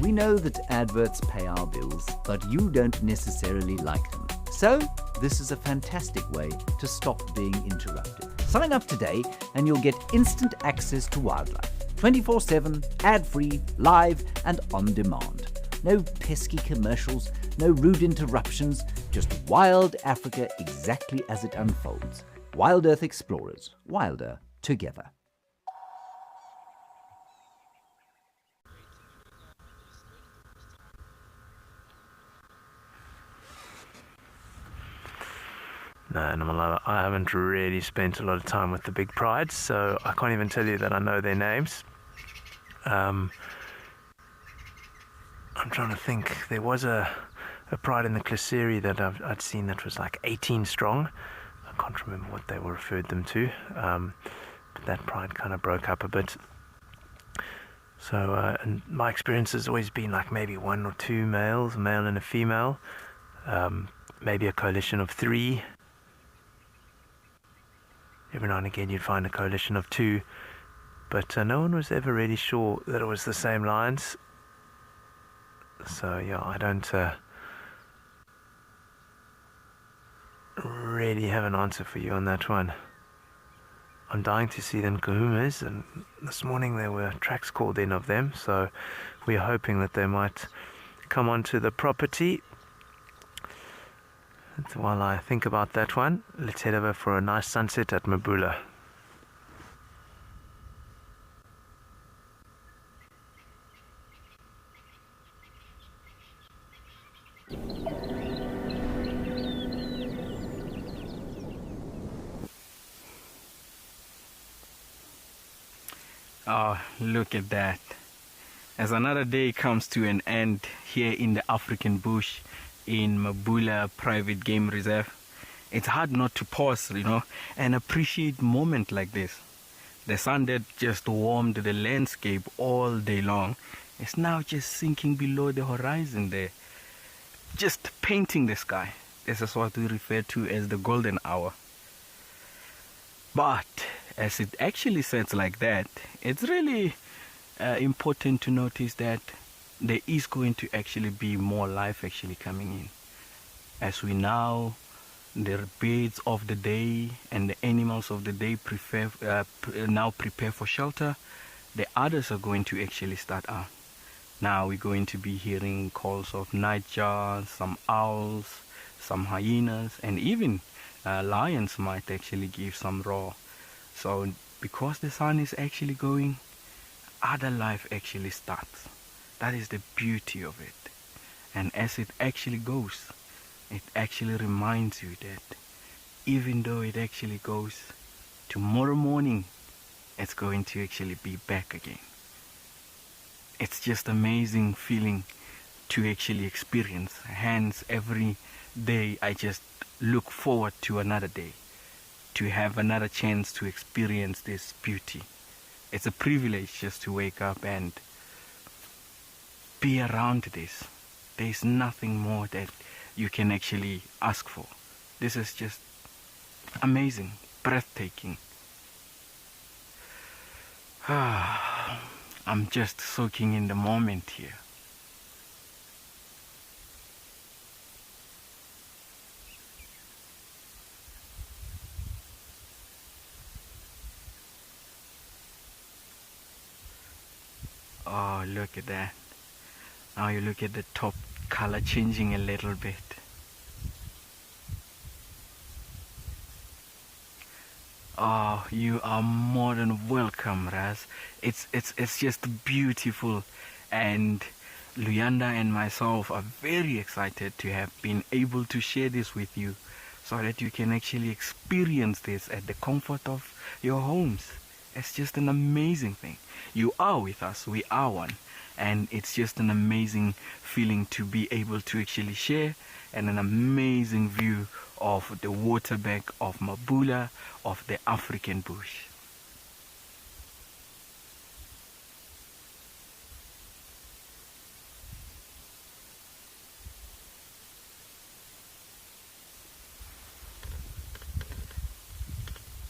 Speaker 6: We know that adverts pay our bills, but you don't necessarily like them. So, this is a fantastic way to stop being interrupted. Sign up today and you'll get instant access to wildlife. 24/7, ad-free, live and on demand. No pesky commercials, no rude interruptions, just wild Africa exactly as it unfolds. Wild Earth Explorers, wilder together.
Speaker 1: No, Animal Lover, I haven't really spent a lot of time with the big prides, so I can't even tell you that I know their names. I'm trying to think. There was a pride in the Kleseri that I'd seen that was like 18 strong. I can't remember what they referred them to, but that pride kind of broke up a bit. So, and my experience has always been like maybe 1 or 2 males, a male and a female, maybe a coalition of 3. Every now and again you'd find a coalition of 2, but no one was ever really sure that it was the same lions. So yeah, I don't really have an answer for you on that one. I'm dying to see the Nkuhumas, and this morning there were tracks called in of them, so we're hoping that they might come onto the property. And while I think about that one, let's head over for a nice sunset at Mabula.
Speaker 3: Oh, look at that. As another day comes to an end here in the African bush in Mabula Private Game Reserve, it's hard not to pause, and appreciate moment like this. The sun that just warmed the landscape all day long is now just sinking below the horizon there, just painting the sky. This is what we refer to as the golden hour. But as it actually sets like that, it's really important to notice that there is going to actually be more life actually coming in. As we now, the birds of the day and the animals of the day now prepare for shelter, the others are going to actually start out. Now we're going to be hearing calls of nightjars, some owls, some hyenas, and even lions might actually give some roar. So because the sun is actually going, other life actually starts. That is the beauty of it. And as it actually goes, it actually reminds you that even though it actually goes, tomorrow morning it's going to actually be back again. It's just amazing feeling to actually experience. Hence, every day I just look forward to another day, to have another chance to experience this beauty. It's a privilege just to wake up and be around this. There's nothing more that you can actually ask for. This is just amazing, breathtaking. I'm just soaking in the moment here. Oh, look at that. Now you look at the top color changing a little bit. Oh, you are more than welcome, Raz. It's just beautiful, and Luyanda and myself are very excited to have been able to share this with you, so that you can actually experience this at the comfort of your homes. It's just an amazing thing. You are with us, we are one, and it's just an amazing feeling to be able to actually share, and an amazing view of the waterback of Mabula, of the African bush.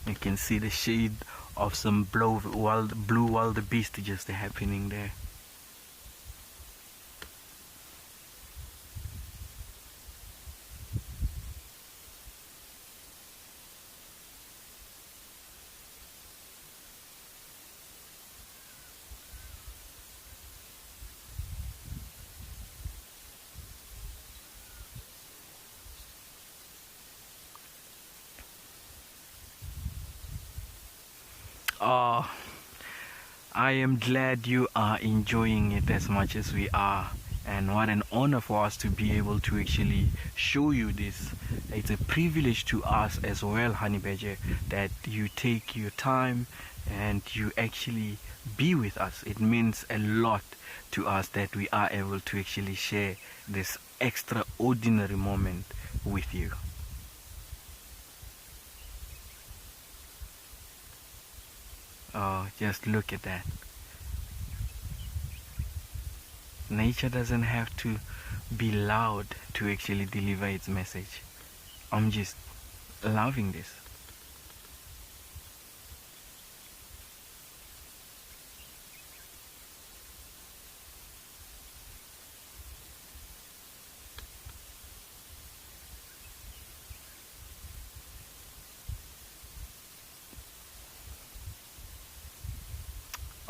Speaker 3: You can see the shade of some blue wildebeest just happening there. Oh, I am glad you are enjoying it as much as we are, and what an honor for us to be able to actually show you this. It's a privilege to us as well, Honey Badger, that you take your time and you actually be with us. It means a lot to us that we are able to actually share this extraordinary moment with you. Oh, just look at that. Nature doesn't have to be loud to actually deliver its message. I'm just loving this.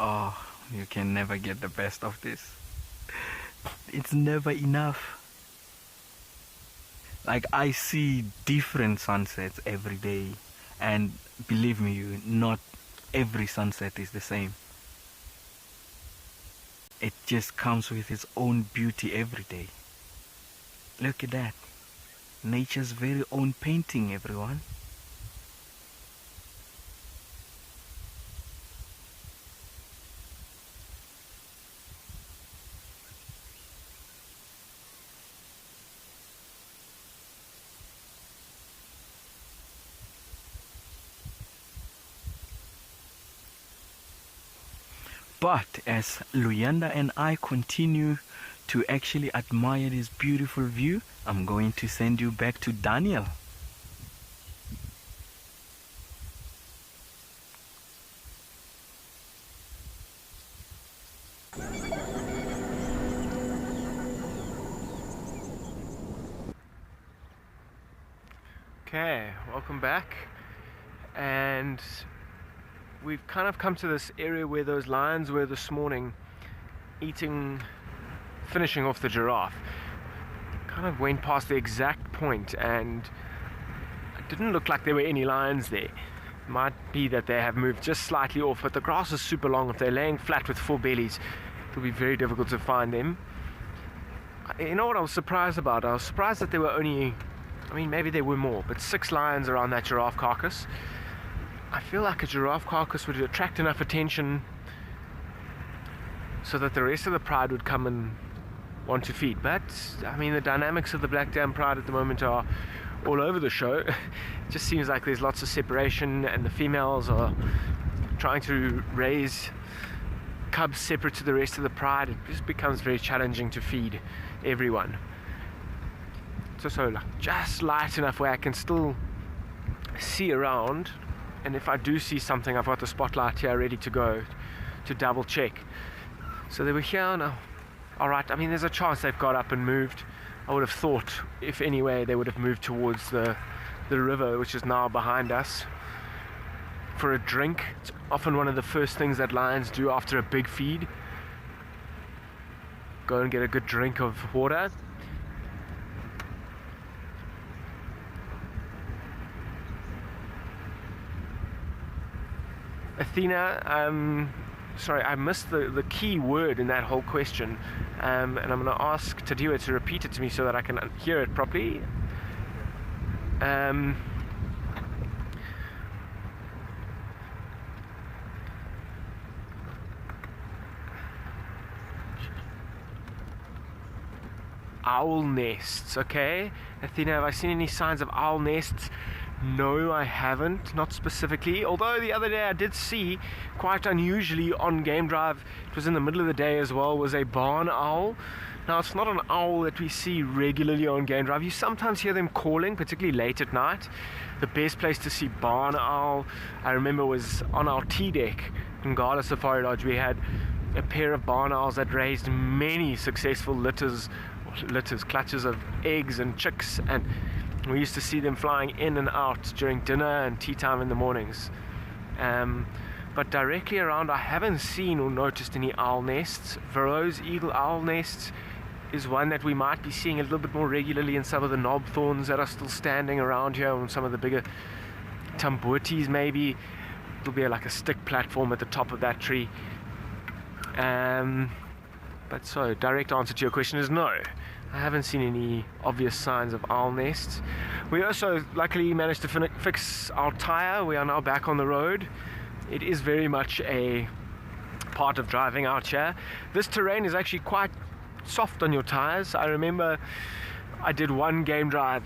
Speaker 3: Oh, you can never get the best of this. It's never enough. Like, I see different sunsets every day, and believe me, not every sunset is the same. It just comes with its own beauty every day. Look at that. Nature's very own painting, everyone. But as Luyanda and I continue to actually admire this beautiful view, I'm going to send you back to Daniel.
Speaker 4: Okay, welcome back. And we've kind of come to this area where those lions were this morning, finishing off the giraffe. Kind of went past the exact point, and it didn't look like there were any lions there. Might be that they have moved just slightly off, but the grass is super long. If they're laying flat with full bellies, it'll be very difficult to find them. You know what I was surprised about? I was surprised that there were only, I mean, maybe there were more, but 6 lions around that giraffe carcass. I feel like a giraffe carcass would attract enough attention so that the rest of the pride would come and want to feed. But I mean, the dynamics of the Black Dam Pride at the moment are all over the show. It just seems like there's lots of separation, and the females are trying to raise cubs separate to the rest of the pride. It just becomes very challenging to feed everyone. So like just light enough where I can still see around, and if I do see something, I've got the spotlight here ready to go to double check. So they were here now. Alright, I mean, there's a chance they've got up and moved. I would have thought, if anyway, they would have moved towards the river, which is now behind us, for a drink. It's often one of the first things that lions do after a big feed. Go and get a good drink of water. Athena, sorry, I missed the key word in that whole question, and I'm going to ask Tadiwa to repeat it to me so that I can hear it properly. Owl nests, okay. Athena, have I seen any signs of owl nests? No, I haven't, not specifically, although the other day I did see, quite unusually on Game Drive, it was in the middle of the day as well, was a barn owl Now, it's not an owl that we see regularly on game drive. You sometimes hear them calling, particularly late at night. The best place to see barn owl, I remember, was on our tea deck in Ngala Safari Lodge. We had a pair of barn owls that raised many successful clutches of eggs and chicks, and we used to see them flying in and out during dinner and tea time in the mornings. But directly around, I haven't seen or noticed any owl nests. Varro's eagle owl nests is one that we might be seeing a little bit more regularly in some of the knob thorns that are still standing around here, on some of the bigger tambutis maybe. There'll be like a stick platform at the top of that tree. But so, direct answer to your question is no. I haven't seen any obvious signs of owl nests. We also luckily managed to fix our tyre. We are now back on the road. It is very much a part of driving out here. This terrain is actually quite soft on your tyres. I remember I did one game drive.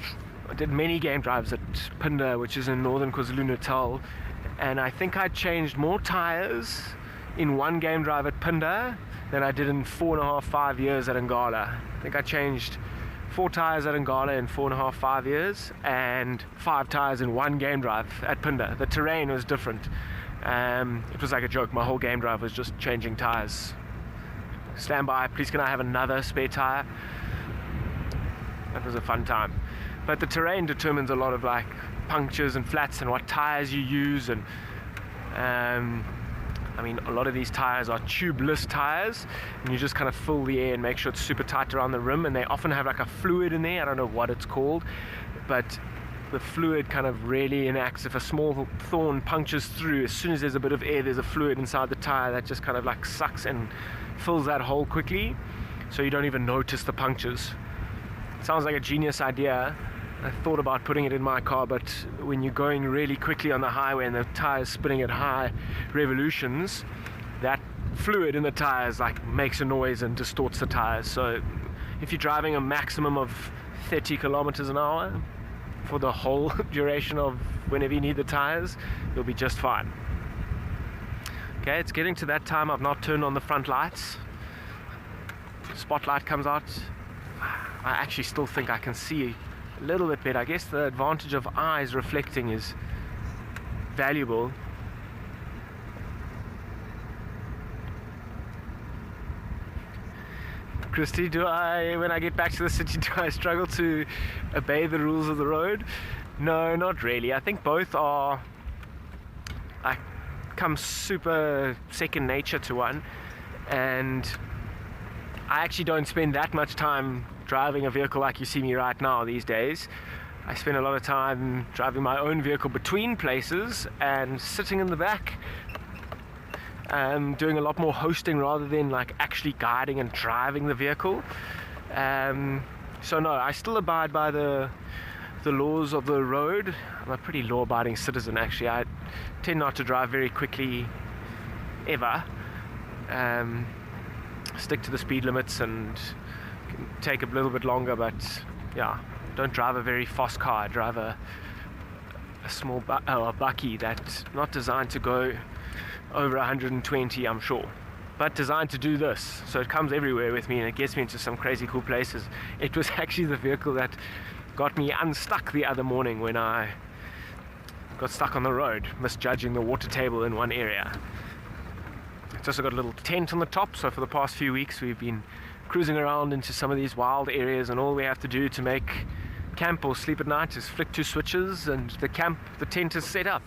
Speaker 4: I did many game drives at Pinda, which is in northern KwaZulu-Natal, and I think I changed more tyres in one game drive at Pinda than I did in 4.5, 5 years at Ngala. I think I changed 4 tyres at Ngala in 4.5, 5 years, and 5 tyres in one game drive at Pinda. The terrain was different. It was like a joke. My whole game drive was just changing tyres. Stand by, please can I have another spare tyre? That was a fun time. But the terrain determines a lot of like punctures and flats and what tyres you use, and I mean, a lot of these tyres are tubeless tyres, and you just kind of fill the air and make sure it's super tight around the rim, and they often have like a fluid in there. I don't know what it's called, but the fluid kind of really enacts. If a small thorn punctures through, as soon as there's a bit of air, there's a fluid inside the tyre that just kind of like sucks and fills that hole quickly, so you don't even notice the punctures. It sounds like a genius idea. I thought about putting it in my car, but when you're going really quickly on the highway and the tyre's spinning at high revolutions, that fluid in the tyres like makes a noise and distorts the tyres. So if you're driving a maximum of 30 kilometers an hour for the whole duration of whenever you need the tyres, you'll be just fine. Okay, it's getting to that time. I've not turned on the front lights. Spotlight comes out. I actually still think I can see a little bit better. I guess the advantage of eyes reflecting is valuable. Christy, when I get back to the city, do I struggle to obey the rules of the road? No, not really. I think both are come super second nature to one, and I actually don't spend that much time driving a vehicle like you see me right now these days. I spend a lot of time driving my own vehicle between places and sitting in the back, doing a lot more hosting rather than like actually guiding and driving the vehicle. So no, I still abide by the laws of the road. I'm a pretty law-abiding citizen actually. I tend not to drive very quickly ever. Stick to the speed limits and take a little bit longer, but yeah, don't drive a very fast car. I drive a small a bucky that's not designed to go over 120, I'm sure, but designed to do this, so it comes everywhere with me and it gets me into some crazy cool places. It was actually the vehicle that got me unstuck the other morning when I got stuck on the road, misjudging the water table in one area. It's also got a little tent on the top, so for the past few weeks we've been cruising around into some of these wild areas, and all we have to do to make camp or sleep at night is flick 2 switches and the tent is set up.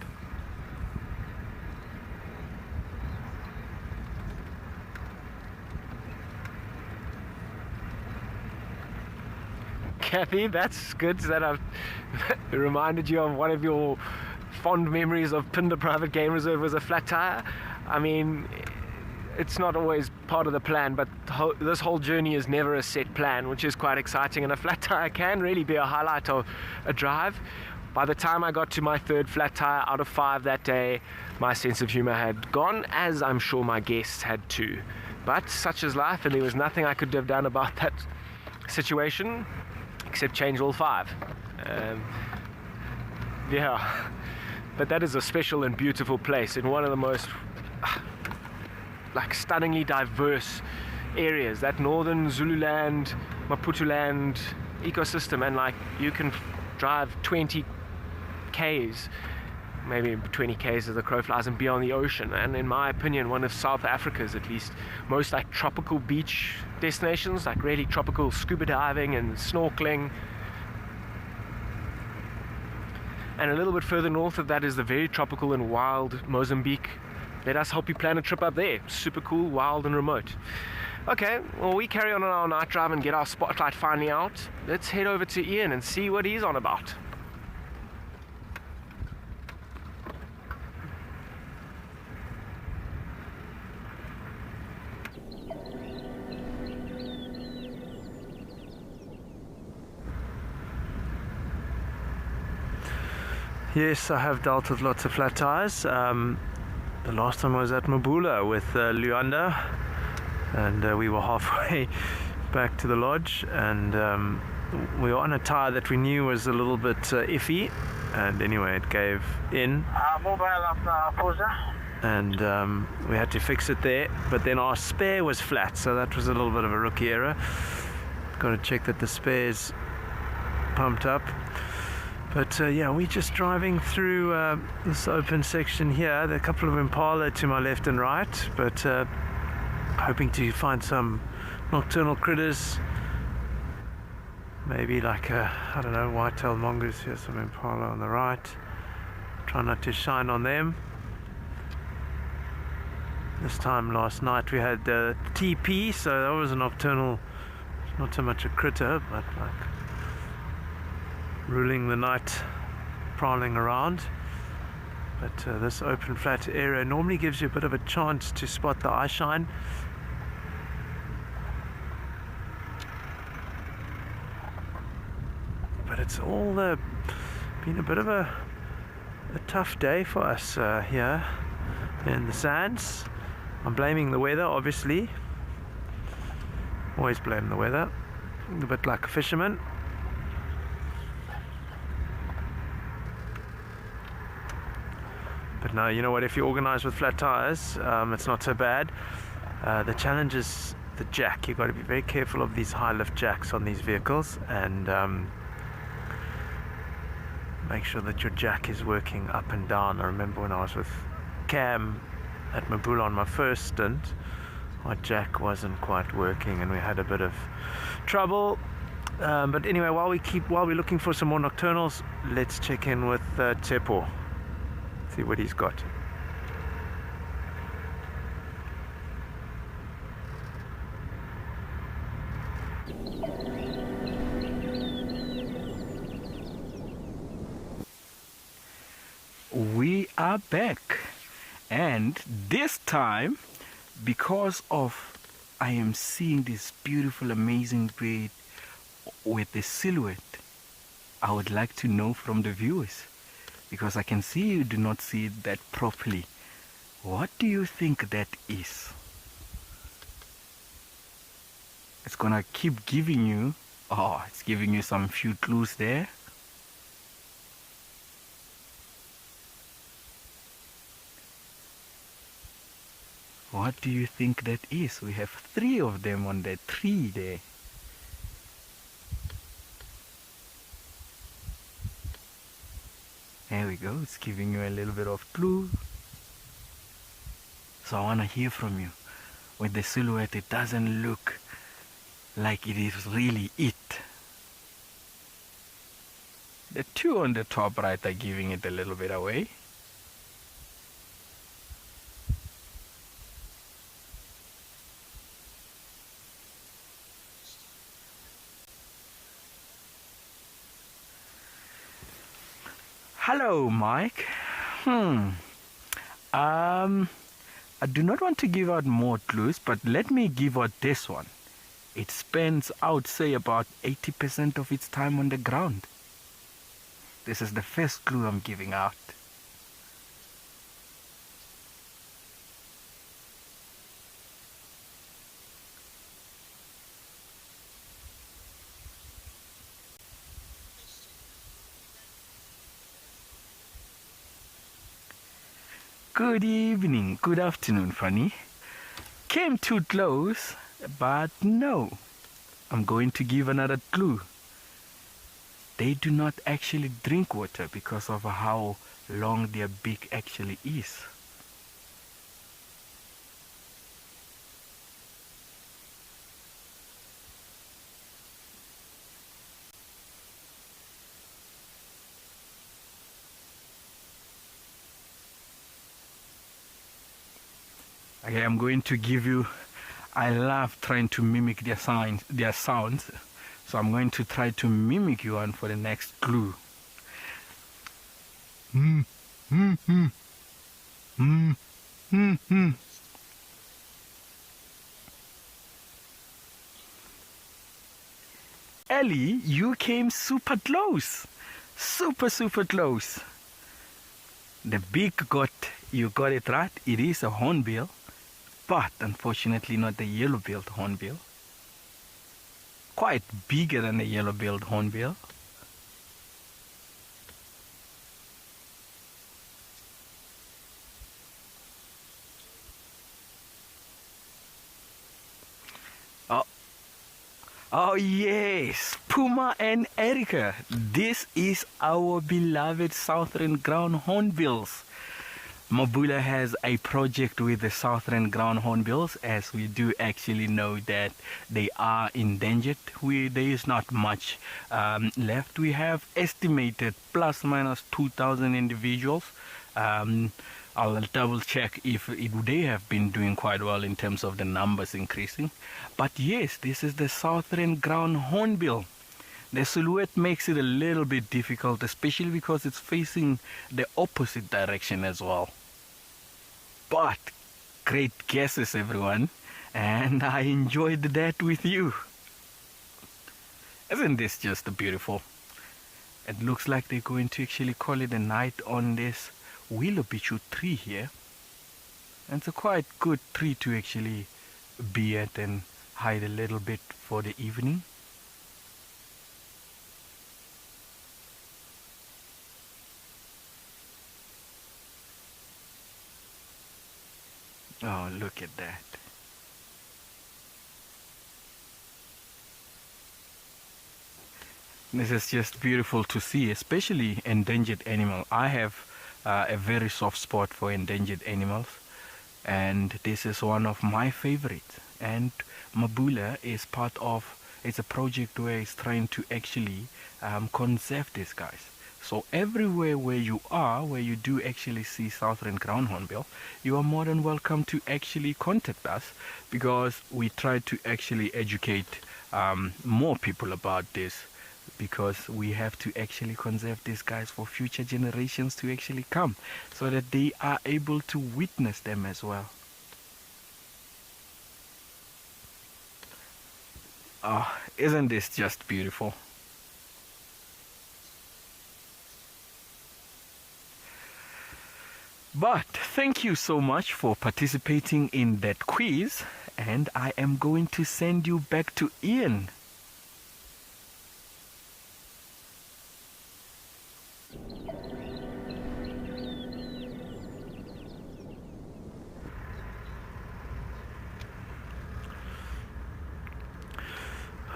Speaker 4: Kathy, that's good that I've reminded you of one of your fond memories of Pinda Private Game Reserve was a flat tire. I mean, it's not always part of the plan, but this whole journey is never a set plan, which is quite exciting, and a flat tire can really be a highlight of a drive. By the time I got to my 3rd flat tire out of 5 that day, my sense of humor had gone, as I'm sure my guests had too. But such is life, and there was nothing I could have done about that situation except change all 5. Yeah, but that is a special and beautiful place in one of the most like stunningly diverse areas, that northern Zululand, Maputoland ecosystem, and like you can drive 20 k's, maybe 20 k's as the crow flies, and be on the ocean. And in my opinion, one of South Africa's at least most like tropical beach destinations, like really tropical scuba diving and snorkeling. And a little bit further north of that is the very tropical and wild Mozambique. Let us help you plan a trip up there. Super cool, wild and remote. Okay, well, we carry on our night drive and get our spotlight finally out. Let's head over to Ian and see what he's on about.
Speaker 1: Yes, I have dealt with lots of flat tires. The last time I was at Mabula with Luanda, and we were halfway back to the lodge, and we were on a tire that we knew was a little bit iffy, and anyway it gave in, and we had to fix it there. But then our spare was flat, so that was a little bit of a rookie error. Got to check that the spare's pumped up. But yeah, we're just driving through this open section here. There are a couple of impala to my left and right, but hoping to find some nocturnal critters. Maybe like I don't know, white-tailed mongoose. Here's some impala on the right. Try not to shine on them. This time last night we had TP, so that was a nocturnal, not so much a critter, but like ruling the night, prowling around. But this open flat area normally gives you a bit of a chance to spot the eye shine. But it's all been a bit of a tough day for us here in the sands. I'm blaming the weather, obviously. Always blame the weather, a bit like a fisherman. But no, you know what, if you organize with flat tires, it's not so bad. The challenge is the jack. You've got to be very careful of these high lift jacks on these vehicles, and make sure that your jack is working up and down. I remember when I was with Cam at Mabula on my first stint, my jack wasn't quite working and we had a bit of trouble. But anyway, while we're looking for some more nocturnals, let's check in with Tshepo. See what he's got.
Speaker 3: We are back, and this time, because of I am seeing this beautiful, amazing bird with the silhouette, I would like to know from the viewers, because I can see you do not see it that properly. What do you think that is? It's gonna keep giving you, it's giving you some few clues there. What do you think that is? We have 3 of them on that tree there. There we go, it's giving you a little bit of clue. So I want to hear from you. With the silhouette, it doesn't look like it is really it. The 2 on the top right are giving it a little bit away. Hello, Mike. I do not want to give out more clues, but let me give out this one. It spends, I would say, about 80% of its time on the ground. This is the first clue I'm giving out. Good evening, good afternoon, Fanny. Came too close, But no, I'm going to give another clue. They do not actually drink water because of how long their beak actually is. Okay, I'm going to give you, I love trying to mimic their sounds. So I'm going to try to mimic you one for the next clue. Ellie, you came super close. Super close. The beak you got it right. It is a hornbill, but unfortunately not the yellow-billed hornbill. Quite bigger than the yellow-billed hornbill. Oh yes, Puma and Erica. This is our beloved southern ground hornbills. Mabula has a project with the southern ground hornbills, as we do actually know that they are endangered. There is not much left. We have estimated plus minus 2,000 individuals. I'll double check if they have been doing quite well in terms of the numbers increasing. But yes, this is the southern ground hornbill. The silhouette makes it a little bit difficult, especially because it's facing the opposite direction as well. But great guesses, everyone, and I enjoyed that with you. Isn't this just beautiful? It looks like they're going to actually call it a night on this willow beechu tree here. And it's a quite good tree to actually be at and hide a little bit for the evening. Oh, look at that. This is just beautiful to see, especially endangered animal. I have a very soft spot for endangered animals, and this is one of my favorites. And Mabula is part of, it's a project where it's trying to actually conserve these guys. So everywhere where you are, where you do actually see southern ground hornbill, you are more than welcome to actually contact us, because we try to actually educate more people about this, because we have to actually conserve these guys for future generations to actually come, so that they are able to witness them as well. Oh, isn't this just beautiful? But thank you so much for participating in that quiz, and I am going to send you back to Ian.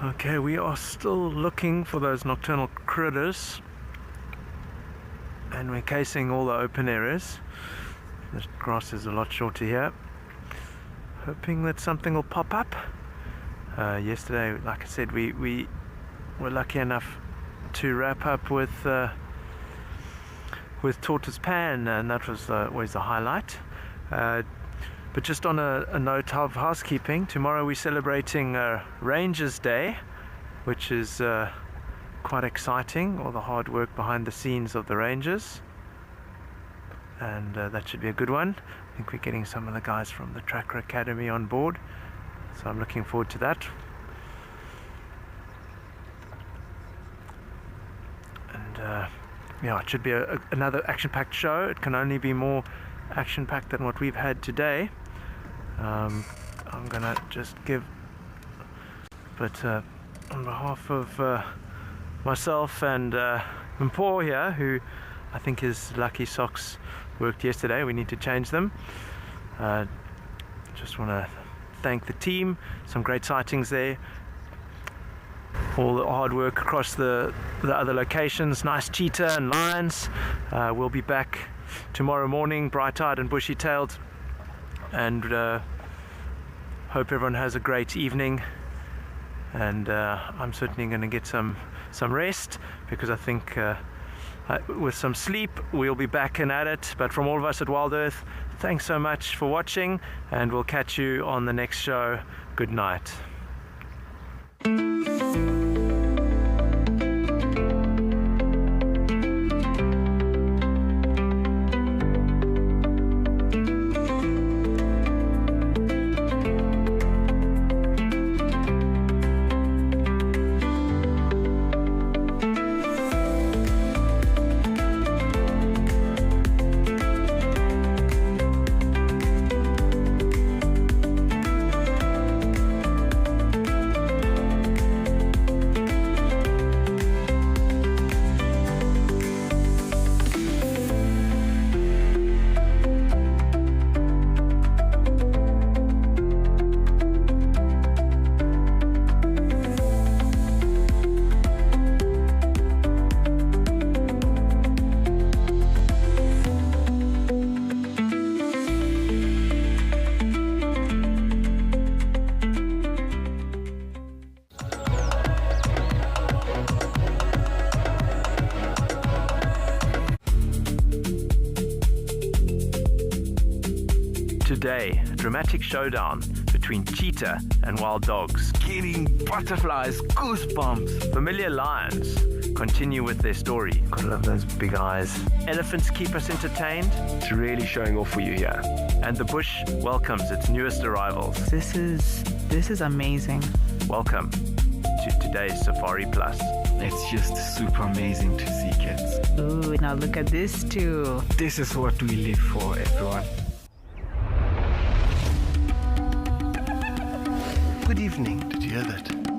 Speaker 1: Okay, we are still looking for those nocturnal critters, and we're casing all the open areas. The grass is a lot shorter here, hoping that something will pop up. Yesterday, like I said, we were lucky enough to wrap up with tortoise pan, and that was always the highlight. But just on a note of housekeeping, tomorrow we're celebrating Rangers Day, which is quite exciting, all the hard work behind the scenes of the Rangers, and that should be a good one. I think we're getting some of the guys from the Tracker Academy on board, so I'm looking forward to that. And yeah, it should be another action-packed show. It can only be more action-packed than what we've had today. I'm gonna just give, but on behalf of myself and Mpho here, who I think his lucky socks worked yesterday, we need to change them. Just want to thank the team. Some great sightings there. All the hard work across the other locations. Nice cheetah and lions. We'll be back tomorrow morning, bright-eyed and bushy-tailed. And hope everyone has a great evening. And I'm certainly going to get some rest, because I think with some sleep we'll be back and at it. But from all of us at Wild Earth, thanks so much for watching, and we'll catch you on the next show. Good night. Today, a dramatic showdown between cheetah and wild dogs.
Speaker 3: Getting butterflies, goosebumps.
Speaker 1: Familiar lions continue with their story. Gotta love those big eyes. Elephants keep us entertained.
Speaker 4: It's really showing off for you here.
Speaker 1: And the bush welcomes its newest arrivals.
Speaker 9: This is amazing.
Speaker 1: Welcome to today's Safari Plus.
Speaker 7: It's just super amazing to see cats.
Speaker 9: Ooh, now look at this too.
Speaker 7: This is what we live for, everyone.
Speaker 15: Good evening. Did you hear that?